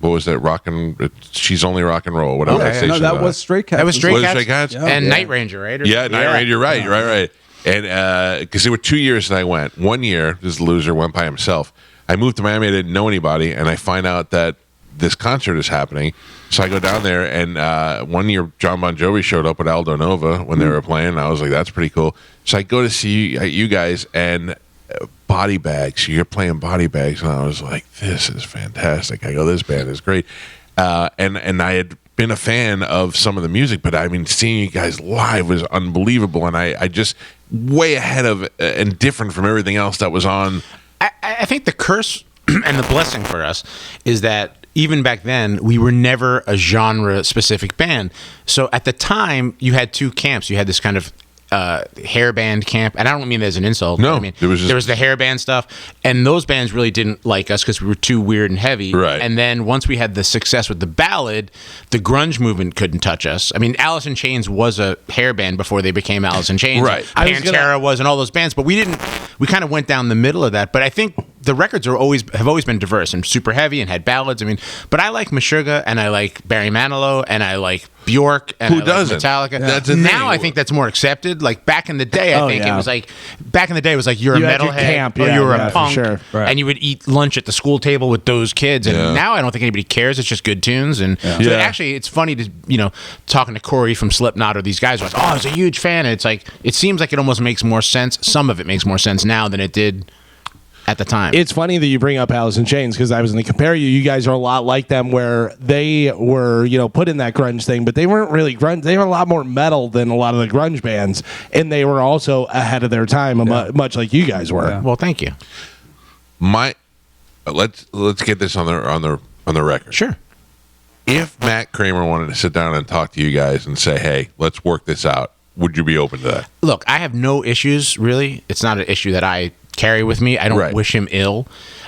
what was that? She's Only Rock and Roll. Whatever that station. No, that was Stray Cats. That was Stray Cats. Stray Cats? And Night Ranger, right? Night Ranger. You're right. You're right. And because there were 2 years that I went. 1 year, this loser went by himself. I moved to Miami. I didn't know anybody, and I find out that this concert is happening. So I go down there, and 1 year John Bon Jovi showed up at Aldo Nova when they were playing. And I was like, that's pretty cool. So I go to see you guys, and Body Bags. You're playing Body Bags, and I was like, this is fantastic. I go, this band is great. And I had been a fan of some of the music, but I mean, seeing you guys live was unbelievable. And I just way ahead of and different from everything else that was on. I think the curse and the blessing for us is that even back then, we were never a genre-specific band. So at the time, you had two camps. You had this kind of hair band camp, and I don't mean that as an insult. No, I mean, there was the hair band stuff, and those bands really didn't like us because we were too weird and heavy. Right. And then once we had the success with the ballad, the grunge movement couldn't touch us. I mean, Alice in Chains was a hair band before they became Alice in Chains. Right. Pantera was, and all those bands, but we kind of went down the middle of that. But I think the records have always been diverse and super heavy and had ballads. I mean, but I like Meshuggah and I like Barry Manilow and I like Bjork and Who doesn't? Metallica. Yeah. That's the thing. Now I think that's more accepted. Like back in the day, I think it was like you're a had your metalhead camp, or yeah, you're yeah, a for punk, sure. Right. and you would eat lunch at the school table with those kids. And now I don't think anybody cares. It's just good tunes. And so actually, it's funny to talking to Corey from Slipknot or these guys. I was a huge fan. And it's like it seems like it almost makes more sense. Some of it makes more sense now than it did at the time. It's funny that you bring up Alice in Chains because I was going to compare you. You guys are a lot like them where they were, put in that grunge thing, but they weren't really grunge. They were a lot more metal than a lot of the grunge bands, and they were also ahead of their time, much like you guys were. Yeah. Well, thank you. Let's get this on the record. Sure. If Matt Kramer wanted to sit down and talk to you guys and say, "Hey, let's work this out," would you be open to that? Look, I have no issues, really. It's not an issue that I carry with me. I don't wish him ill.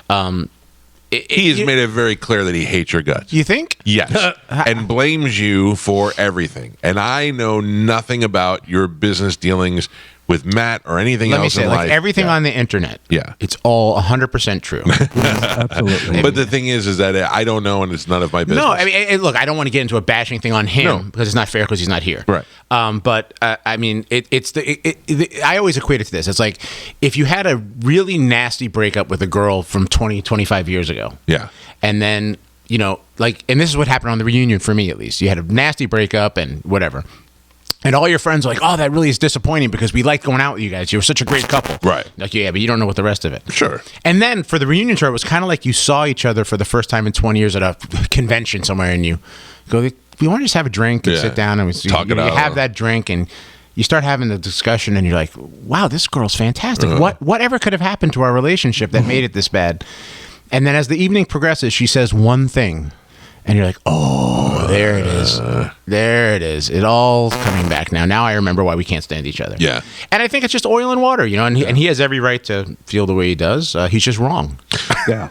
He has made it very clear that he hates your guts. You think? Yes. And blames you for everything. And I know nothing about your business dealings with Matt or anything Let me else say, in like life. everything on the internet, it's all 100% true. Absolutely. But the thing is that I don't know, and it's none of my business. No, I mean, look, I don't want to get into a bashing thing on him because it's not fair because he's not here. Right. But I mean, I always equate it to this. It's like if you had a really nasty breakup with a girl from 20, 25 years ago. Yeah. And then, you know, like, and this is what happened on the reunion for me, at least. You had a nasty breakup and whatever. And all your friends are like, oh, that really is disappointing because we liked going out with you guys. You were such a great couple. Right. Like, yeah, but you don't know what the rest of it. Sure. And then for the reunion tour, it was kind of like you saw each other for the first time in 20 years at a convention somewhere, and you go, we want to just have a drink and sit down and Talk it out. You have that drink and you start having the discussion and you're like, wow, this girl's fantastic. Whatever could have happened to our relationship that made it this bad? And then as the evening progresses, she says one thing. And you're like, oh, there it is. There it is. It all's coming back now. Now I remember why we can't stand each other. Yeah. And I think it's just oil and water, you know, and he has every right to feel the way he does. He's just wrong. Yeah.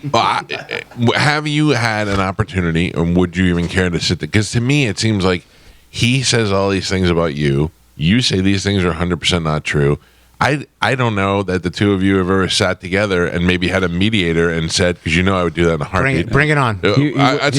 Have you had an opportunity, or would you even care to sit there? Because to me, it seems like he says all these things about you. You say these things are 100% not true. I don't know that the two of you have ever sat together and maybe had a mediator and said, because you know I would do that in a heartbeat. Bring it on. I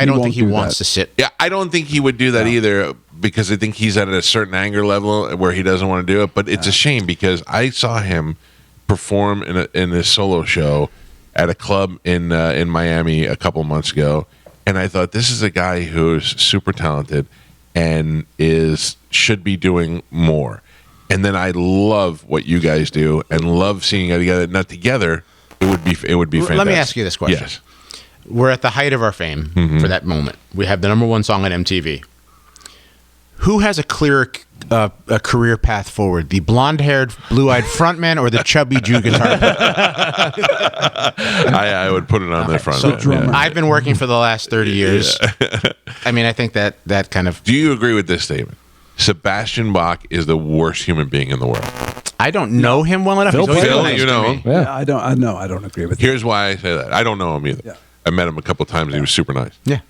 don't think he wants to sit. Yeah, I don't think he would do that either, because I think he's at a certain anger level where he doesn't want to do it. But it's a shame because I saw him perform in a solo show at a club in Miami a couple months ago, and I thought, this is a guy who's super talented and should be doing more. And then I love what you guys do and love seeing it together. Not together, it would be fantastic. Let me ask you this question. Yes. We're at the height of our fame for that moment. We have the #1 song on MTV. Who has a clearer a career path forward? The blonde-haired, blue-eyed frontman or the chubby Jew guitar player? I would put it on the front. So I've been working for the last 30 years. I mean, I think that kind of... Do you agree with this statement? Sebastian Bach is the worst human being in the world. I don't know him well enough. Phil, you know him. Yeah, I don't agree with that. Here's why I say that. I don't know him either. Yeah. I met him a couple times. He was super nice. Yeah.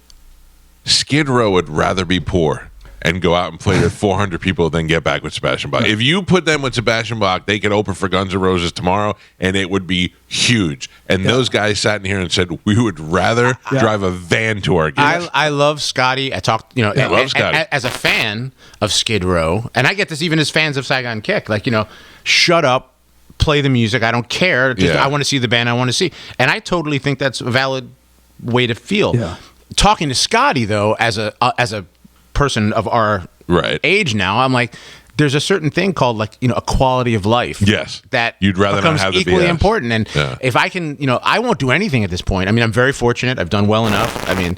Skid Row would rather be poor and go out and play with 400 people than get back with Sebastian Bach. If you put them with Sebastian Bach, they could open for Guns N' Roses tomorrow, and it would be huge. And those guys sat in here and said, we would rather drive a van to our gigs. I love Scotty. I talked, you know, I love Scotty. As a fan of Skid Row, and I get this even as fans of Saigon Kick, like, you know, shut up, play the music. I don't care. I want to see the band I want to see. And I totally think that's a valid way to feel. Yeah. Talking to Scotty, though, as a person of our age now, I'm like, there's a certain thing called, like, you know, a quality of life. Yes. That you'd rather becomes not have the equally BS. important. And if I can, you know, I won't do anything at this point. I mean, I'm very fortunate. I've done well enough. I mean,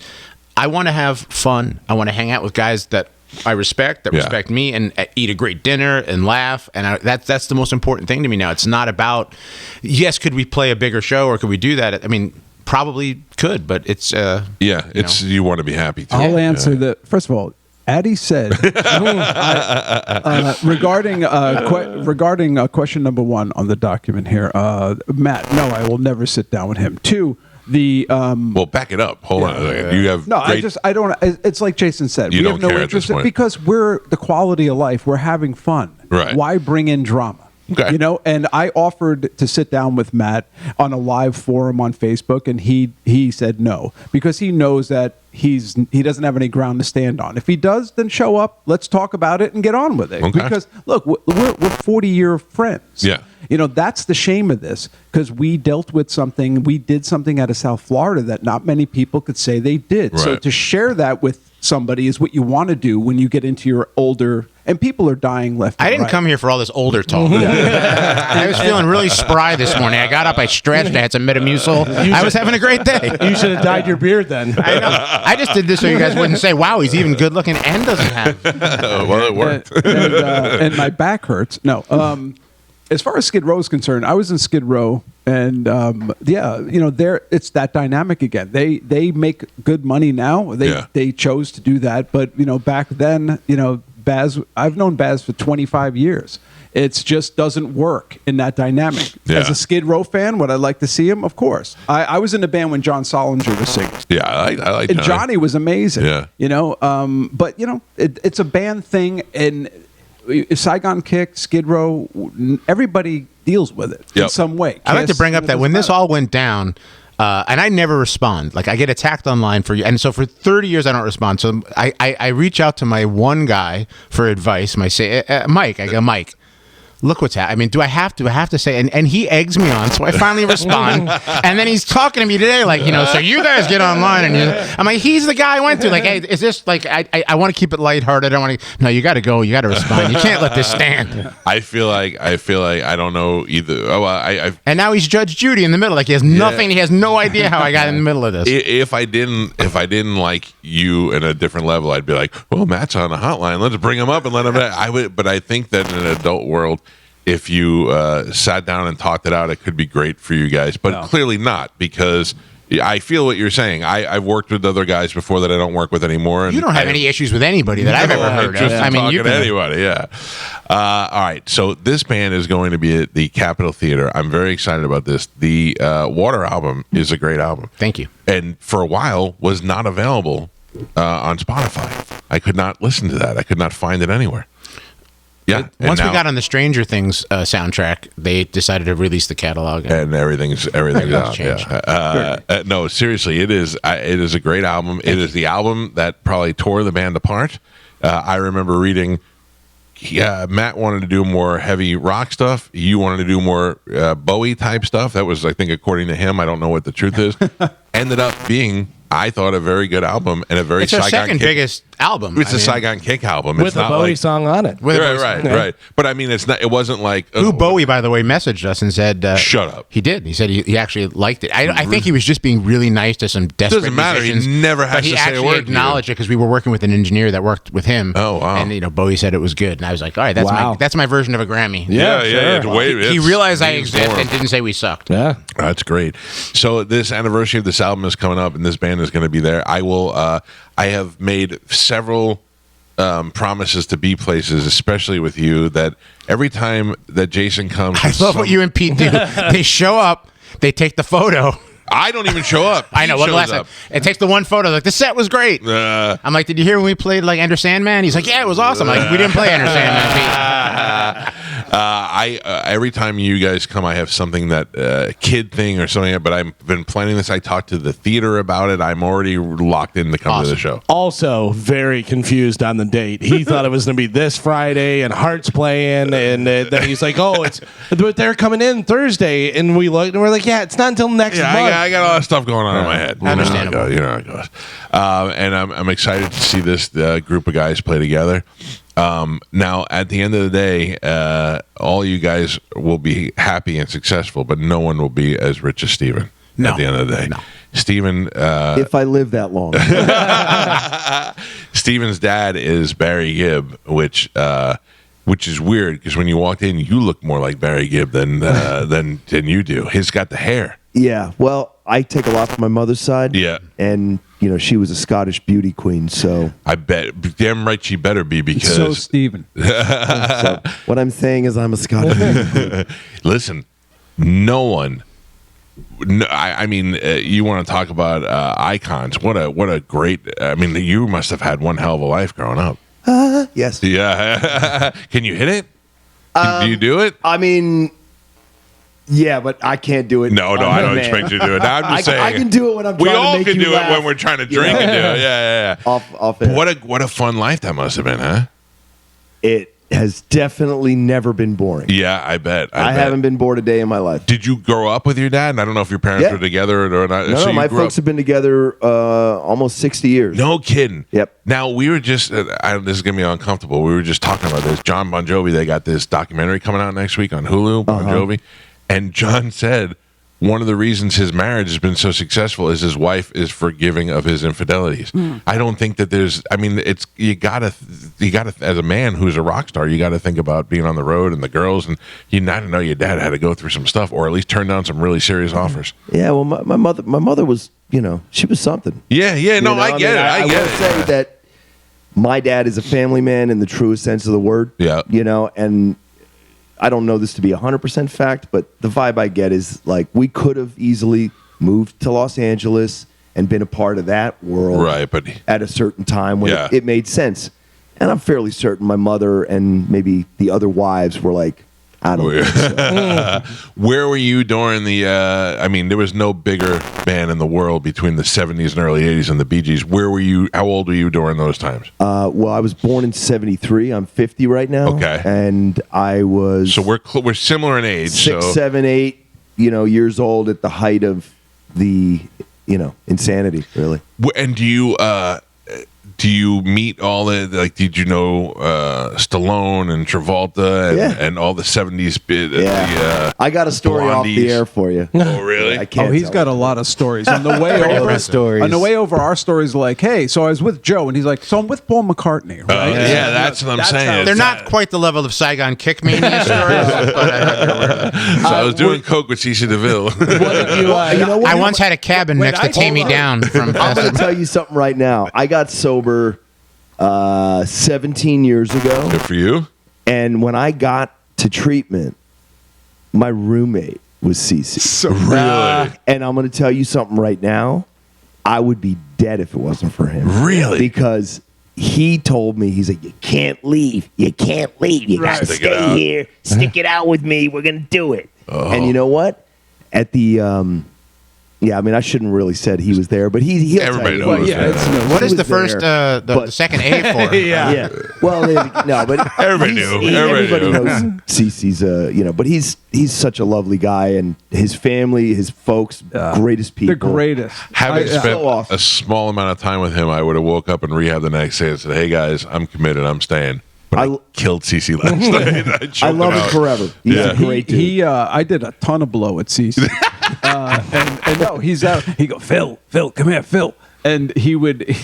I want to have fun. I want to hang out with guys that I respect, that respect me, and eat a great dinner and laugh. And that's the most important thing to me now. It's not about, yes, could we play a bigger show or could we do that? I mean, probably could, but it's you want to be happy too. I'll answer first of all, Addie said regarding question number 1 on the document here, Matt, no, I will never sit down with him. 2, well, back it up. Hold on. You have I don't. It's like Jason said. You we have don't no care at interest this point. because we're the quality of life. We're having fun. Right. Why bring in drama? Okay. You know, and I offered to sit down with Matt on a live forum on Facebook, and he said no because he knows that he doesn't have any ground to stand on. If he does, then show up. Let's talk about it and get on with it. Okay. Because look, we're 40-year friends. Yeah. You know, that's the shame of this because we dealt with something. We did something out of South Florida that not many people could say they did. So Right. to share that with somebody is what you want to do when you get into your older. And people are dying left and I didn't right. come here for all this older talk. I was feeling really spry this morning. I got up, I stretched, I had some Metamucil. I was having a great day. You should have dyed your beard then. I know. I just did this so you guys wouldn't say, wow, he's even good looking and doesn't have. Well, it worked. And my back hurts. No. As far as Skid Row is concerned, I was in Skid Row, and you know, it's that dynamic again. They make good money now. They chose to do that, but you know, back then, you know, Baz, I've known Baz for 25 years. It just doesn't work in that dynamic. Yeah. As a Skid Row fan, would I like to see him? Of course. I was in the band when John Solinger was singing. Yeah, I like And Johnny was amazing. Yeah. You know, but you know, it's a band thing, and Saigon Kick, Skid Row, everybody deals with it in some way. I like to bring up that when this all went down, and I never respond. Like I get attacked online for you, and so for 30 years I don't respond. So I reach out to my one guy for advice. Mike. I go, Mike, look what's happening. I mean, do I have to say? And he eggs me on, so I finally respond. And then he's talking to me today, like, so you guys get online, and I'm like, he's the guy I went to. Like, hey, is this like? I want to keep it lighthearted. I want to. No, you got to go. You got to respond. You can't let this stand. I feel like I don't know either. Oh, and now he's Judge Judy in the middle. Like he has nothing. He has no idea how I got in the middle of this. If I didn't like you in a different level, I'd be like, well, Matt's on a hotline. Let's bring him up and let him. I would, but I think that in an adult world, if you sat down and talked it out, it could be great for you guys. But clearly not, because I feel what you're saying. I've worked with other guys before that I don't work with anymore. And you don't have any issues with anybody that I've ever heard of. I mean, you can anybody, yeah. All right, so this band is going to be at the Capitol Theater. I'm very excited about this. The Water album is a great album. Thank you. And for a while was not available on Spotify. I could not listen to that. I could not find it anywhere. Yeah. Once we got on the Stranger Things soundtrack, they decided to release the catalog, and everything's out. Yeah. No, seriously, it is a great album. It is the album that probably tore the band apart. I remember reading. Matt wanted to do more heavy rock stuff. You wanted to do more Bowie type stuff. That was, I think, according to him. I don't know what the truth is. Ended up being, I thought, a very good album and a very Saigon Kick. It's our second biggest album. It's a Saigon Kick album. With a Bowie song on it. Right. But I mean, it wasn't like... Who Bowie, by the way, messaged us and said... shut up. He did. He said he actually liked it. I think he was just being really nice to some desperate Doesn't matter. musicians. He never has to say a word. He actually acknowledged it because we were working with an engineer that worked with him. Oh, wow. And, Bowie said it was good. And I was like, all right, that's my version of a Grammy. Yeah. He realized I exist and didn't say we sucked. Yeah. That's great. So this anniversary of this album is coming up, and this band is going to be there. I have made several promises to be places, especially with you, that every time that Jason comes... I love what you and Pete do. They show up, they take the photo. I don't even show up. I know. What last time? It takes the one photo. Like, the set was great. I'm like, did you hear when we played like Enter Sandman? He's like, yeah, it was awesome. I'm like, we didn't play Enter Sandman, Pete. Every time you guys come, I have something that kid thing or something. But I've been planning this. I talked to the theater about it. I'm already locked in to come to the show. Also, very confused on the date. He thought it was going to be this Friday, and Heart's playing, and then he's like, "Oh, but they're coming in Thursday." And we looked, and we're like, "Yeah, it's not until next month." I got a lot of stuff going on in my head. Understandable. You know how it goes. And I'm excited to see this group of guys play together. Now, at the end of the day, all you guys will be happy and successful, but no one will be as rich as Steven at the end of the day. No. Steven... if I live that long. Steven's dad is Barry Gibb, which is weird, because when you walked in, you look more like Barry Gibb than you do. He's got the hair. Yeah, well, I take a lot from my mother's side. Yeah. And, she was a Scottish beauty queen, so... I bet. Damn right she better be, because... So, Steven. So, what I'm saying is I'm a Scottish beauty queen. Listen, no one... No, I mean, you want to talk about icons. What a great... I mean, you must have had one hell of a life growing up. Yes. Yeah. Can you hit it? Do you do it? I mean... Yeah, but I can't do it. No, I don't expect you to do it. No, I'm just saying. I can do it when I'm trying to make you laugh. We all can do it when we're trying to drink and do it. Yeah. Off What a fun life that must have been, huh? It has definitely never been boring. Yeah, I bet. I haven't been bored a day in my life. Did you grow up with your dad? And I don't know if your parents were together or not. No, my folks have been together almost 60 years. No kidding. Yep. Now, we were just, this is going to be uncomfortable. We were just talking about this. John Bon Jovi, they got this documentary coming out next week on Hulu, Bon Jovi. And John said one of the reasons his marriage has been so successful is his wife is forgiving of his infidelities. I don't think that there's... I mean, it's you gotta as a man who's a rock star, you got to think about being on the road and the girls, and you not know your dad had to go through some stuff, or at least turn down some really serious offers. Yeah, well, my mother was, she was something. Yeah. No, I get it. I will say that my dad is a family man in the truest sense of the word. Yeah. And I don't know this to be 100% fact, but the vibe I get is like we could have easily moved to Los Angeles and been a part of that world right, but at a certain time when it made sense. And I'm fairly certain my mother and maybe the other wives were like, I don't know. Where were you during the, I mean, there was no bigger band in the world between the 70s and early 80s and the Bee Gees. Where were you, how old were you during those times? Well, I was born in 73. I'm 50 right now. Okay. And I was... So we're similar in age. 6, so. 7, 8, years old at the height of the, insanity, really. And do you meet all the, like, did you know Stallone and Travolta and all the 70s bit? I got a story off the air for you. Oh, really? I can't he's got a lot of stories. On the way over, on the way over, our story's like, hey, so I was with Joe, and he's like, so I'm with Paul McCartney, right? Yeah, that's what I'm saying. They're not quite the level of Saigon Kick mania stories. So I was doing coke with CeCe DeVille. I once had a cabin next to Tame Me Down. I'm going to tell you something right now. I got sober 17 years ago. Good for you. And when I got to treatment, my roommate was CeCe. Really? And I'm going to tell you something right now. I would be dead if it wasn't for him. Really? Because he told me, he's like, you can't leave. You can't leave. You got to stay here. Stick it out with me. We're going to do it. Oh. And you know what? At the... yeah, I mean, I shouldn't really said he was there, but he'll everybody tell you. knows. What is the first, the second A for? Yeah. Well, no, but everybody knew. Everybody knows CeCe's, but he's such a lovely guy, and his family, his folks, greatest people. The greatest. Having spent so awesome. a small amount of time with him, I would have woke up in rehab the next day and said, "Hey guys, I'm committed. I'm staying." But I killed CeCe last night. I love him forever. He's a great dude. I did a ton of blow at CeCe. and no, he's out. He go, Phil, come here, Phil. And he would,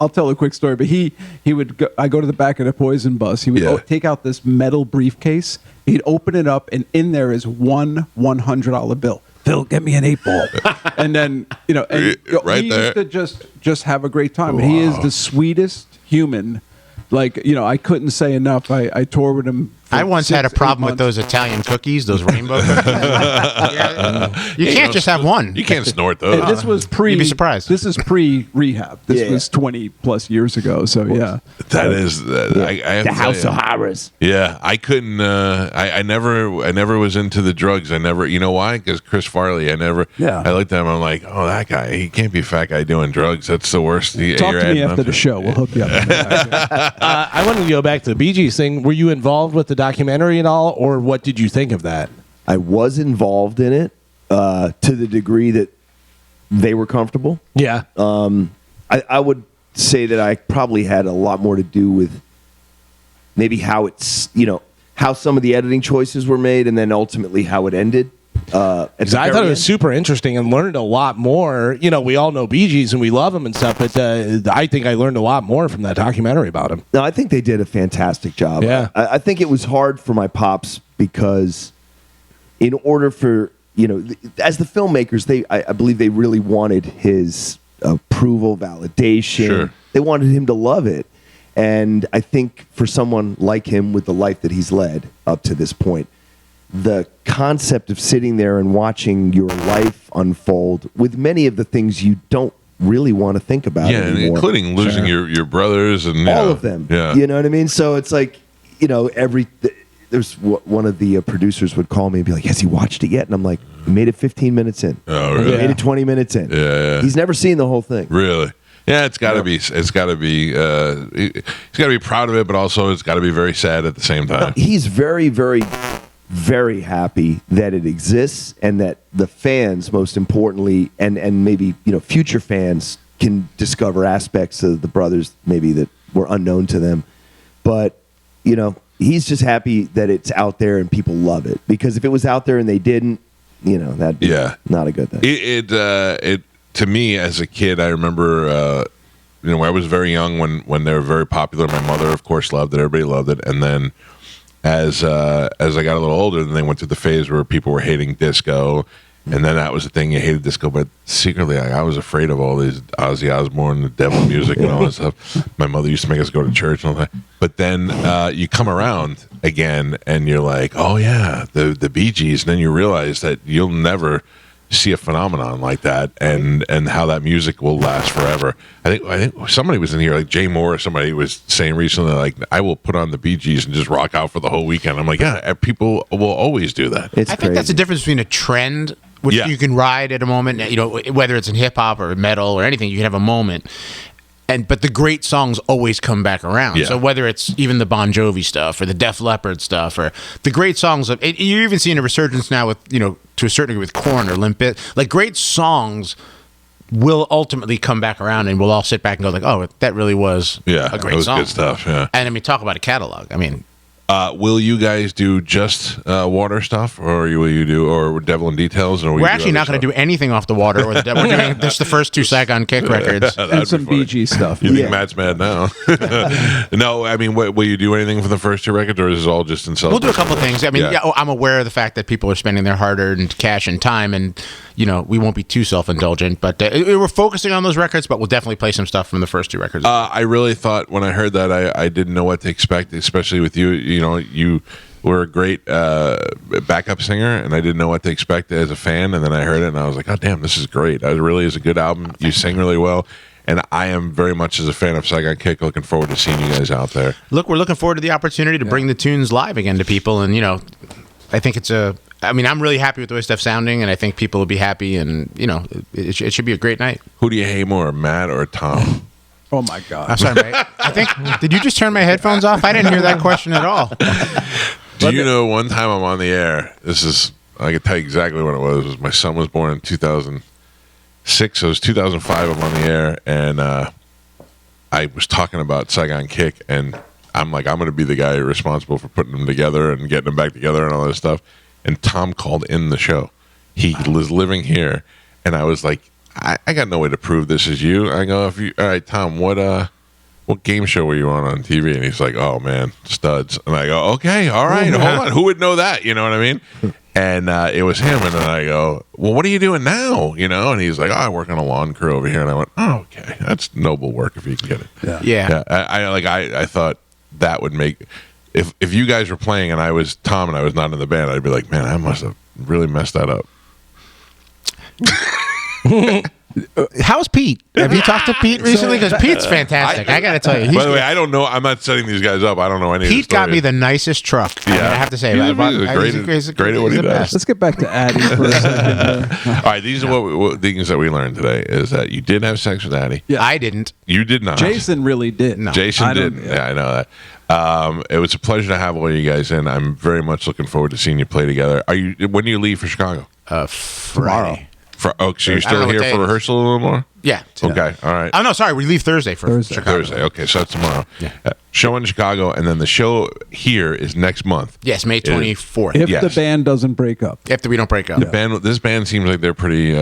I'll tell a quick story, but he would go, I go to the back of the Poison bus. He would take out this metal briefcase. He'd open it up, and in there is one $100 bill. Phil, get me an 8-ball. And then, he used to just have a great time. Wow. He is the sweetest human. Like, I couldn't say enough. I toured with him. I once had a problem with those Italian cookies, those rainbow cookies. You can't just have one. You can't snort those. And this was You'd be surprised. This is pre-rehab. This was 20 plus years ago. So yeah, that is I have the House of Horrors. Yeah, I couldn't. I never was into the drugs. I never. You know why? Because Chris Farley. I never. Yeah. I looked at him. I'm like, oh, that guy. He can't be a fat guy doing drugs. That's the worst. Talk to me after the show. We'll hook you up. I wanted to go back to the Bee Gees thing. Were you involved with the documentary at all, or what did you think of that? I was involved in it to the degree that they were comfortable. Yeah. I would say that I probably had a lot more to do with maybe how it's, how some of the editing choices were made and then ultimately how it ended. I thought it was super interesting and learned a lot more. We all know Bee Gees and we love them and stuff, but I think I learned a lot more from that documentary about them. No, I think they did a fantastic job. Yeah. I think it was hard for my pops because in order for, as the filmmakers, I believe they really wanted his approval, validation. Sure. They wanted him to love it. And I think for someone like him with the life that he's led up to this point, the concept of sitting there and watching your life unfold with many of the things you don't really want to think about anymore. Including losing your brothers and all of them. Yeah. You know what I mean? So it's like, there's one of the producers would call me and be like, has he watched it yet? And I'm like, we made it 15 minutes in. Oh, really? We made it 20 minutes in. Yeah. He's never seen the whole thing. Really? Yeah, it's got to be. It's got to be. He's got to be proud of it, but also it's got to be very sad at the same time. He's very, very, very happy that it exists and that the fans, most importantly, and maybe future fans can discover aspects of the brothers maybe that were unknown to them. But he's just happy that it's out there and people love it. Because if it was out there and they didn't, that'd be not a good thing. It to me as a kid, I remember, I was very young when they were very popular. My mother, of course, loved it. Everybody loved it. And then as I got a little older, then they went through the phase where people were hating disco. And then that was the thing, you hated disco. But secretly, I was afraid of all these Ozzy Osbourne, the devil music and all that stuff. My mother used to make us go to church and all that. But then you come around again and you're like, oh, yeah, the Bee Gees. And then you realize that you'll never see a phenomenon like that and how that music will last forever. I think somebody was in here, like Jay Moore or somebody was saying recently, like, I will put on the Bee Gees and just rock out for the whole weekend. I'm like, yeah, people will always do that. I think that's the difference between a trend, which you can ride at a moment, whether it's in hip hop or metal or anything, you can have a moment. But the great songs always come back around. Yeah. So whether it's even the Bon Jovi stuff or the Def Leppard stuff or the great songs you're even seeing a resurgence now with, to a certain degree with Korn or Limp Bizkit. Like great songs will ultimately come back around and we'll all sit back and go like, oh, that really was a great song. Good stuff. Yeah. And I mean, talk about a catalog. I mean, will you guys do just water stuff, or will you do or Devil in Details? Or we're actually not going to do anything off the water or the Devil. We're doing just the first 2 Saigon Kick records and some BG stuff. You think Matt's mad now? No, I mean, will you do anything for the first 2 records, or is it all just in celebration? We'll do a couple of things. I mean, I'm aware of the fact that people are spending their hard-earned cash and time, and we won't be too self-indulgent. But we're focusing on those records, but we'll definitely play some stuff from the first 2 records. I really thought when I heard that, I didn't know what to expect, especially with you. You were a great backup singer, and I didn't know what to expect as a fan. And then I heard it, and I was like, "Oh, damn, this is great! It really is a good album. You sing really well." And I am very much, as a fan of Saigon Kick, looking forward to seeing you guys out there. Look, we're looking forward to the opportunity to bring the tunes live again to people, and I think I'm really happy with the way stuff's sounding, and I think people will be happy, and it should be a great night. Who do you hate more, Matt or Tom? Oh my God! I'm sorry, mate. Did you just turn my headphones off? I didn't hear that question at all. Do you know one time I'm on the air? I can tell you exactly when it was. My son was born in 2006, so it was 2005. I'm on the air, and I was talking about Saigon Kick, and I'm like, I'm going to be the guy responsible for putting them together and getting them back together and all this stuff. And Tom called in the show. He was living here, and I was like, I got no way to prove this is you. I go, all right, Tom, what game show were you on TV? And he's like, oh man, Studs. And I go, okay, all right, hold on. Who would know that? You know what I mean? And it was him. And then I go, well, what are you doing now? And he's like, oh, I work on a lawn crew over here. And I went, oh, okay, that's noble work if you can get it. Yeah. I thought that would make, if you guys were playing and I was Tom and I was not in the band, I'd be like, man, I must have really messed that up. How's Pete? Have you talked to Pete recently? Because Pete's fantastic. I got to tell you. By the way, I don't know. I'm not setting these guys up. I don't know any. Pete got me the nicest truck. Yeah. I have to say. He's great at what he does. Let's get back to Addie for a second. All right, these are what things that we learned today is that you did have sex with Addie. Yeah. I didn't. You did not. Jason really did. No. Jason didn't. Yeah, I know that. It was a pleasure to have all you guys in. I'm very much looking forward to seeing you play together. When do you leave for Chicago? Friday. So you're still here for rehearsal a little more? Yeah. Okay. All right. Oh no, sorry. We leave Thursday for Chicago. Thursday. Okay, so that's tomorrow. Yeah. Show in Chicago, and then the show here is next month. Yes, May 24th. If the band doesn't break up. If we don't break up. This band seems like they're pretty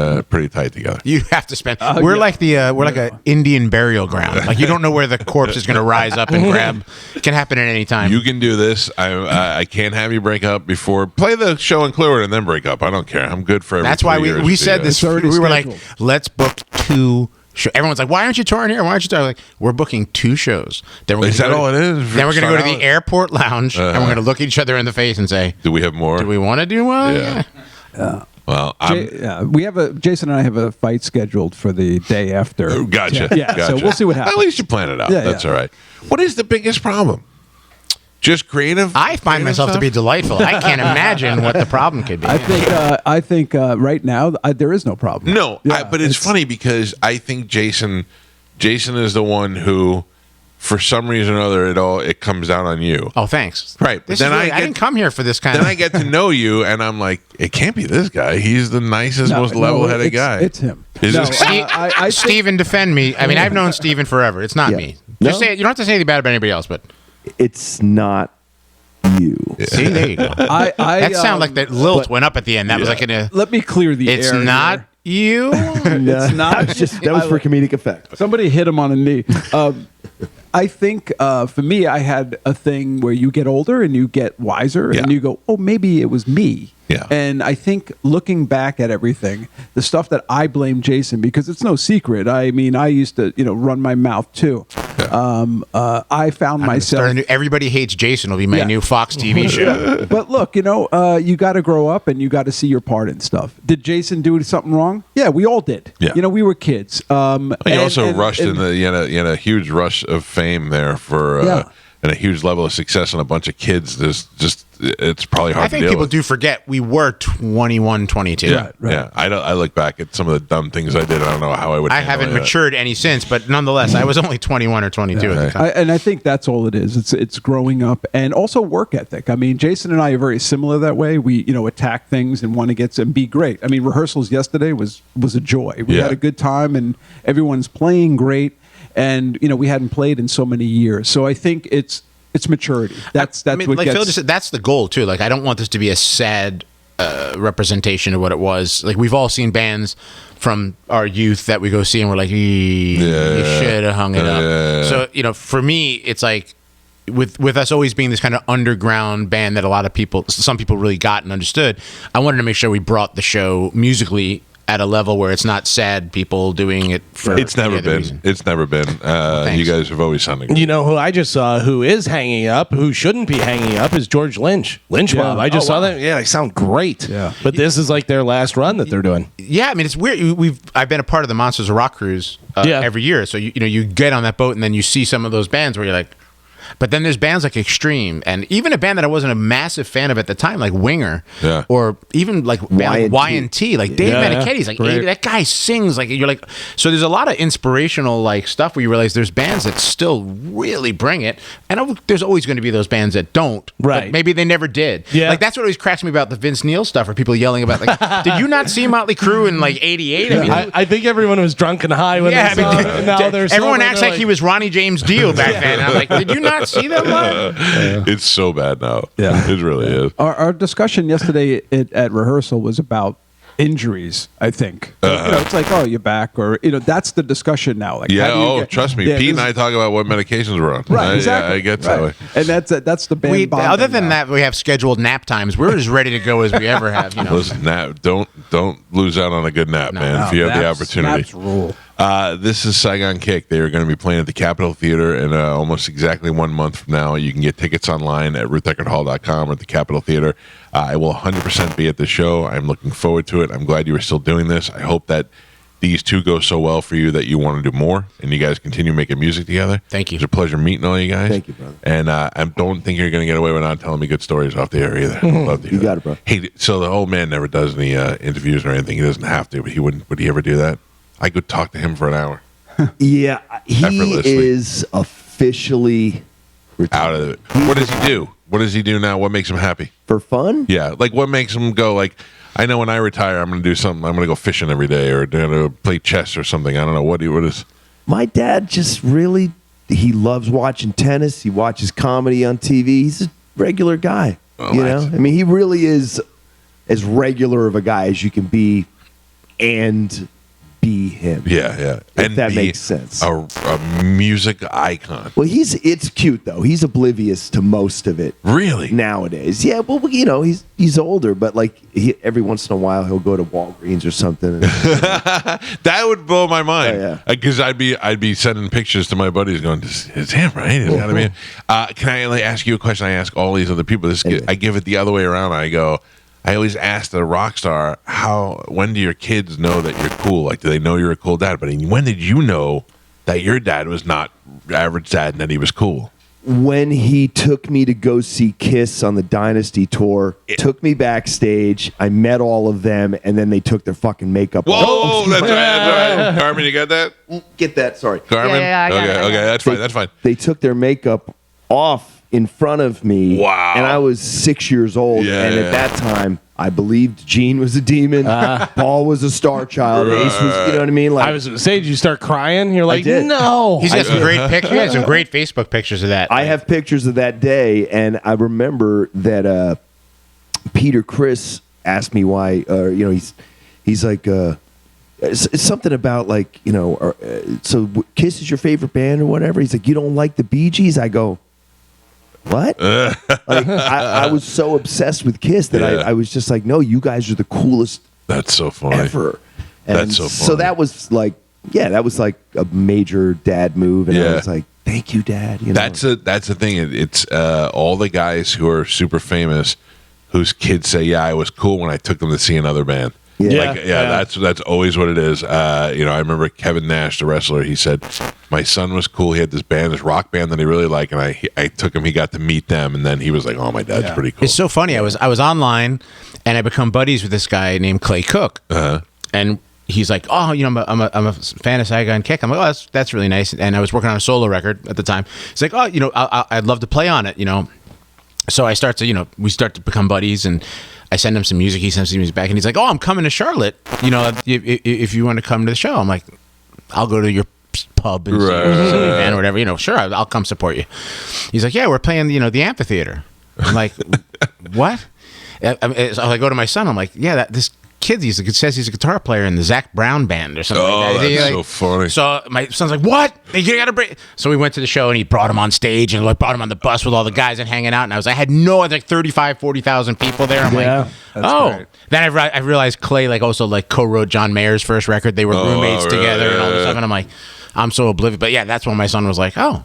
tight together. You have to spend. We're like a Indian burial ground. Like you don't know where the corpse is going to rise up and grab. It can happen at any time. You can do this. I can't have you break up before. Play the show in Clearwater and then break up. I don't care. I'm good for every That's why years. We said this. We were like, let's book 2 shows. Everyone's like, why aren't you touring here? Why aren't you touring? Like, we're booking 2 shows. Then we're is that all it is? Then we're going to go to the airport lounge and we're going to look each other in the face and say, do we have more? Do we want to do one? Yeah. Well, Jason and I have a fight scheduled for the day after. Oh, gotcha. Yeah. Gotcha. So we'll see what happens. At least you plan it out. That's all right. What is the biggest problem? Just creative? I find myself to be delightful. I can't imagine what the problem could be. I think right now there is no problem. No, but it's funny because I think Jason is the one who, for some reason or other, it comes down on you. Oh, thanks. Right. But then I didn't come here for this kind of. Then I get to know you, and I'm like, it can't be this guy. He's the nicest, most level-headed guy. It's him. Steven, defend me. I mean, I've known Steven forever. It's not me. Just say it. You don't have to say anything bad about anybody else, but. It's not you. See, there you go. That sounded like that lilt went up at the end. That was like let me clear the air. It's not you. It's not. That was for comedic effect. Somebody hit him on a knee. I think for me, I had a thing where you get older and you get wiser and you go, oh, maybe it was me. Yeah. And I think looking back at everything, the stuff that I blame Jason, because it's no secret. I mean, I used to, run my mouth too. I found myself. Everybody Hates Jason will be my new Fox TV show. But look, you got to grow up and you got to see your part in stuff. Did Jason do something wrong? Yeah, we all did. Yeah. We were kids. He also rushed in the you had a huge rush of fame there for and a huge level of success on a bunch of kids. It's probably hard. I think to deal people with. do forget we were 21, 22. Yeah, yeah. I look back at some of the dumb things I did. I don't know how I would. I haven't matured any since, but nonetheless, I was only 21 or 22 at the time. And I think that's all it is. It's growing up and also work ethic. I mean, Jason and I are very similar that way. We attack things and want to get and be great. I mean, rehearsals yesterday was a joy. We had a good time and everyone's playing great. And we hadn't played in so many years. So I think it's maturity. That's what like gets. Phil just said, that's the goal too. Like I don't want this to be a sad representation of what it was. Like we've all seen bands from our youth that we go see and we're like, you should have hung it up. So for me, it's like with us always being this kind of underground band that some people really got and understood. I wanted to make sure we brought the show musically at a level where it's not sad people doing it for It's never been. reason. It's never been. You guys have always sounded good. You know who I just saw who is hanging up, who shouldn't be hanging up, is George Lynch. Lynch Mob. I just saw that. Yeah, they sound great. Yeah. But this is like their last run that they're doing. Yeah, I mean it's weird. I've been a part of the Monsters of Rock cruise every year. So you get on that boat and then you see some of those bands where you're like. But then there's bands like Extreme, and even a band that I wasn't a massive fan of at the time, like Winger, or even like Y&T, like Dave Meniketti's, like that guy sings like you're like. So there's a lot of inspirational like stuff where you realize there's bands that still really bring it, and there's always going to be those bands that don't. Right? But maybe they never did. Yeah. Like that's what always cracks me about the Vince Neil stuff, or people yelling about like, did you not see Motley Crue in like '88? I think everyone was drunk and high when they saw it. Now they're everyone sober, acts like he was Ronnie James Dio back then. And I'm like, did you not see them live? It's so bad now. Yeah. It really is. Our discussion yesterday at rehearsal was about injuries. I think it's like, oh, you're back, or that's the discussion now. Like, trust me, Pete and I talk about what medications we're on. Right, exactly. I get that way. And that's the band. bonding Other than now. that, we have scheduled nap times. We're as ready to go as we ever have. Listen, don't lose out on a good nap, man. If you have the opportunity. Naps rule. This is Saigon Kick. They are going to be playing at the Capitol Theater in almost exactly 1 month from now. You can get tickets online at rutheckerthall.com or at the Capitol Theater. I will 100% be at the show. I'm looking forward to it. I'm glad you are still doing this. I hope that these two go so well for you that you want to do more and you guys continue making music together. Thank you. It's a pleasure meeting all you guys. Thank you, brother. And I don't think you're going to get away with not telling me good stories off the air either. Love to hear You got that. it, bro. Hey, so the old man never does any interviews or anything. He doesn't have to, but would he ever do that? I could talk to him for an hour. Yeah, he Effortlessly. is officially Out of it. What does he do? What does he do now? What makes him happy? for fun. Yeah, like what makes him go like, I know when I retire, I'm going to do something. I'm going to go fishing every day or going to play chess or something. I don't know. What is... My dad just really, he loves watching tennis. He watches comedy on TV. He's a regular guy. Well, you know, I mean, he really is as regular of a guy as you can be and be him. Yeah. If that makes sense. A music icon. Well, it's cute though. He's oblivious to most of it. Really? Nowadays. Yeah, well, he's older, but like every once in a while he'll go to Walgreens or something. That would blow my mind. Oh, yeah. Because I'd be sending pictures to my buddies going, it's him, right? It's gotta be him. Can I ask you a question? I ask all these other people. I give it the other way around. I always ask the rock star, when do your kids know that you're cool? Like, do they know you're a cool dad? But when did you know that your dad was not average dad and that he was cool? When he took me to go see Kiss on the Dynasty tour, took me backstage, I met all of them, and then they took their fucking makeup off. Whoa, that's right. Carmen, you got that? Get that, sorry. Carmen? Yeah, I got it. Okay, that's fine. They took their makeup off in front of me. Wow. And I was 6 years old. Yeah, and at that time, I believed Gene was a demon. Paul was a star child. Ace was, you know what I mean? Like, I was going to say, did you start crying? You're like, did. no. He's got some great pictures. He has some great Facebook pictures of that. I have pictures of that day, and I remember that Peter Criss asked me why, he's like, it's something about like, so Kiss is your favorite band or whatever. He's like, you don't like the Bee Gees? I go, what? Like, I was so obsessed with Kiss that I was just like, no, you guys are the coolest. That's so funny. Ever. And That's so funny. So that was like, that was like a major dad move, and I was like, thank you, Dad. You know? That's the thing. It's all the guys who are super famous, whose kids say, I was cool when I took them to see another band. That's always what it is. I remember Kevin Nash, the wrestler. He said, my son was cool. He had this band, this rock band that he really liked, and I took him. He got to meet them, and then he was like, oh, my dad's pretty cool. It's so funny. I was online, and I become buddies with this guy named Clay Cook, and he's like, oh, I'm a fan of Saigon Kick. I'm like, oh, that's really nice. And I was working on a solo record at the time. He's like, oh, I'd love to play on it. So I start to, we start to become buddies, and I send him some music. He sends me music back, and he's like, oh, I'm coming to Charlotte. If you want to come to the show. I'm like, I'll go to your pub and see you, man, or whatever. Sure, I'll come support you. He's like, yeah, we're playing, the amphitheater. I'm like, what? So I go to my son. I'm like, yeah, this kid says he's a guitar player in the Zach Brown band or something like that. That's so funny. So my son's like, what? You gotta break. So we went to the show, and he brought him on stage and brought him on the bus with all the guys and hanging out. And I had like 35, 40,000 people there. I'm like, oh. Great. Then I realized Clay also co-wrote John Mayer's first record. They were roommates together and all this stuff. And I'm like, I'm so oblivious. But yeah, that's when my son was like, oh.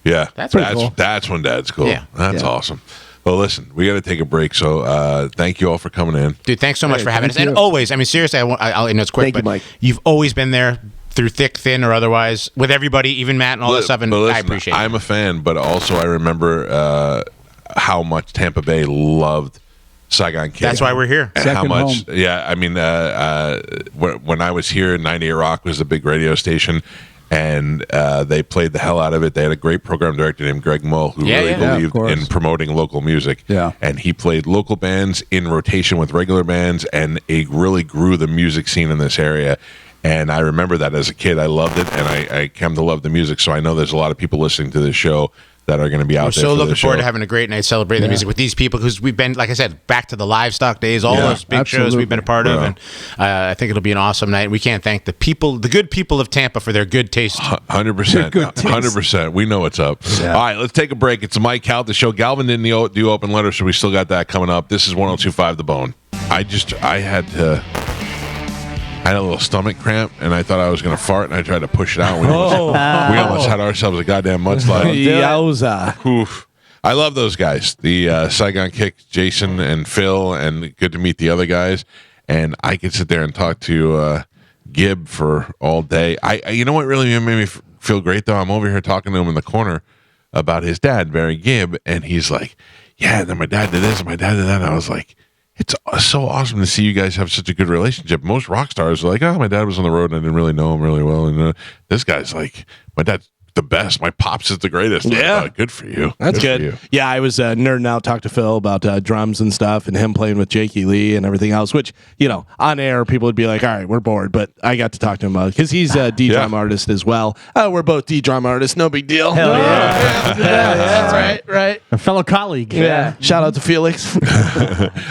Yeah. That's cool. That's when Dad's cool. Yeah. That's awesome. Well, listen, we got to take a break, so thank you all for coming in. Dude, thanks so much for having us. And always, seriously, I know it's quick, but Mike. You've always been there through thick, thin, or otherwise, with everybody, even Matt and all this stuff, and listen, I appreciate it. I'm a fan, but also I remember how much Tampa Bay loved Saigon Kick. That's why we're here. And how much, home. When I was here, 98 Rock was the big radio station, and they played the hell out of it. They had a great program director named Greg Mull who really believed in promoting local music. Yeah. And he played local bands in rotation with regular bands, and it really grew the music scene in this area. And I remember that as a kid. I loved it, and I came to love the music. So I know there's a lot of people listening to this show that are going to be out there. We're so looking forward to having a great night celebrating the music with these people, because we've been, like I said, back to the livestock days, all those big shows we've been a part of, and I think it'll be an awesome night. We can't thank the good people of Tampa for their good taste. 100%. 100%. We know what's up. Yeah. All right, let's take a break. It's the Mike Calta Show. Galvin didn't do open letters, so we still got that coming up. This is 102.5 The Bone. I had a little stomach cramp, and I thought I was going to fart, and I tried to push it out. We almost had ourselves a goddamn mudslide. Yowza. Oof. I love those guys, the Saigon Kick, Jason and Phil, and good to meet the other guys. And I could sit there and talk to Gibb for all day. You know what really made me feel great, though? I'm over here talking to him in the corner about his dad, Barry Gibb, and he's like, yeah, then my dad did this, and my dad did that. And I was like, it's so awesome to see you guys have such a good relationship. Most rock stars are like, oh, my dad was on the road and I didn't really know him really well. And this guy's like, my dad's the best. My pops is the greatest. Yeah. Good for you. That's good. Yeah, I was nerding out, talked to Phil about drums and stuff, and him playing with Jakey Lee and everything else, which, on air, people would be like, all right, we're bored. But I got to talk to him about it because he's a D-drum artist as well. We're both D-drum artists. No big deal. Hell yeah. Right. A fellow colleague. Yeah. Shout out to Felix.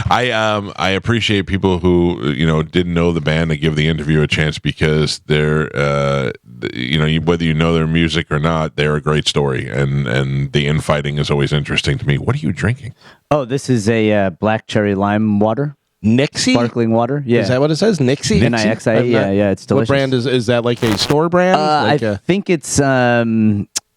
I appreciate people who, didn't know the band to give the interview a chance, because they're, whether you know their music or not, they're a great story, and the infighting is always interesting to me. What are you drinking? Oh, this is a black cherry lime water. Nixie? Sparkling water. Yeah. Is that what it says? Nixie? Nixie. Yeah, it's delicious. What brand is that, like a store brand? I think it's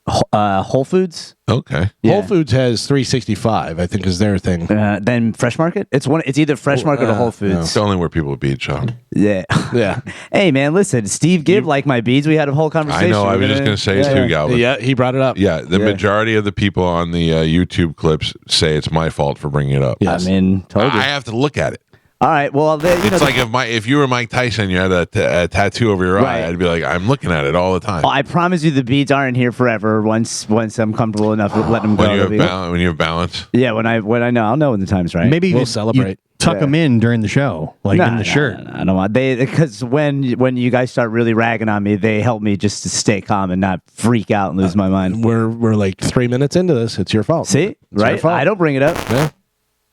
Whole Foods. Okay. Yeah. Whole Foods has 365, I think, is their thing. Then Fresh Market. It's either Fresh Market or Whole Foods. It's only where people bead shop. Yeah. Yeah. Hey, man, listen. Steve Gibb liked my beads. We had a whole conversation. I know. I was just going to say it too, Galvin. Yeah, he brought it up. Yeah, the majority of the people on the YouTube clips say it's my fault for bringing it up. Yes. Told you. I have to look at it. All right. Well, it's like if you were Mike Tyson, you had a tattoo over your eye, I'd be like, I'm looking at it all the time. Well, I promise you, the beads aren't here forever. Once I'm comfortable enough to let them go. When you have balance. Yeah. When I know, I'll know when the time's right. Maybe we'll celebrate. Tuck them in during the show, in the shirt. I don't want because when you guys start really ragging on me, they help me just to stay calm and not freak out and lose my mind. We're like 3 minutes into this. It's your fault. See, right? I don't bring it up. Yeah.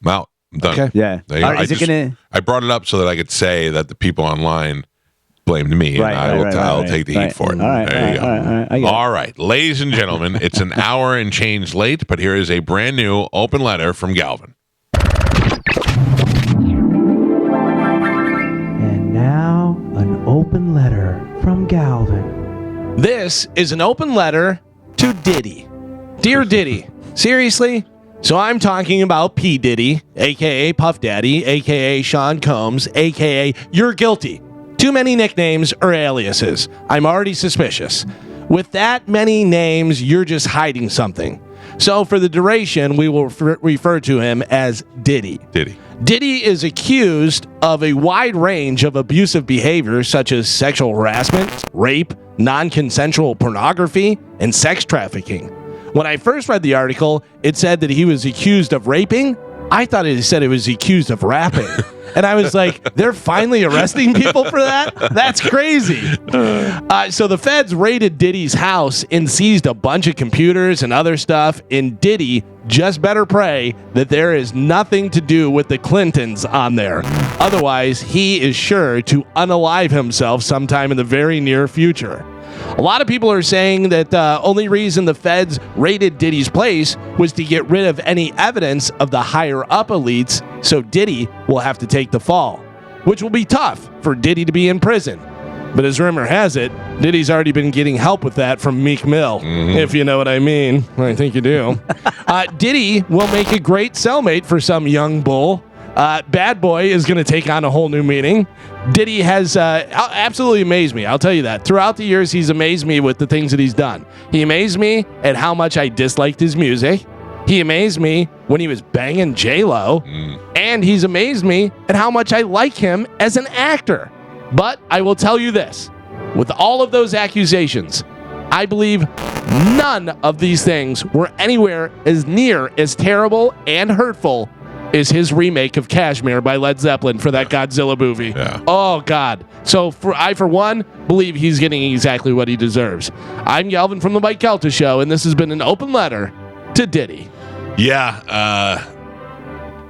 I'm out. I'm done. Okay. Yeah. I brought it up so that I could say that the people online blamed me, and I'll take the heat for it. All right, there you go. All right, All right, ladies and gentlemen, it's an hour and change late, but here is a brand new open letter from Galvin. And now, an open letter from Galvin. This is an open letter to Diddy. Dear Diddy, seriously? So I'm talking about P. Diddy, a.k.a. Puff Daddy, a.k.a. Sean Combs, a.k.a. You're Guilty. Too many nicknames or aliases. I'm already suspicious. With that many names, you're just hiding something. So for the duration, we will refer to him as Diddy. Diddy is accused of a wide range of abusive behavior such as sexual harassment, rape, non-consensual pornography, and sex trafficking. When I first read the article, it said that he was accused of raping. I thought it said it was accused of rapping. And I was like, they're finally arresting people for that? That's crazy. So the feds raided Diddy's house and seized a bunch of computers and other stuff. And Diddy just better pray that there is nothing to do with the Clintons on there. Otherwise, he is sure to unalive himself sometime in the very near future. A lot of people are saying that the only reason the feds raided Diddy's place was to get rid of any evidence of the higher-up elites, so Diddy will have to take the fall, which will be tough for Diddy to be in prison. But as rumor has it, Diddy's already been getting help with that from Meek Mill, if you know what I mean. I think you do. Diddy will make a great cellmate for some young bull. Bad Boy is going to take on a whole new meaning. Diddy has absolutely amazed me. I'll tell you that. Throughout the years, he's amazed me with the things that he's done. He amazed me at how much I disliked his music. He amazed me when he was banging J-Lo. And he's amazed me at how much I like him as an actor. But I will tell you this. With all of those accusations, I believe none of these things were anywhere as near as terrible and hurtful is his remake of Kashmir by Led Zeppelin for that Godzilla movie. Yeah. Oh, God. So I, for one, believe he's getting exactly what he deserves. I'm Galvin from the Mike Calta Show, and this has been an open letter to Diddy. Yeah,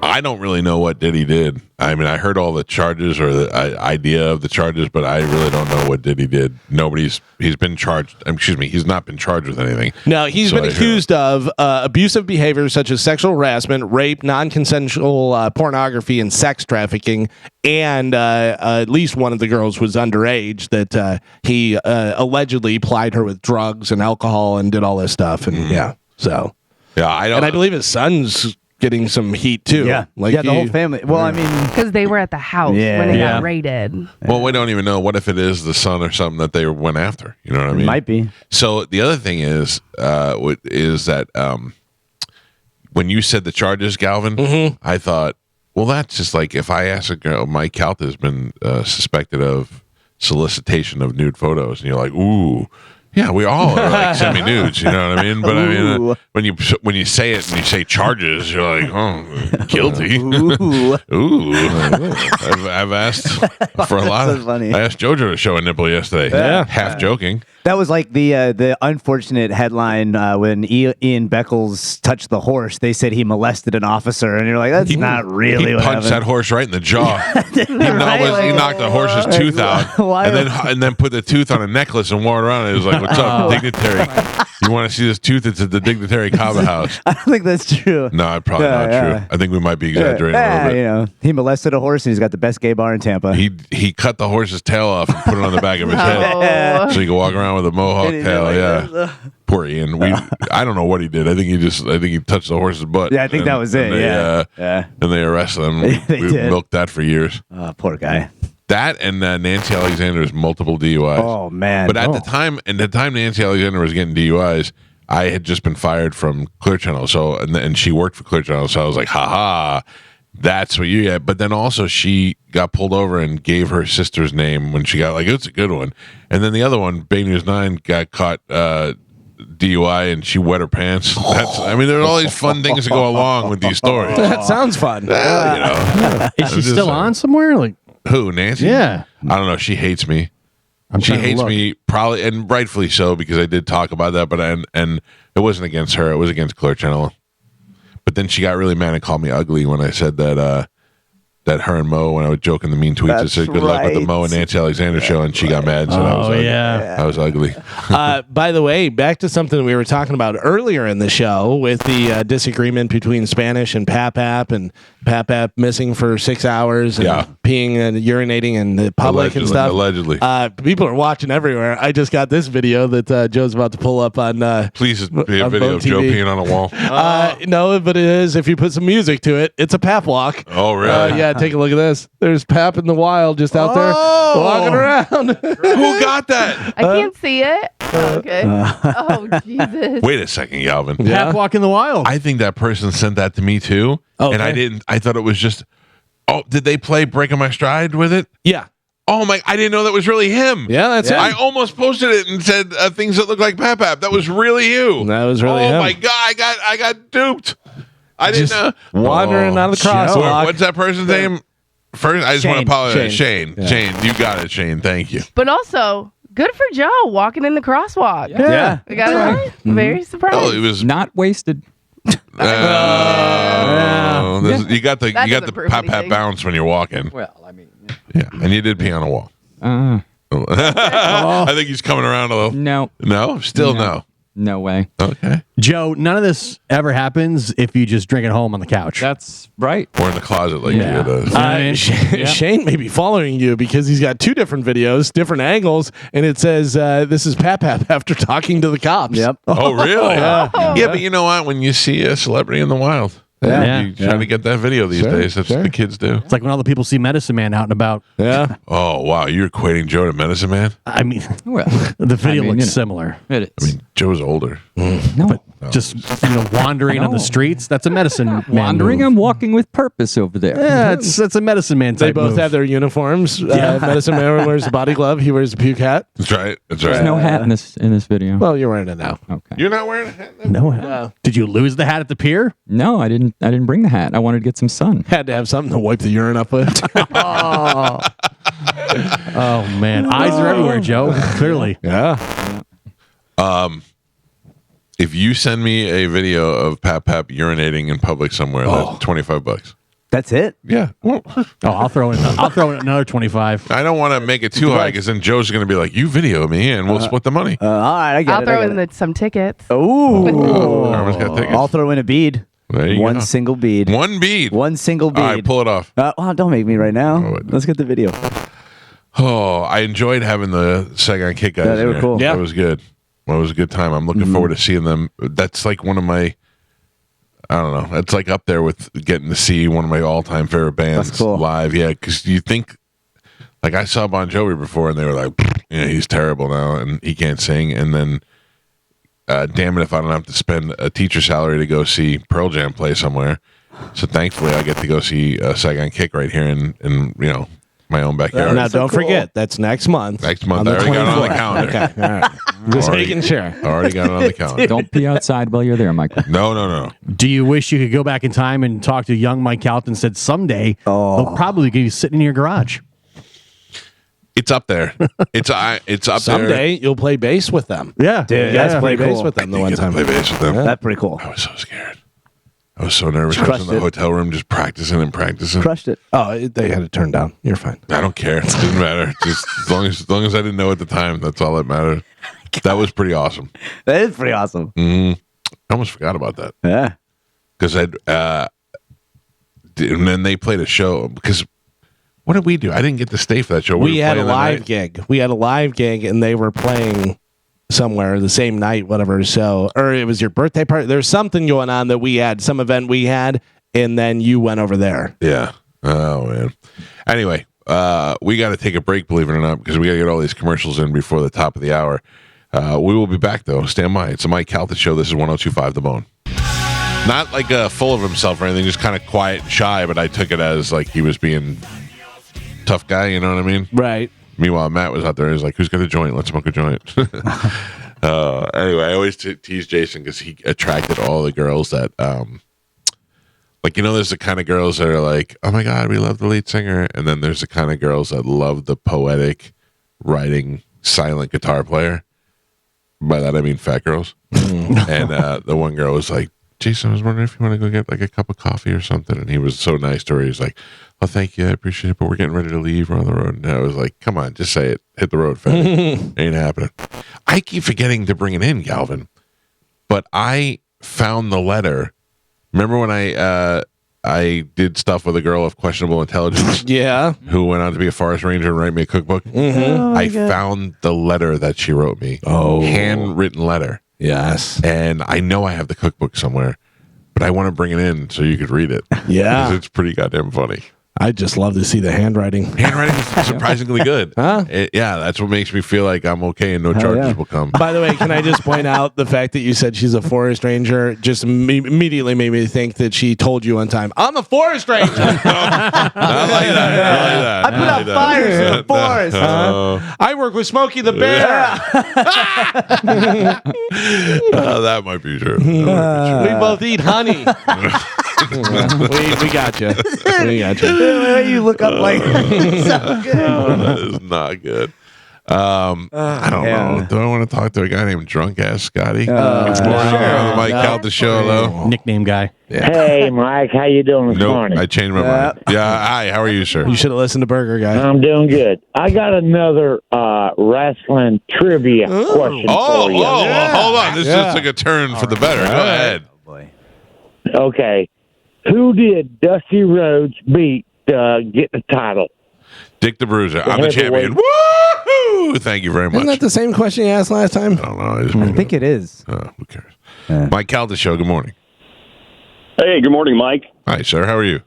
I don't really know what Diddy did. I mean, I heard all the charges or the idea of the charges, but I really don't know what Diddy did. He's been charged. He's not been charged with anything. No, he's been accused of abusive behavior such as sexual harassment, rape, non-consensual pornography, and sex trafficking. And at least one of the girls was underage that he allegedly plied her with drugs and alcohol and did all this stuff. And I believe his son's getting some heat too. Yeah, the whole family. Well, I mean, because they were at the house when it got raided. Well, we don't even know. What if it is the son or something that they went after? You know what I mean? Might be. So the other thing is that when you said the charges, Galvin, I thought, well, that's just like if I ask a girl, Mike Calta has been suspected of solicitation of nude photos, and you're like, ooh. Yeah, we all are like semi-nudes, you know what I mean? But I mean, when you say it and you say charges, you're like, oh, guilty. Ooh. I've asked for a lot. So funny. I asked JoJo to show a nipple yesterday. Yeah. Half joking. That was like the unfortunate headline when Ian Beckles touched the horse. They said he molested an officer, and you're like, that's not really he what punched happened. that horse right in the jaw. He knocked the horse's tooth out, and then put the tooth on a necklace and wore it around. It was like, what's up, dignitary? You want to see this tooth? It's at the dignitary Kava house. I don't think that's true. No, probably not true. I think we might be exaggerating a little bit. You know, he molested a horse, and he's got the best gay bar in Tampa. He cut the horse's tail off and put it on the back of his head, so he could walk around with a mohawk tail. Like Poor Ian. I don't know what he did. I think he touched the horse's butt. Yeah, I think that was it. And they arrested him. We milked that for years. Oh, poor guy. That and Nancy Alexander's multiple DUIs. Oh man! But at the time Nancy Alexander was getting DUIs, I had just been fired from Clear Channel. So and she worked for Clear Channel. So I was like, ha. That's what you get. But then also she got pulled over and gave her sister's name when she got it's a good one. And then the other one, Bay News 9, got caught DUI and she wet her pants. There's all these fun things that go along with these stories. That sounds fun. Is she still on somewhere? Like who, Nancy? Yeah. I don't know. She hates me. She hates me probably, and rightfully so, because I did talk about that. But and it wasn't against her; it was against Clear Channel. But then she got really mad and called me ugly when I said that that her and Mo, when I was joking the mean tweets, I said good luck with the Mo and Nancy Alexander show, and she got mad. And said I was ugly. I was ugly. By the way, back to something we were talking about earlier in the show with the disagreement between Spanish and Pap and Pap missing for 6 hours and peeing and urinating in the public and stuff. Allegedly. People are watching everywhere. I just got this video that Joe's about to pull up on. Please be a video of Joe peeing on a wall. No, but it is. If you put some music to it, it's a Pap walk. Oh, really? Yeah, take a look at this. There's Pap in the wild just out there walking around. Who got that? I can't see it. Okay. Oh, Jesus. Wait a second, Galvin. Pap walk in the wild. I think that person sent that to me too. Okay. And I didn't. I thought it was just. Oh, did they play Breaking My Stride with it? Yeah. Oh my! I didn't know that was really him. Yeah, that's it. I almost posted it and said things that look like Pap. That was really you. That was really him. Oh my God! I got duped. I didn't know. Wandering out of the crosswalk. What's that person's name? First, I just want to apologize. Shane. Yeah. Shane, you got it. Shane, thank you. But also, good for Joe walking in the crosswalk. Yeah. I got it right. Very surprised. Oh, it was Not wasted. You got the That you got doesn't the prove Pap anything. bounce when you're walking. Well, I mean, Yeah, and you did pee on a wall. I think he's coming around a little. no, No, still no. no way. Okay, Joe, none of this ever happens if you just drink at home on the couch. That's right. or in the closet like Yeah. you did. Shane may be following you because he's got two different videos, different angles, and it says this is Pap after talking to the cops. Yep. Oh, really? Yeah. Yeah, but you know what? When you see a celebrity in the wild, you try to get that video these days. That's what the kids do. It's like when all the people see Medicine Man out and about. Yeah. Oh, wow. You're equating Joe to Medicine Man? I mean, Well, the video looks you know, similar. it is. I mean, Joe's older. no. Just wandering on the streets. That's a Medicine Man. Wandering, move. I'm walking with purpose over there. Yeah, that's a Medicine Man type They both move. have their uniforms. Medicine Man wears a body glove. He wears a puke hat. That's right. That's There's right. no hat in this video. Well, you're wearing it now. Okay. You're not wearing a hat? No hat. Did you lose the hat at the pier? No, I didn't bring the hat. I wanted to get some sun. Had to have something to wipe the urine up with. Oh man, eyes are everywhere, Joe. Clearly. Yeah. If you send me a video of Pap urinating in public somewhere, that's $25. That's it? Yeah. Well, I'll throw in another 25. I don't want to make it too high because then Joe's going to be like, "You video me, and we'll split the money." All right, I get I'll it. throw in some tickets. Oh. Karma's got tickets. I'll throw in a bead. There you One go. single bead. One bead. One single bead. All right, pull it off. Well, don't make me right now. Oh, wait. Let's get the video. Oh, I enjoyed having the Saigon Kick guys. Yeah, they were there. cool. Yeah. That was good. Well, it was a good time. I'm looking forward to seeing them. That's like one of my, I don't know. That's like up there with getting to see one of my all-time favorite bands That's cool. live. Yeah, because you think, like I saw Bon Jovi before, and they were like, "Yeah, he's terrible now, and he can't sing." And then, damn it, if I don't have to spend a teacher salary to go see Pearl Jam play somewhere. So thankfully, I get to go see Saigon Kick right here in my own backyard. Now, don't forget, that's next month. Next month, on I the already got it on the 24th. calendar. Okay, all right. Just Already- making sure. Already got it on the calendar. Don't pee outside while you're there, Michael. No. Do you wish you could go back in time and talk to young Mike Calta and said someday they'll probably get you sitting in your garage? It's up there. It's up there. Someday you'll play bass with them. Yeah, Dude, You guys that's play pretty bass cool. with them the You one get to time. play bass with them. That's pretty cool. I was so scared. I was so nervous. I was Crushed in the it. hotel room just practicing and practicing. Crushed it. Oh, they had it turned down. You're fine. I don't care. It doesn't matter. Just as long as I didn't know at the time, that's all that mattered. That was pretty awesome. That is pretty awesome. I almost forgot about that Yeah. because and then they played a show. Because what did we do? I didn't get to stay for that show. We were had a playing that live night. gig. We had a live gig, and they were playing somewhere the same night, whatever. So, or it was your birthday party. There's something going on that we had, some event we had, and then you went over there. Yeah. Oh man. Anyway, we got to take a break, believe it or not, because we got to get all these commercials in before the top of the hour. We will be back though. Stand by. It's a Mike Calta Show. This is 102.5 The Bone. Not like full of himself or anything, just kind of quiet and shy, but I took it as like he was being tough guy, you know what I mean? Right. Meanwhile, Matt was out there. He's like, "Who's got a joint? Let's smoke a joint." Anyway, I always tease Jason because he attracted all the girls that, like, you know, there's the kind of girls that are like, "Oh my God, we love the lead singer," and then there's the kind of girls that love the poetic, writing, silent guitar player. By that I mean fat girls. And the one girl was like, Jason, I was wondering if you want to go get like a cup of coffee or something. And he was so nice to her. He's like, oh, thank you. I appreciate it. But we're getting ready to leave. We're on the road. And I was like, come on, just say it. Hit the road, fatty. Ain't happening. I keep forgetting to bring it in, Galvin. But I found the letter. Remember when I did stuff with a girl of questionable intelligence? Yeah. Who went on to be a forest ranger and write me a cookbook? Mm-hmm. I found the letter that she wrote me. Oh. Handwritten letter. Yes. And I know I have the cookbook somewhere, but I want to bring it in so you could read it. Yeah. 'Cause it's pretty goddamn funny. I'd just love to see the handwriting. Handwriting is surprisingly good. Huh? Yeah, that's what makes me feel like I'm okay and no charges will come. By the way, can I just point out the fact that you said she's a forest ranger just immediately made me think that she told you one time, I'm a forest ranger. I like that. I put out fires in the forest. I work with Smokey the Bear. That might be true. We both eat honey. we got you. We got you. You look up like so good. That is not good. I don't know. Do I want to talk to a guy named Drunk Ass Scotty? Good morning. Sure. On the Mike Calta Show, hello. Nickname guy. Yeah. Hey, Mike, how you doing this Nope, morning? I changed my mind. Yeah, hi. How are you, sir? You should have listened to Burger Guy. I'm doing good. I got another wrestling trivia question for you. Well, hold on. This just took a turn for the better. Go ahead. Oh, boy. Okay. Who did Dusty Rhodes beat to get the title? Dick the Bruiser. I'm the heavyweight. champion. Woohoo! Thank you very much. Isn't that the same question you asked last time? I don't know. I think it is. Who cares? Mike Calta Show. Good morning. Hey, good morning, Mike. Hi, sir. How are you?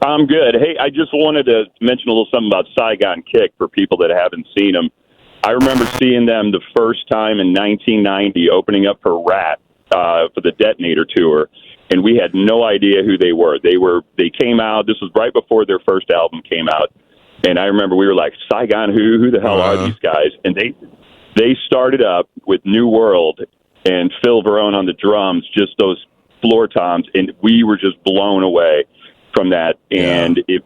I'm good. Hey, I just wanted to mention a little something about Saigon Kick for people that haven't seen them. I remember seeing them the first time in 1990 opening up for Rat for the Detonator Tour, and we had no idea who they were. They came out. This was right before their first album came out, and I remember we were like, Saigon, who the hell are these guys? And they started up with New World and Phil Verone on the drums, just those floor toms, and we were just blown away from that. And if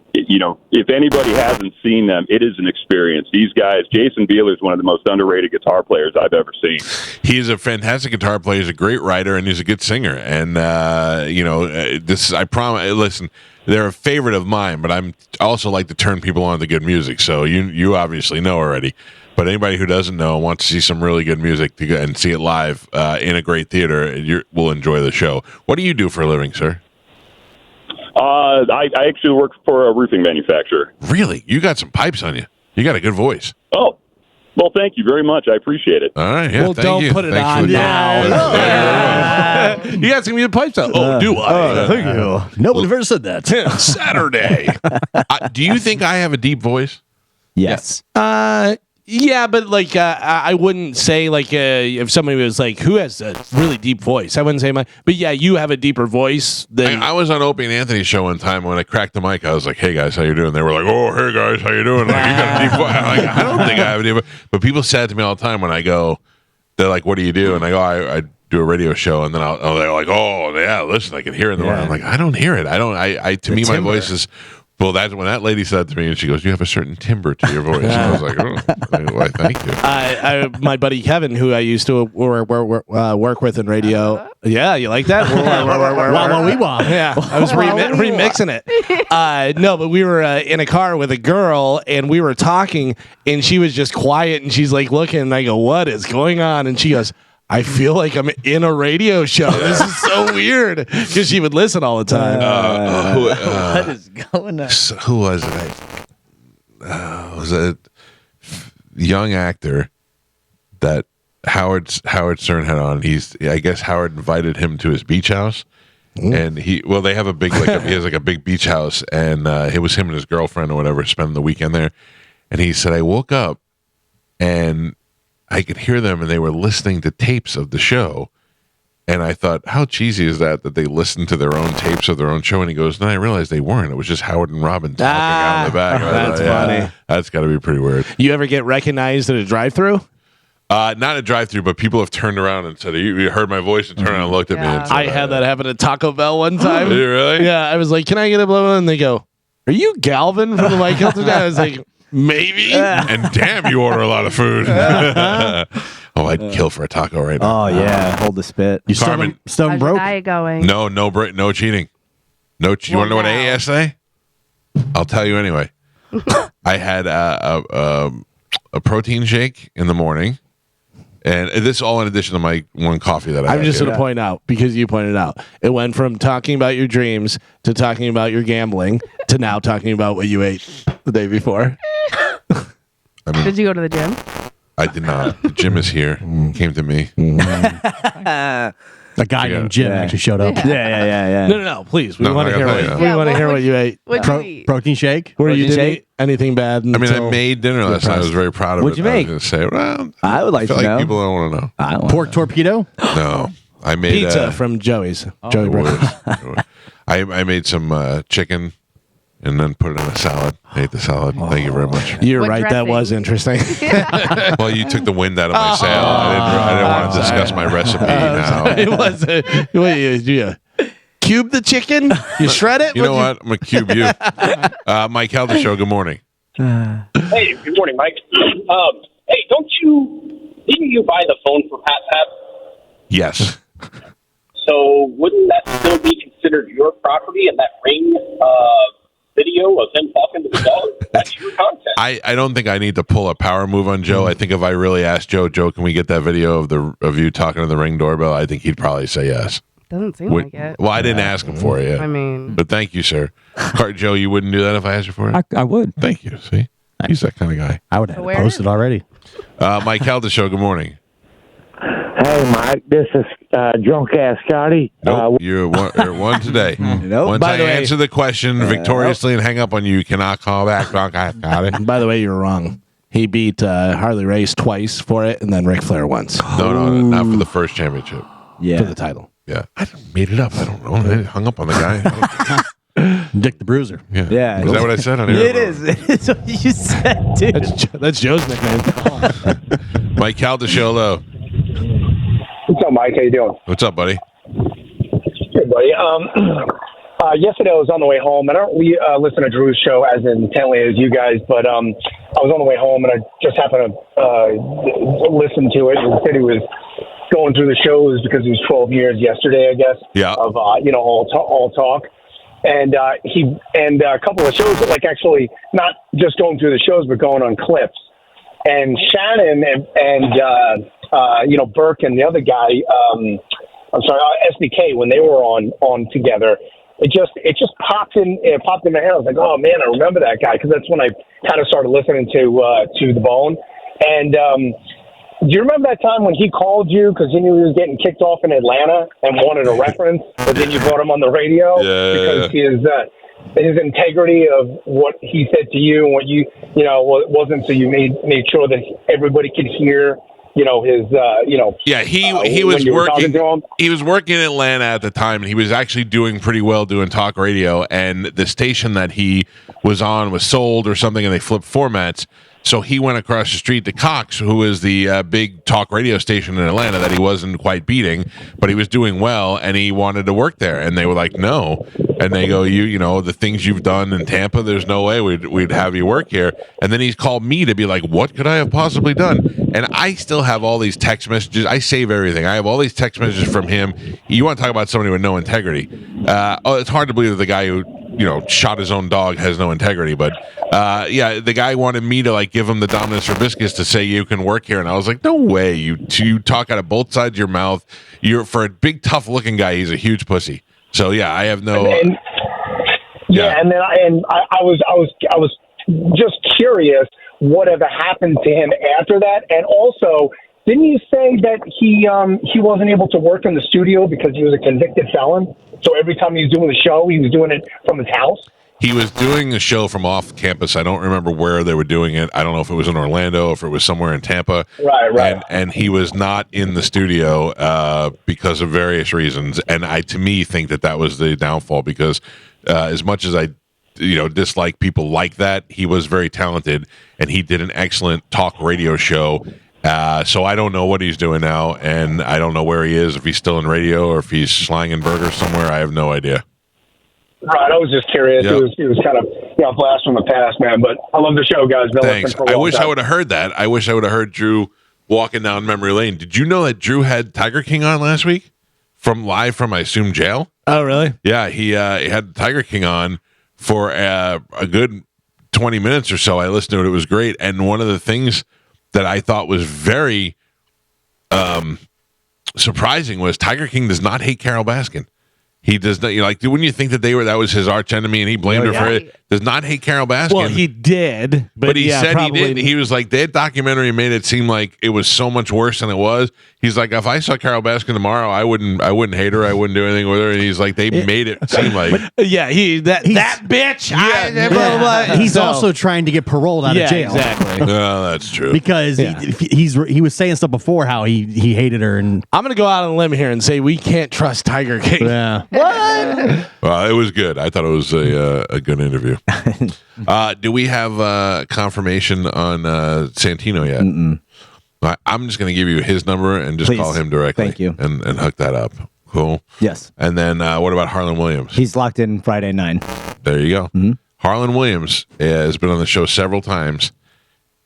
anybody hasn't seen them, it is an experience. These guys, Jason Bieler is one of the most underrated guitar players I've ever seen. He's a fantastic guitar player. He's a great writer, and he's a good singer. And this I promise. Listen, they're a favorite of mine, but I'm also like to turn people on to good music. So you obviously know already. But anybody who doesn't know and wants to see some really good music and see it live in a great theater, will enjoy the show. What do you do for a living, sir? I actually work for a roofing manufacturer. Really? You got some pipes on you. You got a good voice. Oh, well, thank you very much. I appreciate it. All right. Yeah, Well, don't you. put it Thanks on for the- now. You got some new pipes on. Oh, do I? Thank you. Nobody's ever said that. Saturday. Do you think I have a deep voice? Yes. Yeah, but like I wouldn't say like if somebody was like, who has a really deep voice? I wouldn't say my. But yeah, you have a deeper voice than. I was on Opie and Anthony's show one time. When I cracked the mic, I was like, "Hey guys, how you doing?" They were like, "Oh, hey guys, how you doing?" Like, you got a deep voice. I'm like, I don't think I have a deep voice. But people say it to me all the time when I go. They're like, "What do you do?" And I go, "I do a radio show." And then they're like, "Oh yeah, listen, I can hear it in the room." I'm like, "I don't hear it. I don't. To me, my voice is." Well, that's when that lady said to me, and she goes, "You have a certain timbre to your voice." And I was like, "Oh, why, thank you." My buddy Kevin, who I used to work with in radio. Yeah, you like that? Yeah, I was remixing it. No, but we were in a car with a girl, and we were talking, and she was just quiet, and she's like looking, and I go, "What is going on?" And she goes, I feel like I'm in a radio show. This is so weird because she would listen all the time. What is going on? Who was it? Was it a young actor that Howard Stern had on? I guess Howard invited him to his beach house, and they have a big he has like a big beach house, and it was him and his girlfriend or whatever spending the weekend there, and he said I woke up and I could hear them, and they were listening to tapes of the show. And I thought, how cheesy is that they listened to their own tapes of their own show? And he goes, then I realized they weren't. It was just Howard and Robin talking out in the back. That's funny. That's got to be pretty weird. You ever get recognized at a drive-thru? Not a drive-thru, but people have turned around and said, you heard my voice and turned around and looked at me. And said, I had that happen at Taco Bell one time. Did you really? Yeah, I was like, can I get a blah, blah? And they go, are you Galvin from the Mike Calta Show? I was like, maybe. And damn, you order a lot of food. Oh, I'd kill for a taco right now. Oh yeah, hold the spit. You Carmen, still How's your broke? diet going? no cheating. You want to know what I ate yesterday? I'll tell you anyway. I had a protein shake in the morning, and this is all in addition to my one coffee that I had. I'm just here. going to point out, because you pointed out, it went from talking about your dreams to talking about your gambling to now talking about what you ate the day before. Did you go to the gym? I did not. The gym is here. Came to me. A guy named Jim actually showed up. Yeah. No, please. We No, want I to hear gotta what tell you. we want to hear what you ate. What'd you eat? Protein shake? Where you Protein didn't shake? eat anything bad. I mean, I until- made dinner last night. I was very proud of What'd it. you I was make? going to say, well, I would like feel to like know. people don't want to know. I don't Pork torpedo? No, I made Pizza from Joey's. Joey Brothers. I made some chicken and then put it in a salad. I ate the salad. Thank you very much. You're What right. That dressing? was interesting. Well, you took the wind out of my sail. I didn't want to discuss my recipe now. It was. You cube the chicken? You shred it? You know what? I'm going to cube you. Mike Calta Show, good morning. Hey, good morning, Mike. Hey, didn't you buy the phone for Pat? Yes. So wouldn't that still be considered your property, and that Ring video of him talking to the dog? That's your content. I don't think I need to pull a power move on Joe. I think if I really asked Joe, can we get that video of you talking to the Ring doorbell? I think he'd probably say yes. Doesn't seem like it. Well, I didn't ask him for it yet. I mean, But thank you, sir. Joe, you wouldn't do that if I asked you for it? I would. Thank you. See? He's that kind of guy. I would have Where? posted already. Mike Calta Show, good morning. Hey, Mike, this is drunk ass Scotty. Nope, you're one today. Once By I the way- answer the question victoriously and hang up on you, you cannot call back. Drunk ass Scotty. By the way, you're wrong. He beat Harley Race twice for it, and then Ric Flair once No, not for the first championship. for the title. Yeah, I made it up. I don't know. I hung up on the guy. Dick the Bruiser. Yeah. Is that what I said? I don't It remember. is. It's what you said, dude. That's Joe's nickname. Mike Calta Show, hello. What's up, Mike? How you doing? What's up, buddy? Good, buddy. Yesterday I was on the way home. I don't listen to Drew's show as intently as you guys, but I was on the way home and I just happened to listen to it. He said he was going through the shows because it was 12 years yesterday, I guess. Yeah. Of all talk, and a couple of shows like actually not just going through the shows, but going on clips. And Shannon and Burke and the other guy, SBK, when they were on together, it just popped in my head. I was like, oh man, I remember that guy, because that's when I kind of started listening to The Bone. And do you remember that time when he called you because he knew he was getting kicked off in Atlanta and wanted a reference, but then you brought him on the radio because his integrity of what he said to you and what you wasn't, so you made sure that everybody could hear his Yeah, he was working. He was working in Atlanta at the time, and he was actually doing pretty well doing talk radio. And the station that he was on was sold or something, and they flipped formats. So he went across the street to Cox, who is the big talk radio station in Atlanta that he wasn't quite beating, but he was doing well, and he wanted to work there. And they were like, no. And they go, you know, the things you've done in Tampa, there's no way we'd have you work here. And then he's called me to be like, what could I have possibly done? And I still have all these text messages. I save everything. I have all these text messages from him. You want to talk about somebody with no integrity. It's hard to believe that the guy who, shot his own dog has no integrity. But, the guy wanted me to, give him the dominance for biscuits to say you can work here. And I was like, no way. You talk out of both sides of your mouth. For a big, tough-looking guy, he's a huge pussy. So, yeah, I have no... And I was just curious whatever happened to him after that. And also, didn't you say that he wasn't able to work in the studio because he was a convicted felon? So every time he was doing the show, he was doing it from his house? He was doing a show from off campus. I don't remember where they were doing it. I don't know if it was in Orlando, if it was somewhere in Tampa. Right. And he was not in the studio because of various reasons. And I, to me, think that was the downfall, because as much as I dislike people like that, he was very talented, and he did an excellent talk radio show. So I don't know what he's doing now, and I don't know where he is, if he's still in radio or if he's slanging burgers somewhere. I have no idea. Right, I was just curious. Yep. It was kind of a blast from the past, man. But I love the show, guys. Been Thanks. listening for a I long wish time. I would have heard that. I wish I would have heard Drew walking down memory lane. Did you know that Drew had Tiger King on last week? Live from, I assume, jail? Oh, really? Yeah, he had Tiger King on for a good 20 minutes or so. I listened to it. It was great. And one of the things that I thought was very surprising was Tiger King does not hate Carol Baskin. He does not. Wouldn't you think that that was his arch enemy and he blamed her for it? Does not hate Carol Baskin. Well, he did, but he said probably. he didn't. He was like, that documentary made it seem like it was so much worse than it was. He's like, if I saw Carol Baskin tomorrow, I wouldn't hate her. I wouldn't do anything with her. And he's like, they made it seem like, that bitch. Yeah. Blah, blah, blah. He's also trying to get paroled out of jail. Exactly. No, that's true. Because he was saying stuff before how he hated her, and I'm gonna go out on a limb here and say we can't trust Tiger King. Yeah. What? Well, it was good. I thought it was a good interview. Do we have confirmation on Santino yet? Mm-mm. I'm just going to give you his number and just Please. call him directly. Thank you. And hook that up. Cool. Yes. And then what about Harlan Williams? He's locked in Friday 9. There you go. Mm-hmm. Harlan Williams has been on the show several times,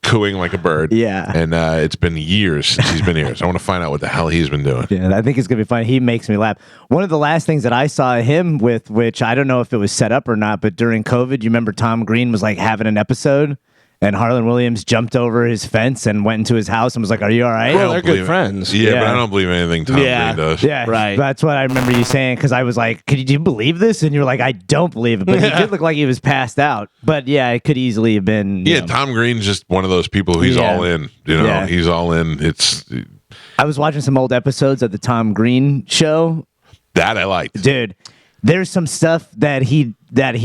cooing like a bird. Yeah. And it's been years since he's been here. So I want to find out what the hell he's been doing. Yeah, I think it's going to be fun. He makes me laugh. One of the last things that I saw him with, which I don't know if it was set up or not, but during COVID, you remember Tom Green was like having an episode and Harlan Williams jumped over his fence and went into his house and was like, "Are you all right?" Well, they're good friends. Yeah, but I don't believe anything Tom Green does. Yeah, right. That's what I remember you saying because I was like, "Do you believe this?" And you were like, "I don't believe it," but he did look like he was passed out. But yeah, it could easily have been. Yeah, Tom Green's just one of those people who's all in. He's all in. I was watching some old episodes of the Tom Green show. That I liked, dude. There's some stuff that he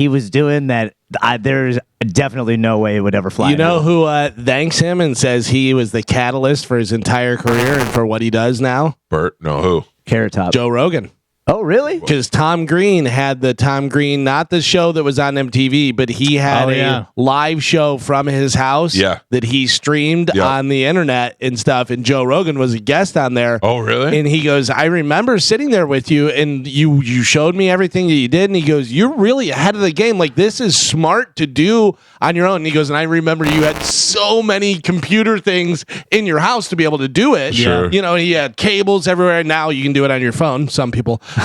was doing that there's definitely no way it would ever fly. You know who thanks him and says he was the catalyst for his entire career and for what he does now? Bert? No, who? Carrot Top. Joe Rogan. Oh, really? Because Tom Green had the Tom Green, not the show that was on MTV, but he had a live show from his house that he streamed on the internet and stuff. And Joe Rogan was a guest on there. Oh, really? And he goes, I remember sitting there with you and you showed me everything that you did. And he goes, you're really ahead of the game. Like, this is smart to do on your own. And he goes, and I remember you had so many computer things in your house to be able to do it. Sure. You know, he had cables everywhere. Now you can do it on your phone. Some people. He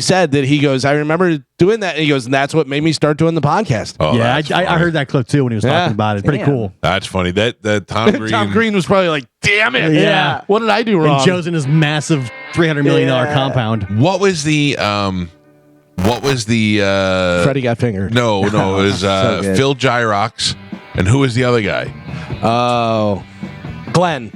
said that he goes, I remember doing that. And he goes, and that's what made me start doing the podcast. Oh, yeah, I heard that clip too when he was talking about it. Pretty cool. That's funny. That Tom Green. Tom Green was probably like, damn it. Yeah. What did I do wrong? And Joe's in his massive $300 million compound. What was the Freddie got fingered. No, it was Phil Gyrox. And who was the other guy? Oh, Glenn.